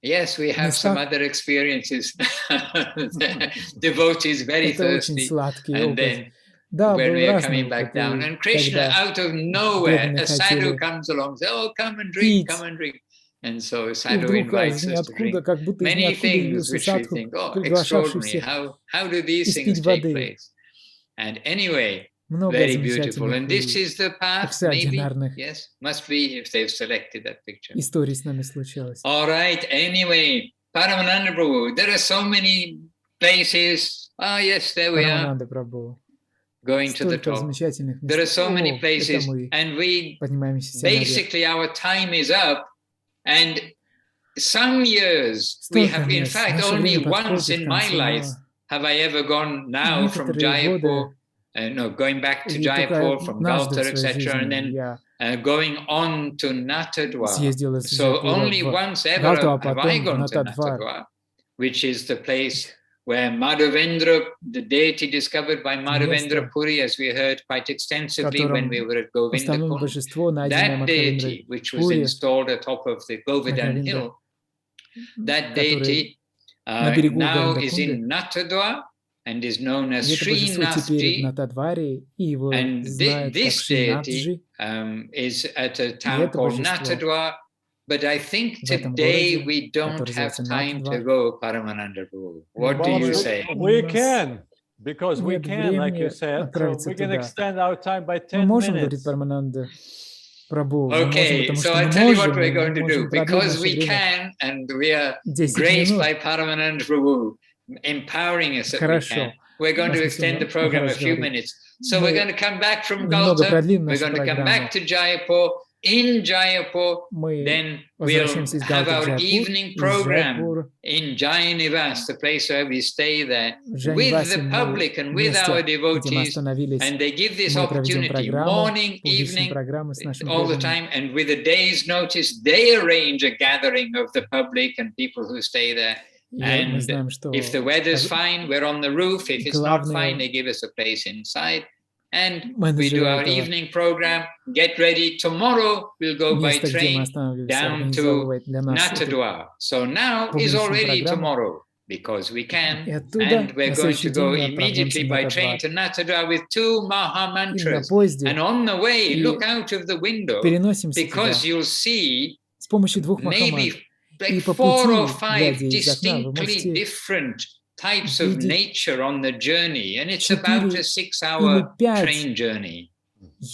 Speaker 1: yes, we have some
Speaker 3: местах.
Speaker 1: other experiences. Devotees very
Speaker 3: Это очень
Speaker 1: thirsty.
Speaker 3: сладкий
Speaker 1: And
Speaker 3: опыт.
Speaker 1: then
Speaker 3: Да,
Speaker 1: when
Speaker 3: был
Speaker 1: we are
Speaker 3: разный
Speaker 1: coming back
Speaker 3: опыт.
Speaker 1: down,
Speaker 3: И
Speaker 1: and Krishna
Speaker 3: когда
Speaker 1: out of nowhere,
Speaker 3: преданные
Speaker 1: a sadhu
Speaker 3: хотели
Speaker 1: comes along, says, "Oh, come and drink,
Speaker 3: пить,
Speaker 1: come and drink." And so
Speaker 3: и
Speaker 1: sadhu
Speaker 3: вдруг
Speaker 1: invites
Speaker 3: из
Speaker 1: us to drink
Speaker 3: ниоткуда, как будто из
Speaker 1: many
Speaker 3: ниоткуда
Speaker 1: things
Speaker 3: явился
Speaker 1: which we
Speaker 3: садху,
Speaker 1: think, oh,
Speaker 3: приглашавший
Speaker 1: extraordinary.
Speaker 3: всех
Speaker 1: How do these things
Speaker 3: испить
Speaker 1: take
Speaker 3: воды.
Speaker 1: place? And anyway,
Speaker 3: Много
Speaker 1: very beautiful.
Speaker 3: замечательных
Speaker 1: And this is the path, maybe,
Speaker 3: экстраординарных
Speaker 1: yes, must be if they've selected that picture.
Speaker 3: историй с нами случилось.
Speaker 1: All right. Anyway, Paramananda Prabhu, there are so many places. Ah, yes, there we are.
Speaker 3: Парамананда Прабху.
Speaker 1: Going to the
Speaker 3: Столько
Speaker 1: top.
Speaker 3: замечательных
Speaker 1: There are
Speaker 3: мест.
Speaker 1: so many
Speaker 3: О, это
Speaker 1: places,
Speaker 3: мы
Speaker 1: and we
Speaker 3: поднимаемся все наверх.
Speaker 1: basically our time is up. And some years we
Speaker 3: Столько
Speaker 1: have, in
Speaker 3: мест.
Speaker 1: fact,
Speaker 3: Наше
Speaker 1: only
Speaker 3: время
Speaker 1: once
Speaker 3: подходит
Speaker 1: in
Speaker 3: к
Speaker 1: my
Speaker 3: концу,
Speaker 1: life
Speaker 3: но
Speaker 1: have I ever gone now from
Speaker 3: некоторые
Speaker 1: Jaipur,
Speaker 3: годы
Speaker 1: going back to
Speaker 3: и только
Speaker 1: Jaipur, from
Speaker 3: однажды
Speaker 1: Gauta,
Speaker 3: в своей
Speaker 1: etc., and
Speaker 3: жизни
Speaker 1: then
Speaker 3: я
Speaker 1: going on to Nathadwara.
Speaker 3: съездил из
Speaker 1: So
Speaker 3: Джайпура
Speaker 1: only
Speaker 3: в
Speaker 1: once ever
Speaker 3: Галту, а
Speaker 1: have I
Speaker 3: потом в
Speaker 1: gone to
Speaker 3: Натхадвар.
Speaker 1: Nathadwara, which is the place where Madhavendra, the deity discovered by Madhavendra Puri, as we heard quite extensively when we were at Govinda Temple, that deity, which was installed atop of the Govindhan hill, that deity now is in Natthadwara and is known as Sri Nathji, and this deity is at a town called Natthadwara. But I think today we don't have time to go, Paramananda Prabhu. What do you say?
Speaker 2: We can, because we can, like you said, so we can extend our time by 10 minutes.
Speaker 1: Okay, so I'll tell you what we're going to do. Because we can, and we are graced by Paramananda Prabhu, empowering us that we can, we're going to extend the program a few minutes. So we're going to come back from Ghalta, we're going to come back to Jaipur. In Jaipur, then we'll have our evening program in Jayanivas, the place where we stay there, with the public and with our devotees, and they give this opportunity, morning, evening, all the time, and with a day's notice, they arrange a gathering of the public and people who stay there. And if the weather's fine, we're on the roof. If it's not fine, they give us a place inside. And we do our evening program, get ready. Tomorrow we'll go by train down to Natthadwara. So now is already tomorrow because we can. And we're going to go immediately by train to Natthadwara with 2 Maha Mantras. And on the way, look out of the window because you'll see maybe like 4 or 5 distinctly different types of nature on the journey, and it's about a 6-hour train journey,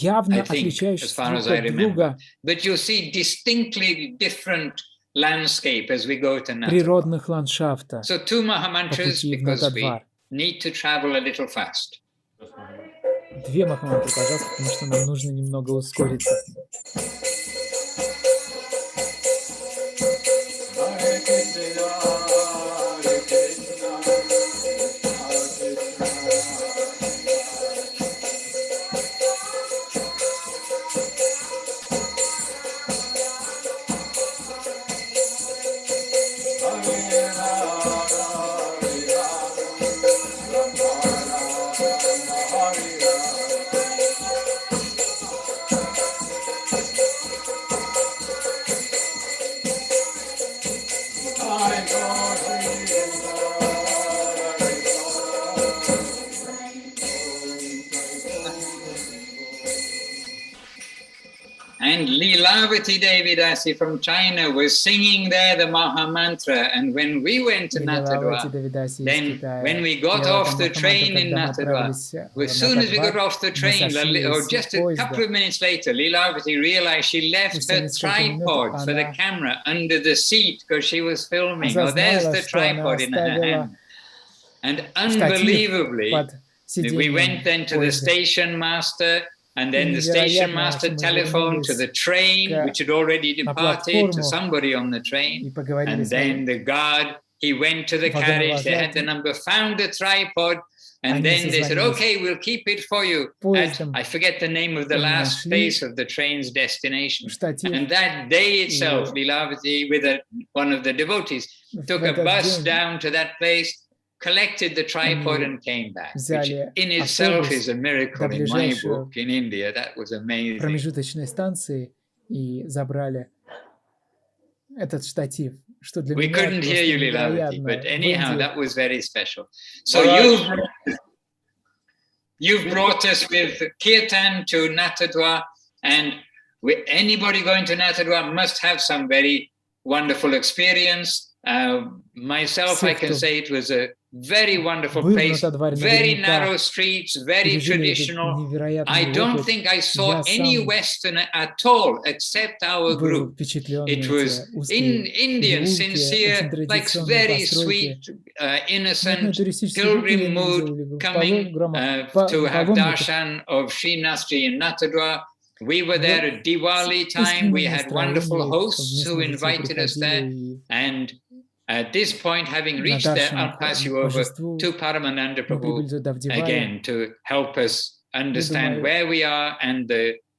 Speaker 1: I think, as far as I remember. But you'll see distinctly different landscape as we go to Natthadwara. So 2 Mahamantras because we need to travel a little fast.
Speaker 3: 2 Махамантры, пожалуйста, потому что нам нужно немного ускориться.
Speaker 1: And Leelavati Devidasi from China was singing there the Maha Mantra. And when we went to Natthadwara, then when we got off the train in Natthadwara, as soon as we got off the train, or just a couple of minutes later, Leelavati realized she left her tripod for the camera under the seat because she was filming. Oh, there's the tripod in her hand. And unbelievably, we went then to the station master. And then the station master telephoned to the train, which had already departed, to somebody on the train. And then the guard, he went to the carriage, they had the number, found the tripod, and then they said, okay, we'll keep it for you. At, I forget the name of the last place of the train's destination. And that day itself, Leelavati, with one of the devotees, took a bus down to that place, collected the tripod and came back, which in itself is a miracle in my book in India. That was amazing.
Speaker 3: Промежуточной станции и забрали этот штатив, что для
Speaker 1: We
Speaker 3: меня
Speaker 1: couldn't hear you, Leelavati, but anyhow, that was very special. So you've brought us with Kirtan to Natthadwara, and anybody going to Natthadwara must have some very wonderful experience. Myself, I can say it was a very wonderful place, very narrow streets, very traditional. I don't think I saw any Westerner at all except our group. It was Indian, sincere, like very sweet, innocent, pilgrim mood coming to have darshan of Sri Nathji in Natthadwara. We were there at Diwali time. We had wonderful hosts who invited us there. And at this point, having reached there, I'll pass you over to Paramananda Prabhu again to help us understand where we are and the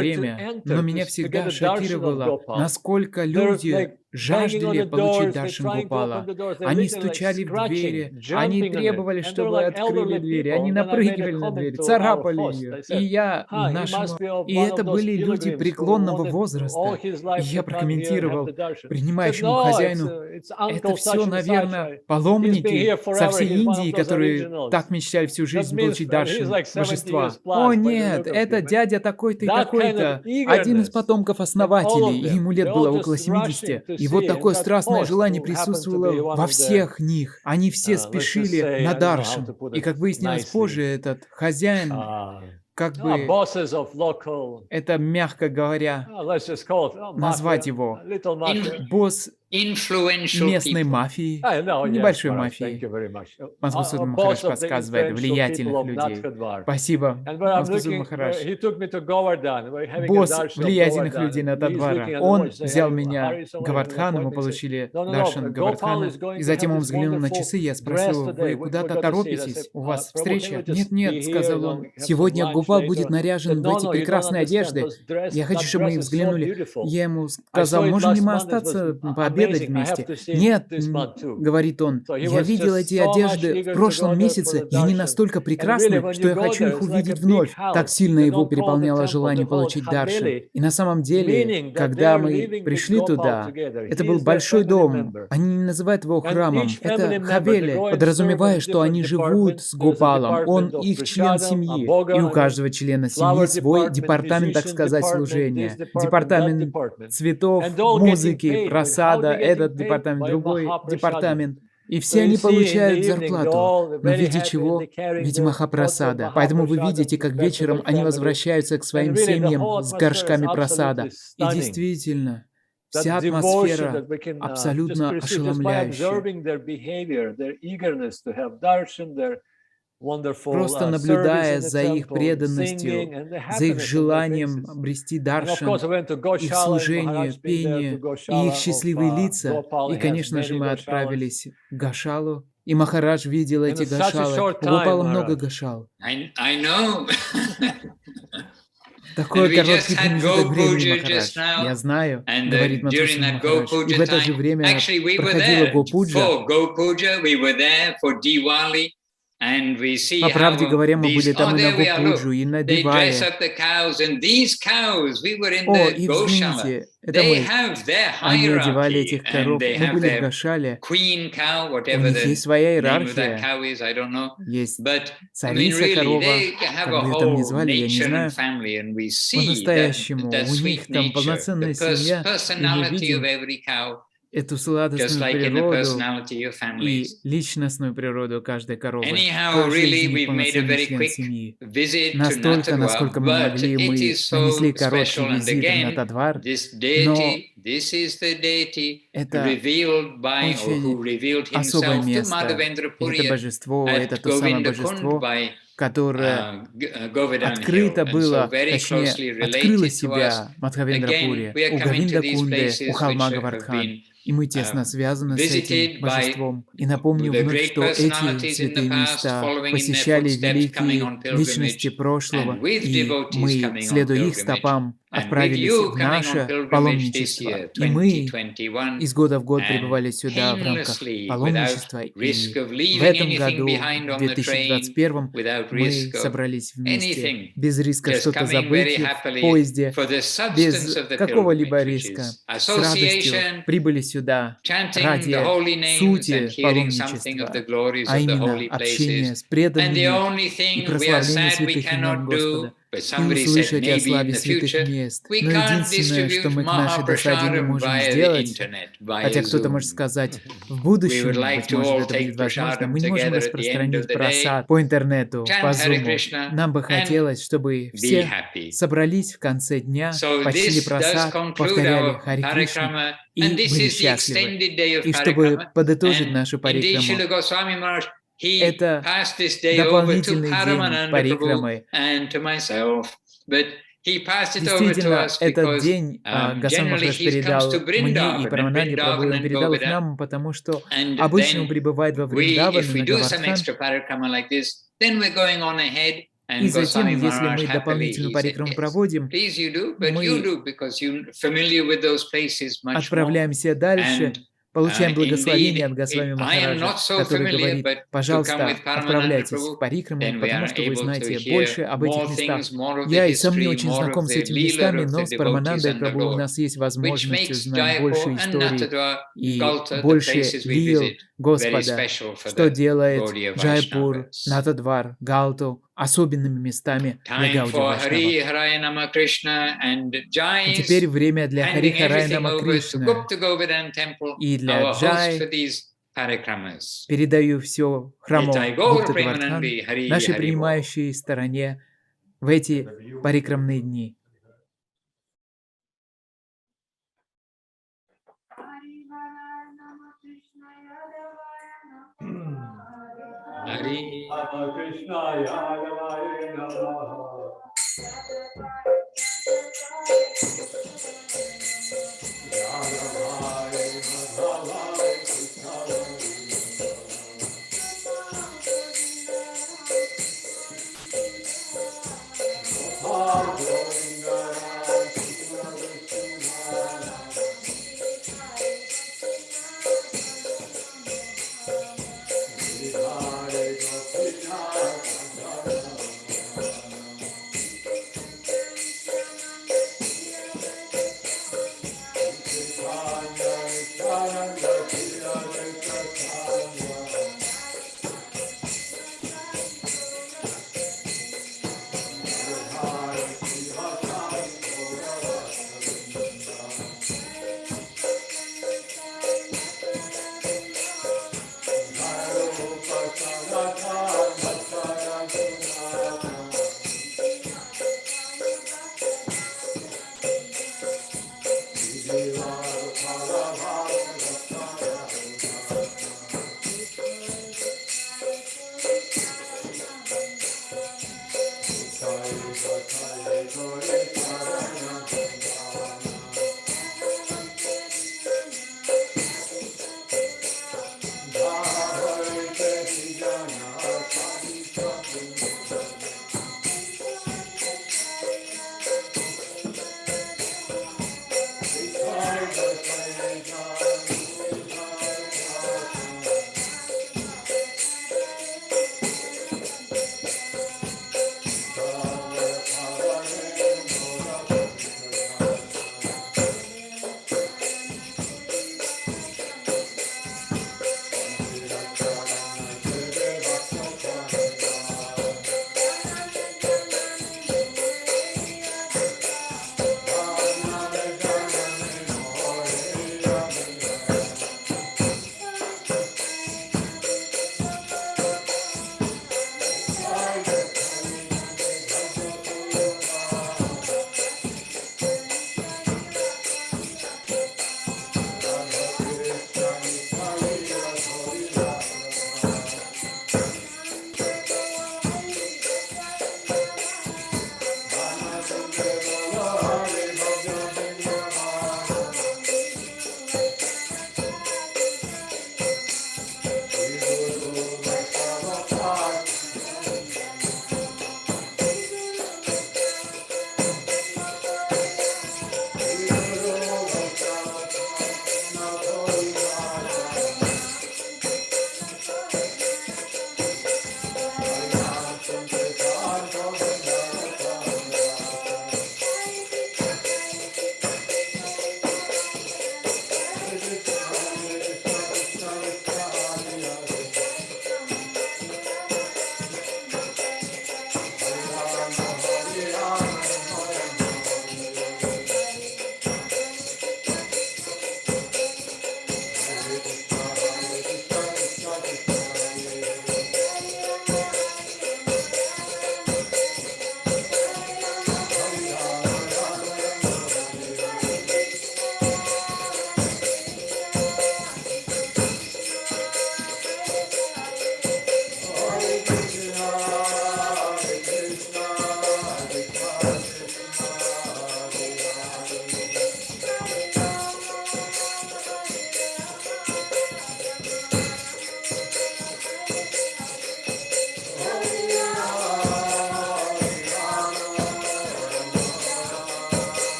Speaker 3: время, но меня всегда шокировало, насколько люди жаждали получить даршан Гопала. Они стучали в двери, они требовали, чтобы открыли двери, они напрыгивали на дверь, царапали ее. И я нашему... И это были люди преклонного возраста. И я прокомментировал принимающему хозяину: это все, наверное, паломники со всей Индии, которые так мечтали всю жизнь получить даршан божества. О нет, это дядя такой-то и такой-то, один из потомков основателей, и ему лет было около 70. И вот такое страстное желание присутствовало во всех них. Они все спешили на даршан. И, как выяснилось позже, этот хозяин, как бы, это, мягко говоря, назвать его босс местной мафии, небольшой мафии. Мадхусудан Махарадж подсказывает влиятельных людей. Спасибо, Мадхусудан Махарадж. Босс влиятельных людей Натхадвара. Он взял меня к Говардхану, мы получили даршан Говардхана. И затем он взглянул на часы, я спросил: вы куда-то торопитесь? У вас встреча? Нет, сказал он. Сегодня Гопал будет наряжен в эти прекрасные одежды. Я хочу, чтобы мы взглянули. Я ему сказал: можем ли мы остаться пообедать вместе? Нет, говорит он, я видел эти одежды в прошлом месяце, и они настолько прекрасны, что я хочу их увидеть вновь. Так сильно его переполняло желание получить даршан. И на самом деле, когда мы пришли туда, это был большой дом. Они не называют его храмом. Это хавели, подразумевая, что они живут с Гопалом. Он их член семьи. И у каждого члена семьи свой департамент, так сказать, служения. Департамент цветов, музыки, просада, этот департамент, другой департамент. И все они получают зарплату. Но в виде чего? В виде махапрасада. Поэтому вы видите, как вечером они возвращаются к своим семьям с горшками прасада. И действительно, вся атмосфера абсолютно ошеломляющая. Просто наблюдая за их преданностью, за их желанием обрести даршан, их служение, пение и их счастливые лица. И, конечно же, мы отправились в Гошалу, и Махарадж видел эти гошалы. У Гопала много гошал. Такой короткий промежуток времени, Махарадж. Я знаю, говорит Мадхусудан Махарадж. И в это же время проходила Гопуджа. По правде говоря, мы были там и на Гопуджу, и на Дивале. О, и взгляните, это мы. Они одевали этих коров. Мы были в Гошале. У них есть своя иерархия. Есть царица корова, как бы ее там ни звали, я не знаю. По-настоящему, у них там полноценная семья, и мы видим эту сладостную природу и личностную природу каждой коровы. Каждый из них полноценный член семьи. Настолько, насколько мы могли, мы нанесли короткий визит в Натхадвар, но это очень особое место. Это божество, это то самое божество, которое открыто было, точнее, открыло себя в Мадхавендрапуре, у Говиндакунды, у холма Говардхан. И мы тесно связаны с этим божеством. И напомню вновь, что эти святые места посещали великие личности прошлого, и мы, следуя их стопам, отправились в наше паломничество. И мы из года в год прибывали сюда в рамках паломничества. И в этом году, в 2021, мы собрались вместе без риска что-то забыть в поезде, без какого-либо риска. С радостью прибыли сюда ради сути паломничества, а именно общение с преданными и прославление святых имен Господа, и услышать о славе святых мест. Но единственное, что мы к нашей досаде не можем сделать, хотя кто-то может сказать, в будущем, быть может, это будет возможно, мы не можем распространить просад по интернету, по зуму. Нам бы хотелось, чтобы все собрались в конце дня, почтили просад, повторяли Хари Кришну и были счастливы. И чтобы подытожить нашу парикраму, это дополнительный день парикрамы. Действительно, этот день Госвами Махарадж передал мне и Парамананде Прабху, он передал их нам, потому что обычно он прибывает во Вриндаван на Говардхан. И затем, если мы дополнительную парикраму проводим, мы отправляемся дальше, получаем благословение от Госвами Махараджа, который говорит: пожалуйста, отправляйтесь в парикраму, потому что вы знаете больше об этих местах. Я и сам не очень знаком с этими местами, но с Параманандой Прабху у нас есть возможность узнать больше истории и больше лил Господа, что делает Джайпур, Натхадвар, Галту особенными местами для Гауди Вайшнава. И теперь время для Хари Харай Нама Кришна. И для Джай передаю все храму Гупта Гавардхан, нашей принимающей стороне, в эти парикрамные дни.
Speaker 2: Hare Krishna Yadavaya Namaha.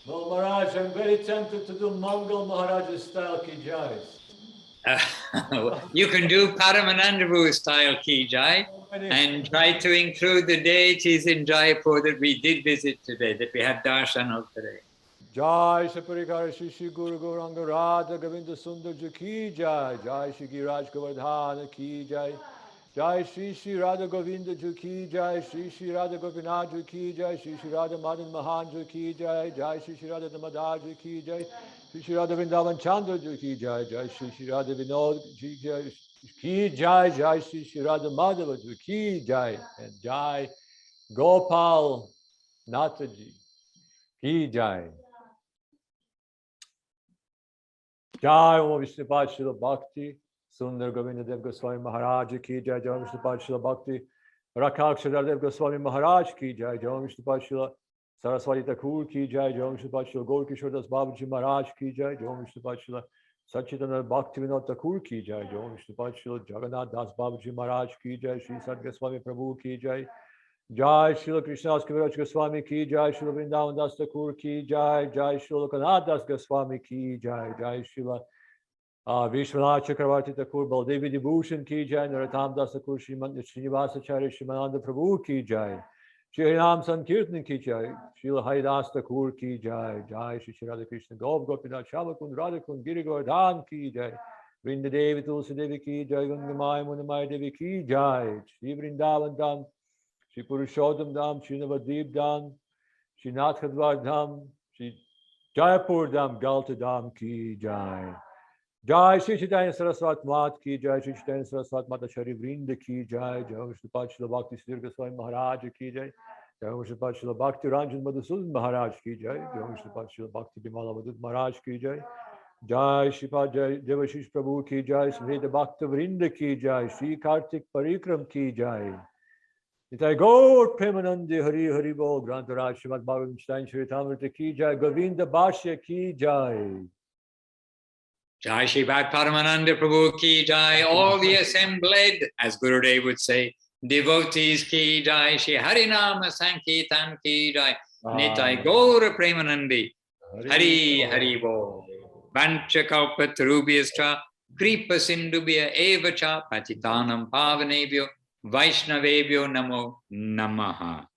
Speaker 2: Maharaj, I'm very tempted to do Mangal Maharaj style ki jai.
Speaker 1: You can do Paramananda Prabhu style ki jai and try to include the deities in Jaipur that we did visit today, that we had darshan of today.
Speaker 2: Jai Saparikara Shishi Guru Gauranga Radha Govinda Sundar ki jai. Jai Shri Giraj Govardhana ki jai. Jai Shri Shri Radha Govinda ki jai. Shri Shri Radha Gopinat ki jai. Shri Shri Radha Madan Mahan ki jai. Jai Shri Shri Radha Damadar ki jai. Shri Shri Radha Vrindavan Chandra ki jai. Jai Shri Shri Radha Vinod ki jai. Jai Shri Shri Radha Madhava ki jai. And Jai Gopal Nataji ki jai. Jai Om Vishnupad Srila Bhakti Sundar Govinda Dev Goswami Maharaj ki jai. Jai Om Vishnupad Srila Bhakti Rakshakshadar Dev Goswami Maharaj ki jai. Jai Om Vishnupad Srila Saraswati Thakur ki jai. Jai Om Vishnupad Srila Gaur Kishore Das Babaji Maharaj ki jai. Jai Om Vishnupad Srila Satchitananda Bhakti Vinod Thakur ki jai. Jai Om Vishnupad Srila Jagannath Das Babaji Maharaj ki jai. Shri Sat Goswami Prabhu ki jai. Jai Srila Krishna Kaviraj Goswami ki jai. Srila Vrindavan Das Thakur ki jai. Jai Srila Lokanath Das Goswami ki jai. Jai Srila Vishwanath Chakravarti Thakur Baldevi Dibhushan ki jai. Narottam Das Thakur Srinivasacharya Shimananda Prabhu ki jai. Shri Harinam Sankirtan ki jai. Srila Haridas Thakur ki jai. Jai Shri Shri Radha Krishna Gopinath Shavakund Radhakund Giri Govardhan ki jai. Vrinda Devi Tulsi Devi ki jai. Gangamaya Munamaya Devi ki jai. Shri Vrindavan Dham, Shri Purushottam Dham, Shri Navadvip Dham, Shri Nathadwar Dham, Shri Jaipur Dham, Ghalta Dham ki jai. Jai Shri Chaitanya Saraswat Mat ki jai. Shri Chaitanya Saraswat Mata Shari Vrinda ki jai. Jai Om Vishnupad Srila Bhakti Sri Goswami Maharaj ki jai. Jai Om Vishnupad Srila Bhakti Ranjan Madhusudhan Maharaj ki jai. Jai Om Vishnupad Srila Bhakti Bimala Madhut Maharaj ki jai. Jai Shri Jai Devashish Prabhu ki jai. Smrita Bhakta Vrinda ki jai. Shri Kartik Parikram ki jai. Nitai Gaur Premanandi Hari Hari Bol Grantaraj Srimad Bhagavatam Stein Shri Tamrita ki jai. Govinda Bhashya ki jai.
Speaker 1: Jai Shri Bhat Paramananda Prabhu ki jai. All the assembled, as Gurudev would say, devotees ki jai. Shri Harinama Sankirtan ki jai. Nitai Gaur Premanandi Hari Hari Bol. Vancha Kalpatarubhyascha Kripa Sindubhya Evacha Patitanam Pavanebhyo Vaishnavebhyo Namo Namaha.